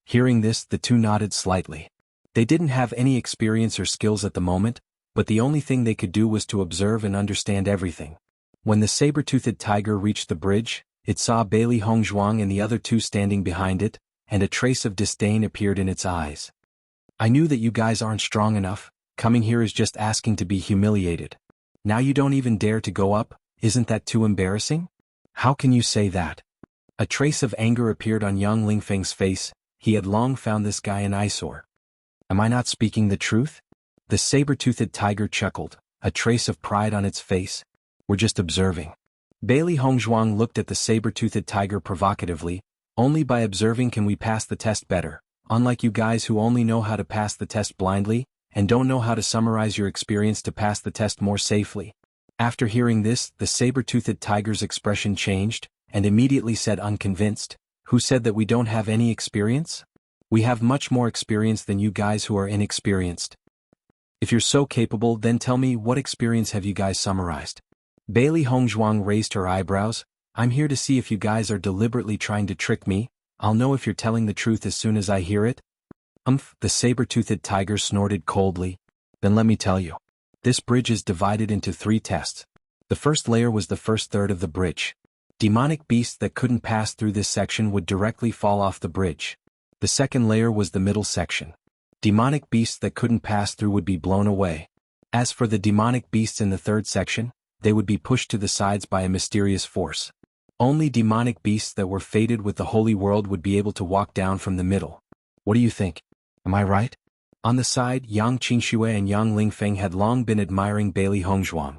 Hearing this, the two nodded slightly. They didn't have any experience or skills at the moment, but the only thing they could do was to observe and understand everything. When the saber-toothed tiger reached the bridge, it saw Bailey Hongzhuang and the other two standing behind it, and a trace of disdain appeared in its eyes. I knew that you guys aren't strong enough, coming here is just asking to be humiliated. Now you don't even dare to go up, isn't that too embarrassing? How can you say that? A trace of anger appeared on Yang Lingfeng's face. He had long found this guy an eyesore. Am I not speaking the truth? The saber-toothed tiger chuckled, a trace of pride on its face. We're just observing. Bailey Hongzhuang looked at the saber-toothed tiger provocatively. Only by observing can we pass the test better, unlike you guys who only know how to pass the test blindly, and don't know how to summarize your experience to pass the test more safely. After hearing this, the saber-toothed tiger's expression changed, and immediately said unconvinced, Who said that we don't have any experience? We have much more experience than you guys who are inexperienced. If you're so capable, then tell me, what experience have you guys summarized? Bailey Hongzhuang raised her eyebrows. I'm here to see if you guys are deliberately trying to trick me. I'll know if you're telling the truth as soon as I hear it. The saber-toothed tiger snorted coldly. Then let me tell you. This bridge is divided into 3 tests. The first layer was the first third of the bridge. Demonic beasts that couldn't pass through this section would directly fall off the bridge. The second layer was the middle section. Demonic beasts that couldn't pass through would be blown away. As for the demonic beasts in the third section, they would be pushed to the sides by a mysterious force. Only demonic beasts that were fated with the holy world would be able to walk down from the middle. What do you think? Am I right? On the side, Yang Qingxue and Yang Lingfeng had long been admiring Bailey Hongzhuang.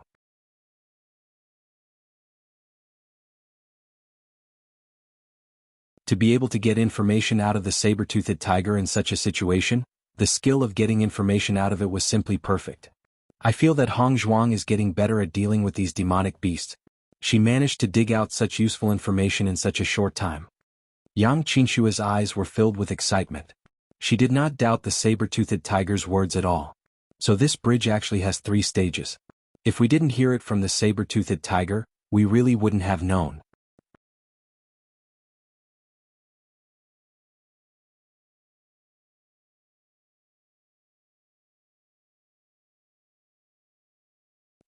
To be able to get information out of the saber-toothed tiger in such a situation, the skill of getting information out of it was simply perfect. I feel that Hongzhuang is getting better at dealing with these demonic beasts. She managed to dig out such useful information in such a short time. Yang Qingshua's eyes were filled with excitement. She did not doubt the saber-toothed tiger's words at all. So this bridge actually has 3 stages. If we didn't hear it from the saber-toothed tiger, we really wouldn't have known.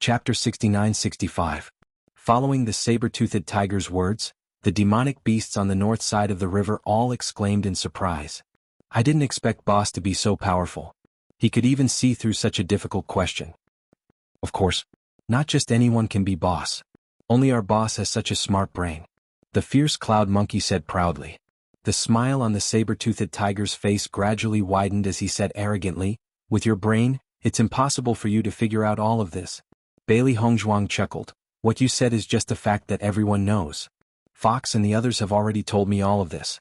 Chapter 69-65. Following the saber-toothed tiger's words, the demonic beasts on the north side of the river all exclaimed in surprise. I didn't expect Boss to be so powerful. He could even see through such a difficult question. Of course, not just anyone can be boss. Only our boss has such a smart brain. The fierce cloud monkey said proudly. The smile on the saber-toothed tiger's face gradually widened as he said arrogantly, with your brain, it's impossible for you to figure out all of this. Bailey Hongzhuang chuckled. What you said is just a fact that everyone knows. Fox and the others have already told me all of this.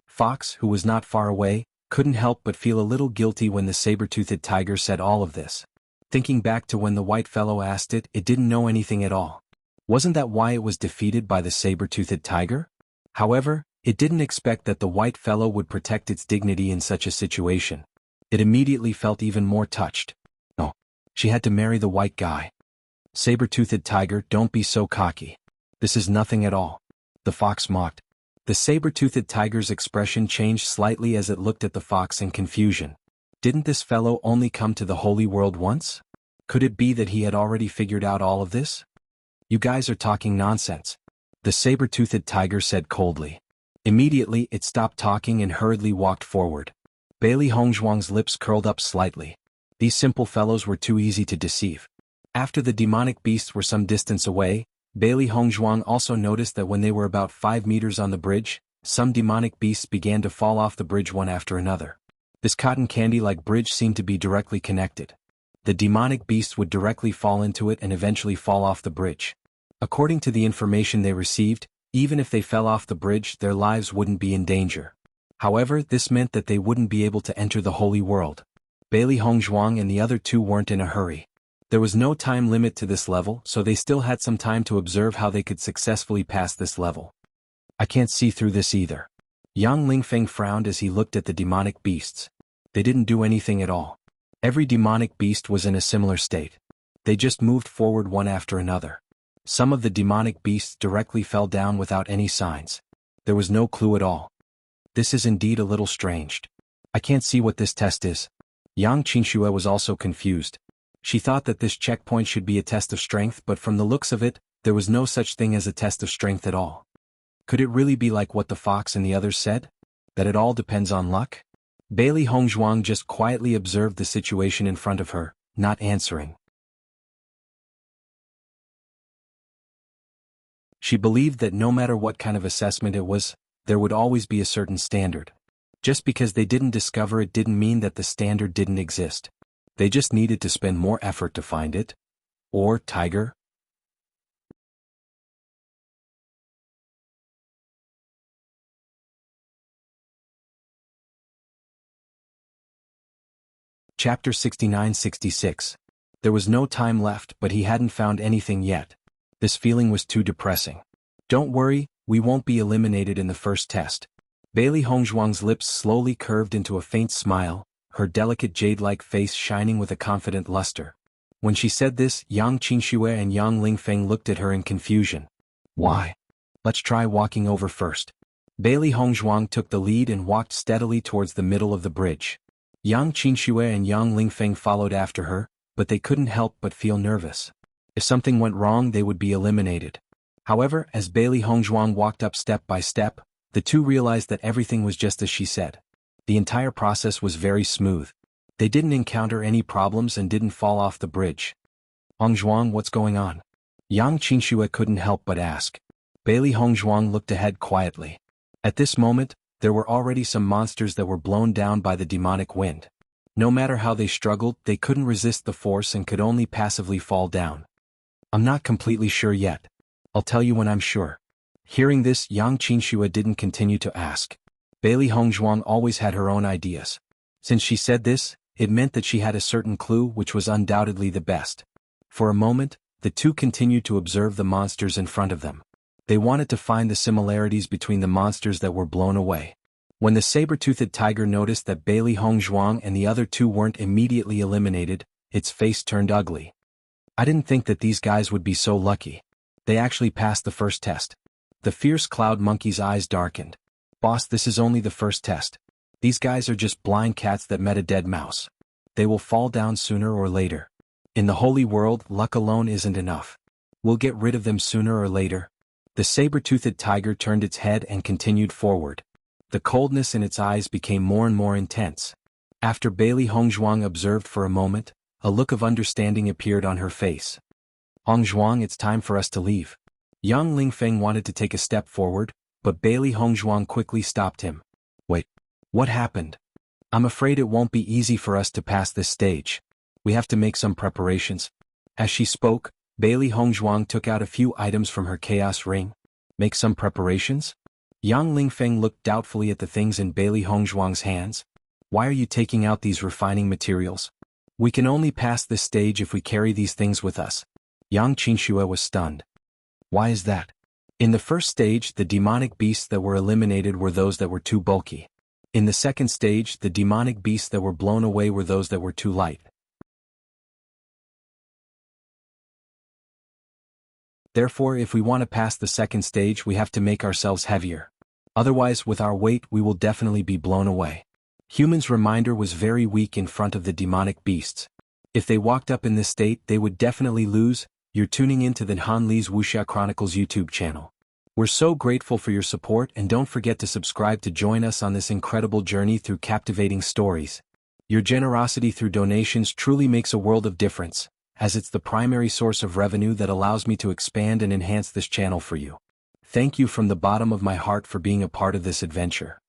Fox, who was not far away, couldn't help but feel a little guilty when the saber-toothed tiger said all of this. Thinking back to when the white fellow asked it, it didn't know anything at all. Wasn't that why it was defeated by the saber-toothed tiger? However, it didn't expect that the white fellow would protect its dignity in such a situation. It immediately felt even more touched. No, she had to marry the white guy. Saber-toothed tiger, don't be so cocky. This is nothing at all. The fox mocked. The saber-toothed tiger's expression changed slightly as it looked at the fox in confusion. Didn't this fellow only come to the holy world once? Could it be that he had already figured out all of this? You guys are talking nonsense. The saber-toothed tiger said coldly. Immediately it stopped talking and hurriedly walked forward. Bailey Hongzhuang's lips curled up slightly. These simple fellows were too easy to deceive. After the demonic beasts were some distance away, Bailey Hongzhuang also noticed that when they were about 5 meters on the bridge, some demonic beasts began to fall off the bridge one after another. This cotton candy-like bridge seemed to be directly connected. The demonic beasts would directly fall into it and eventually fall off the bridge. According to the information they received, even if they fell off the bridge, their lives wouldn't be in danger. However, this meant that they wouldn't be able to enter the holy world. Bailey Hongzhuang and the other 2 weren't in a hurry. There was no time limit to this level, so they still had some time to observe how they could successfully pass this level. I can't see through this either. Yang Lingfeng frowned as he looked at the demonic beasts. They didn't do anything at all. Every demonic beast was in a similar state. They just moved forward one after another. Some of the demonic beasts directly fell down without any signs. There was no clue at all. This is indeed a little strange. I can't see what this test is. Yang Qingxue was also confused. She thought that this checkpoint should be a test of strength, but from the looks of it, there was no such thing as a test of strength at all. Could it really be like what the fox and the others said? That it all depends on luck? Bailey Hongzhuang just quietly observed the situation in front of her, not answering. She believed that no matter what kind of assessment it was, there would always be a certain standard. Just because they didn't discover it didn't mean that the standard didn't exist. They just needed to spend more effort to find it. Or, tiger? Chapter 69-66. There was no time left, but he hadn't found anything yet. This feeling was too depressing. Don't worry, we won't be eliminated in the first test. Bailey Hongzhuang's lips slowly curved into a faint smile, her delicate jade-like face shining with a confident luster. When she said this, Yang Qingxue and Yang Lingfeng looked at her in confusion. Why? Let's try walking over first. Bailey Hongzhuang took the lead and walked steadily towards the middle of the bridge. Yang Qingxue and Yang Lingfeng followed after her, but they couldn't help but feel nervous. If something went wrong, they would be eliminated. However, as Bailey Hongzhuang walked up step by step, the 2 realized that everything was just as she said. The entire process was very smooth. They didn't encounter any problems and didn't fall off the bridge. Hongzhuang, what's going on? Yang Qingxue couldn't help but ask. Bailey Hongzhuang looked ahead quietly. At this moment, there were already some monsters that were blown down by the demonic wind. No matter how they struggled, they couldn't resist the force and could only passively fall down. I'm not completely sure yet. I'll tell you when I'm sure. Hearing this, Yang Qinxue didn't continue to ask. Bailey Hongzhuang always had her own ideas. Since she said this, it meant that she had a certain clue which was undoubtedly the best. For a moment, the two continued to observe the monsters in front of them. They wanted to find the similarities between the monsters that were blown away. When the saber-toothed tiger noticed that Bailey Hongzhuang and the other two weren't immediately eliminated, its face turned ugly. I didn't think that these guys would be so lucky. They actually passed the first test. The fierce cloud monkey's eyes darkened. Boss, this is only the first test. These guys are just blind cats that met a dead mouse. They will fall down sooner or later. In the holy world, luck alone isn't enough. We'll get rid of them sooner or later. The saber-toothed tiger turned its head and continued forward. The coldness in its eyes became more and more intense. After Bailey Hongzhuang observed for a moment, a look of understanding appeared on her face. Hongzhuang, it's time for us to leave. Yang Lingfeng wanted to take a step forward, but Bailey Hongzhuang quickly stopped him. Wait, what happened? I'm afraid it won't be easy for us to pass this stage. We have to make some preparations. As she spoke, Bailey Hongzhuang took out a few items from her chaos ring. Make some preparations? Yang Lingfeng looked doubtfully at the things in Bailey Hongzhuang's hands. Why are you taking out these refining materials? We can only pass this stage if we carry these things with us. Yang Qinxue was stunned. Why is that? In the first stage, the demonic beasts that were eliminated were those that were too bulky. In the second stage, the demonic beasts that were blown away were those that were too light. Therefore, if we want to pass the second stage, we have to make ourselves heavier. Otherwise, with our weight, we will definitely be blown away. Humans' reminder was very weak in front of the demonic beasts. If they walked up in this state, they would definitely lose. You're tuning into the Han Li's Wuxia Chronicles YouTube channel. We're so grateful for your support, and don't forget to subscribe to join us on this incredible journey through captivating stories. Your generosity through donations truly makes a world of difference, as it's the primary source of revenue that allows me to expand and enhance this channel for you. Thank you from the bottom of my heart for being a part of this adventure.